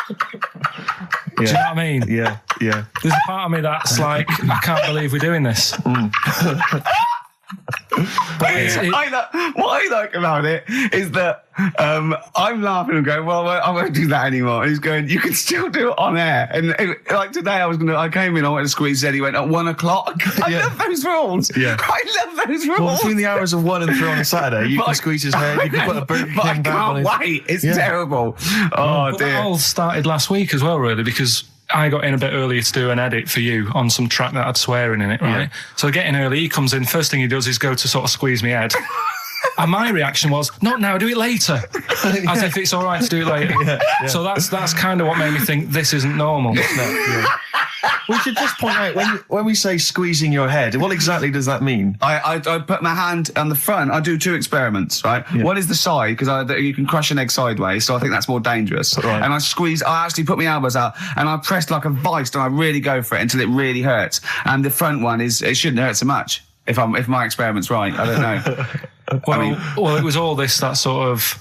Do you know what I mean? Yeah. There's a part of me that's like, I can't believe we're doing this. What I like about it is that I'm laughing and going, well, I won't do that anymore. And he's going, you can still do it on air. And like today, I came in, I went to squeeze Zed, he went at 1 o'clock. I love those rules. Yeah. I love those rules. Well, between the hours of 1 and 3 on a Saturday, you can squeeze his head, you can put a Burger King I bag on can't his... wait. It's terrible. Oh, But dear. that all started last week as well, really, because I got in a bit earlier to do an edit for you on some track that had swearing in it, right? Yeah. So I get in early, he comes in, first thing he does is go to sort of squeeze me head. And my reaction was, not now, do it later. As if it's all right to do it later. Yeah. So that's kind of what made me think this isn't normal. We should just point out, when we say squeezing your head, what exactly does that mean? I put my hand on the front. I do two experiments, right? Yeah. One is the side, because you can crush an egg sideways, so I think that's more dangerous. Right. And I actually put my elbows out, and I pressed like a vice, and I really go for it until it really hurts. And the front one it shouldn't hurt so much, if my experiment's right. I don't know. Well, it was all this that sort of,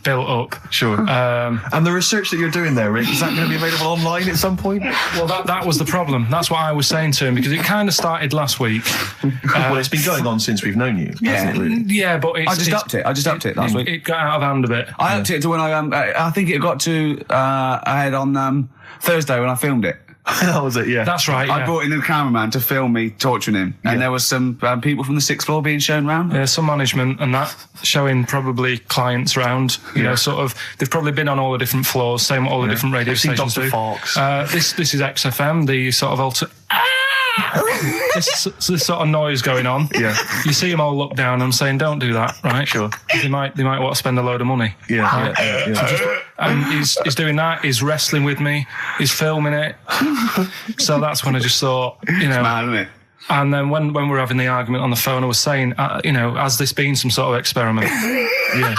built up. Sure. And the research that you're doing there, Rick, is that going to be available online at some point? Well, that was the problem. That's what I was saying to him, because it kind of started last week. Well, it's been going on since we've known you. Yeah. Really? Yeah, but I just upped it last week. It got out of hand a bit. I upped it to when I think it got to ahead on Thursday when I filmed it. That was it, yeah. That's right, I brought in the cameraman to film me torturing him, and there was some people from the 6th floor being shown round. Yeah, some management and that, showing probably clients round, sort of, they've probably been on all the different floors, same what all the different radio stations Dr. do. Fox. This is XFM, the sort of this sort of noise going on. Yeah. You see them all look down and I'm saying, don't do that, right? Sure. They might want to spend a load of money. Yeah. And he's doing that, he's wrestling with me, he's filming it. So that's when I just thought, It's mad, isn't it? And then when we were having the argument on the phone, I was saying, has this been some sort of experiment? Yeah.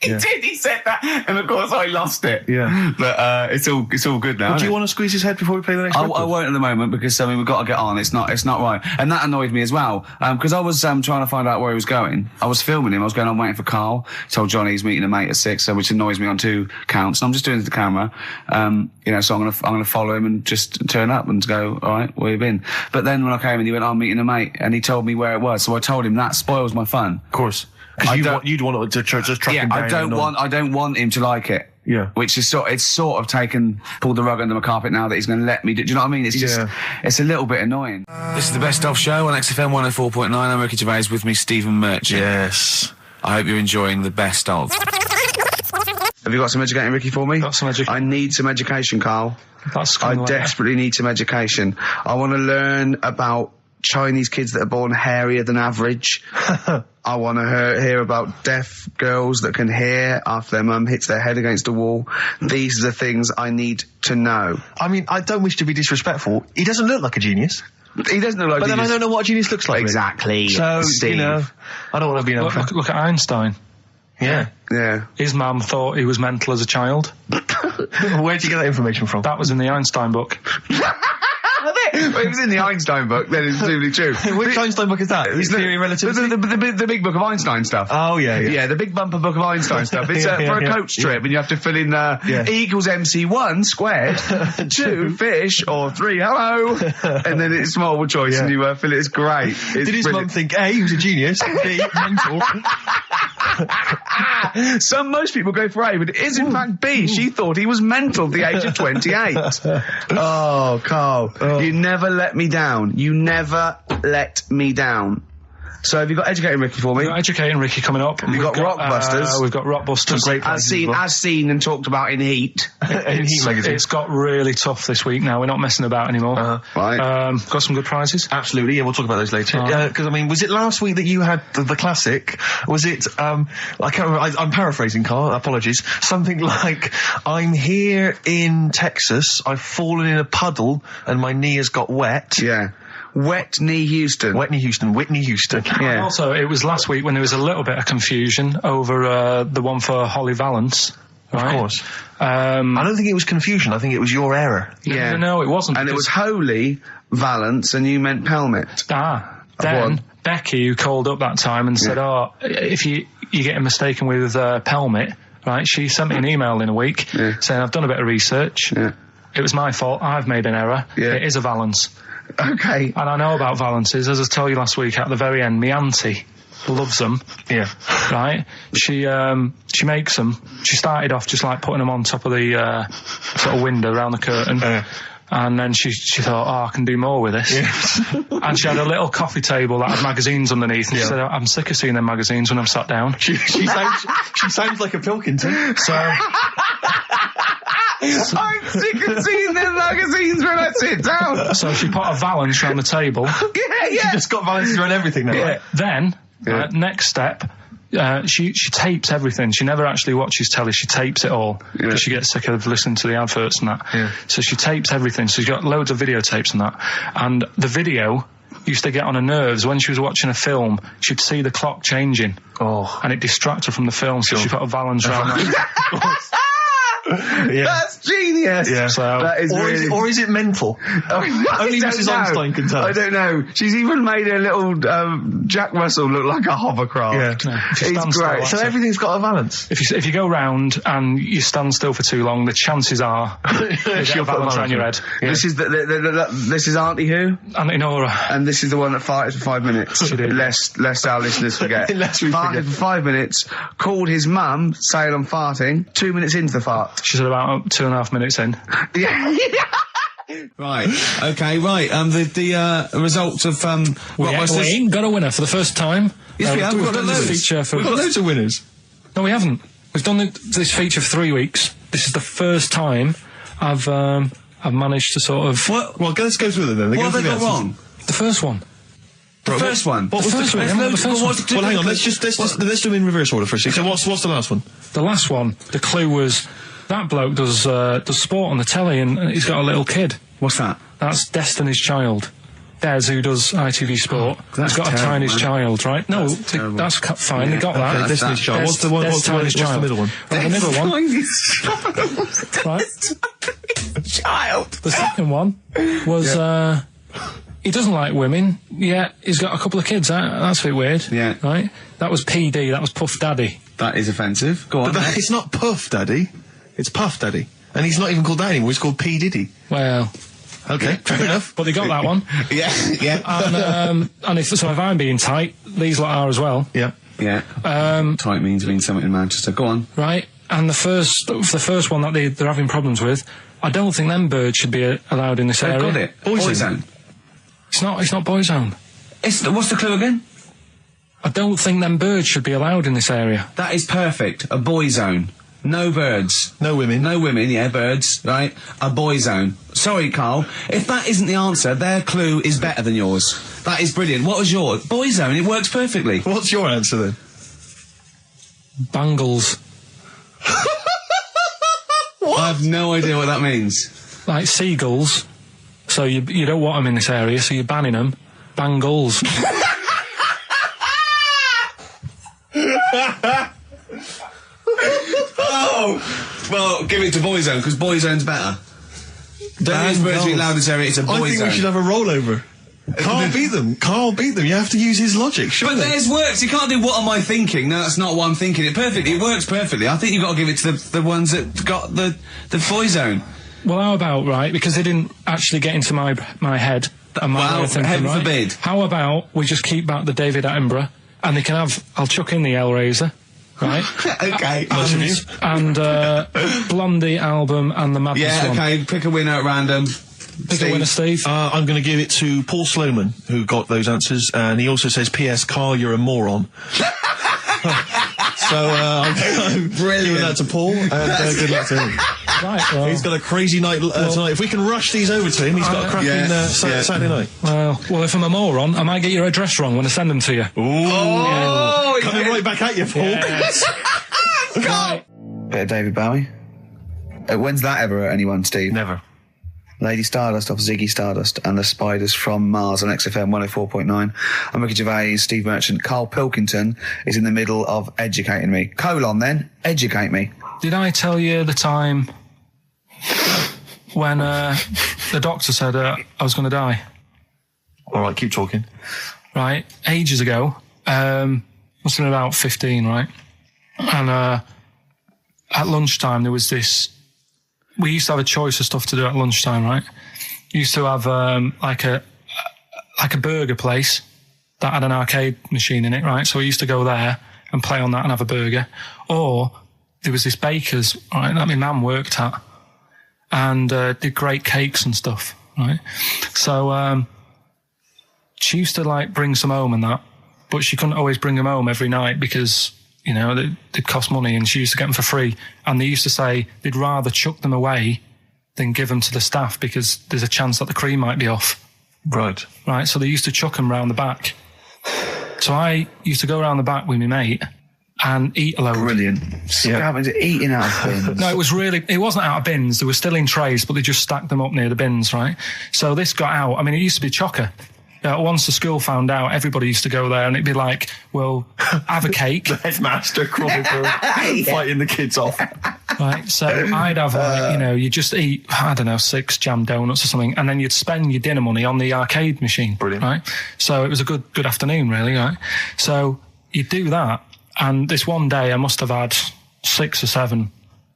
He did. He said that, and of course I lost it. Yeah. But it's all good now. Do you want to squeeze his head before we play the next record? I won't at the moment because we've got to get on. It's not right, and that annoyed me as well because I was trying to find out where he was going. I was filming him. I was going on waiting for Karl. Told Johnny he's meeting a mate at 6, which annoys me on 2 counts. And I'm just doing it to the camera, So I'm gonna follow him and just turn up and go. All right, where you been? But then when I came in, he went, I'm meeting a mate, and he told me where it was. So I told him that spoils my fun. Of course. Because you'd want to just track him down. I don't want him to like it. Yeah. Which is pulled the rug under my carpet now that he's going to let me do. Do you know what I mean? It's just, it's a little bit annoying. This is the Best Of Show on XFM 104.9. I'm Ricky Gervais, with me, Stephen Merchant. Yes. I hope you're enjoying the best of. Have you got some educating, Ricky, for me? Got some education. I need some education, Carl. That's I kind of desperately need some education. I want to learn about Chinese kids that are born hairier than average. I want to hear about deaf girls that can hear after their mum hits their head against a wall. These are the things I need to know. I mean, I don't wish to be disrespectful. He doesn't look like a genius. He doesn't look like But then I genius. don't know what a genius looks like. Exactly. So, Steve. you know, I don't want to be an look at Einstein. Yeah. Yeah. His mum thought he was mental as a child. Where'd you get that information from? That was in the Einstein book. Well, it was in the Einstein book, then it's presumably true. Which Einstein book is that? His Theory of Relativity? The big book of Einstein stuff. Oh, yeah. Yeah, the big bumper book of Einstein stuff. It's Yeah, for a yeah, coach trip, and you have to fill in E equals MC1 squared, 2 fish, or 3 hello, and then it's multiple choice, and you fill it. It's great. It's Did his mum brilliant. think, A, he was a genius, B, mental? Most people go for A, but it is in fact B. She thought he was mental at the age of 28. Oh, Carl, you never let me down. You never let me down. So have you got Educating Ricky for me? We've got Educating Ricky coming up. We've got Rockbusters. We've got Rockbusters. Great As seen and talked about in Heat. In Heat magazine. It's got really tough this week now. We're not messing about anymore. Right. Got some good prizes. Absolutely, yeah, we'll talk about those later. Because, I mean, was it last week that you had the classic? Was it, I can't remember, I'm paraphrasing, Carl, apologies. Something like, I'm here in Texas, I've fallen in a puddle, and my knee has got wet. Yeah. Wet Knee Houston. Whitney Houston. And Yeah. also, it was last week when there was a little bit of confusion over the one for Holly Valance. Right? Of course. I don't think it was confusion, I think it was your error. Yeah. No, it wasn't. And it was Holy Valance, and you meant Pelmet. Then Becky, who called up that time and said, if you're getting mistaken with Pelmet, right, she sent me an email in a week saying, I've done a bit of research. Yeah. It was my fault. I've made an error. Yeah. It is a Valance. Okay. And I know about Valances. As I told you last week, at the very end, my auntie loves them. Yeah. Right? She makes them. She started off just like putting them on top of the sort of window around the curtain. And then she thought, I can do more with this. Yeah. And she had a little coffee table that had magazines underneath. And she said, I'm sick of seeing them magazines when I'm sat down. She sounds like a Pilkington. So... I'm sick of seeing them magazines when I sit down. So she put a Valance around the table. Yeah. She just got Valances around everything now. Yeah. Then, next step, she tapes everything. She never actually watches telly. She tapes it all because she gets sick of listening to the adverts and that. Yeah. So she tapes everything. So she's got loads of videotapes and that. And the video used to get on her nerves. When she was watching a film, she'd see the clock changing. Oh. And it distracted her from the film. So she put a Valance around that. That's genius. Yeah. So that is or is it mental? Only Mrs. Einstein can tell. I don't know. She's even made a little Jack Russell look like a hovercraft. Yeah. It's great. So everything's got a Valance. If you go round and you stand still for too long, the chances are she'll Valance around your head. Yeah. This is this is Auntie who? Auntie Nora. And this is the one that farted for 5 minutes. She did. Lest our listeners forget. Lest we farted forget. for 5 minutes. Called his mum saying I'm farting. 2 minutes into the fart. She said about 2.5 minutes in. Yeah. Right. Okay. Right. The results of We ain't got a winner for the first time. Yes, we have. We've We've done got this loads. feature for. We've got loads of winners. No, we haven't. We've done this feature for 3 weeks. This is the first time I've managed to sort of. Well, let's go through them then. What have they got wrong? The first one. The first one. What was the first one? well, The first one. well, hang on. Let's do them in reverse order first. So what's the last one? The last one. The clue was that bloke does sport on the telly and he's got a little kid. What's that? That's Destiny's Child. Des, who does ITV Sport, that's has got terrible, a Tiny's man. Child, right? No, terrible. that's fine. They got that. Okay, Destiny's Child. Des- What's the one? Des What's the middle one? Right, the middle one. Right. Child. The second one was he doesn't like women, yet he's got a couple of kids. That's a bit weird. Yeah. Right? That was PD, that was Puff Daddy. That is offensive. Go on. But it's not Puff Daddy. It's Puff Daddy. And he's not even called that anymore. He's called P. Diddy. Well, Okay, fair enough. but they got that one. Yeah. And if I'm being tight, these lot are as well. Yeah. Yeah. Tight means something in Manchester. Go on. Right? And the first one that they're having problems with, I don't think them birds should be allowed in this They've area. got it. Boyzone. Boyzone. It's not Boyzone. What's the clue again? I don't think them birds should be allowed in this area. That is perfect. A boy zone. No birds. No women. No women, yeah, birds, right? A boy zone. Sorry, Carl. If that isn't the answer, their clue is better than yours. That is brilliant. What was yours? Boy zone, it works perfectly. What's your answer then? Bangles. I have no idea what that means. Like seagulls. So you don't want them in this area, so you're banning them. Bangles. Oh! Well, give it to boy zone, because boy zone's better. Don't use birds being allowed in this area, it's a boy zone. I think we should have a rollover. Carl beat them. Carl beat them. You have to use his logic, surely. But theirs works. You can't do what am I thinking. No, that's not what I'm thinking. It perfectly. It works perfectly. I think you've got to give it to the ones that got the boy zone. Well, how about, right, because they didn't actually get into my head and my way of thinking, heaven right? forbid. How about we just keep back the David Attenborough, and they can have, I'll chuck in the Hellraiser, right? Okay. And Blondie album and the Madness one. Yeah, okay, pick a winner at random. Pick a winner, Steve. I'm going to give it to Paul Sloman, who got those answers, and he also says, P.S. Carl, you're a moron. So, I'm giving that to Paul, and good luck to him. Right, well, He's got a crazy night tonight. If we can rush these over to him, he's got a cracking Saturday night. well, if I'm a moron, I might get your address wrong when I send them to you. Oh, Coming right back at you, Paul. Yes. Right. Bit of David Bowie. When's that ever hurt anyone, Steve? Never. Lady Stardust off Ziggy Stardust and the Spiders from Mars on XFM 104.9. I'm Ricky Gervais, Steve Merchant. Karl Pilkington is in the middle of educating me. Colon then, educate me. Did I tell you the time when the doctor said I was going to die? All right, keep talking. Right, ages ago, must have been about 15, right? And at lunchtime there was this. We used to have a choice of stuff to do at lunchtime, right? Used to have like a burger place that had an arcade machine in it, right? So we used to go there and play on that and have a burger. Or there was this baker's, right, that my mum worked at, and did great cakes and stuff, right? So she used to like bring some home and that, but she couldn't always bring them home every night because, you know, they'd cost money, and she used to get them for free. And they used to say they'd rather chuck them away than give them to the staff because there's a chance that the cream might be off. Right. Right, so they used to chuck them round the back. So I used to go around the back with my mate and eat a load. Brilliant. Eating out of bins. No, it wasn't out of bins. They were still in trays, but they just stacked them up near the bins, right? So this got out. I mean, it used to be chocker. Once the school found out, everybody used to go there, and it'd be like, well, have a cake. The headmaster crawling through, fighting the kids off. Right, so I'd have, like, you know, you just eat, I don't know, 6 jam donuts or something, and then you'd spend your dinner money on the arcade machine. Brilliant. Right? So it was a good afternoon, really, right? So you'd do that, and this one day I must have had 6 or 7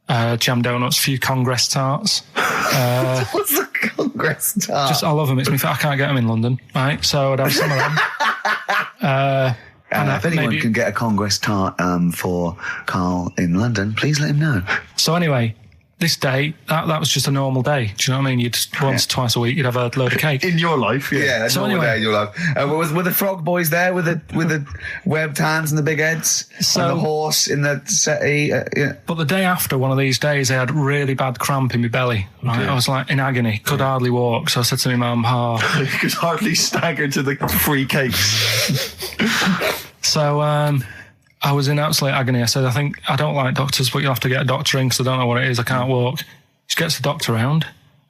jam donuts, a few Congress tarts. What's the Congress tart? I love them. It's me. I can't get them in London, right? So I'd have some of them. If anyone can get a Congress tart for Karl in London, please let him know. So anyway, this day, that was just a normal day. Do you know what I mean? You'd once, twice a week, you'd have a load of cake. In your life, yeah. Yeah, So normal anyway- day in your life. Were the frog boys there with the webbed hands and the big heads? So- and the horse in the settee? Yeah. But the day after one of these days, I had really bad cramp in my belly. Right? I was like in agony, could hardly walk. So I said to my mum, You could hardly stagger to the free cakes. So I was in absolute agony. I said, I don't like doctors, but you'll have to get a doctor in because I don't know what it is. I can't walk. She gets the doctor round.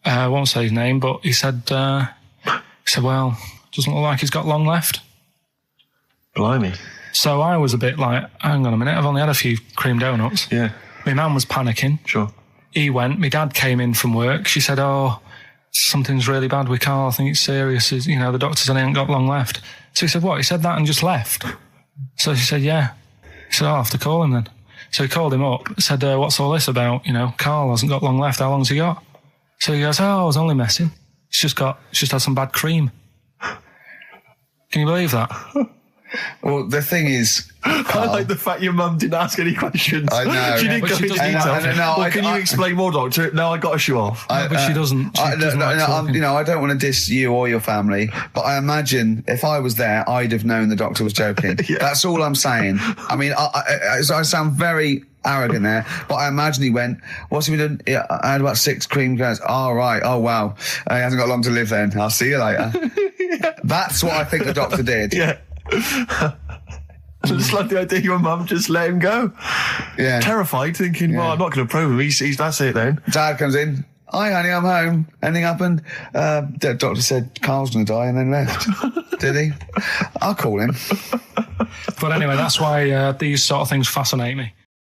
I won't say his name, but he said, well, doesn't look like he's got long left. Blimey. So I was a bit like, hang on a minute, I've only had a few cream donuts. Yeah. My mum was panicking. Sure. He went. My dad came in from work. She said, something's really bad with Karl. I think it's serious. You know, the doctor said he ain't got long left. So he said, what? He said that and just left. So she said, yeah. He said, I'll have to call him then. So he called him up, said, what's all this about? You know, Karl hasn't got long left. How long's he got? So he goes, I was only messing. It's just had some bad cream. Can you believe that? Well, the thing is, I like the fact your mum didn't ask any questions. I know. She Yeah, didn't but go she into doesn't. detail. I Can you explain more, Doctor? No, I got to show off. but she doesn't. She doesn't like talking. you know, I don't want to diss you or your family, but I imagine if I was there, I'd have known the doctor was joking. Yeah. That's all I'm saying. I mean, I sound very arrogant there, but I imagine he went, what's he been doing? Yeah, I had about 6 cream cones. Oh, right. Oh, wow. He hasn't got long to live then. I'll see you later. That's what I think the doctor did. Yeah. I just like the idea your mum just let him go. Yeah. Terrified, thinking, well, I'm not going to probe him. He's that's it then. Dad comes in. Hi, honey, I'm home. Anything happened? The doctor said Carl's going to die and then left. Did he? I'll call him. But anyway, that's why these sort of things fascinate me.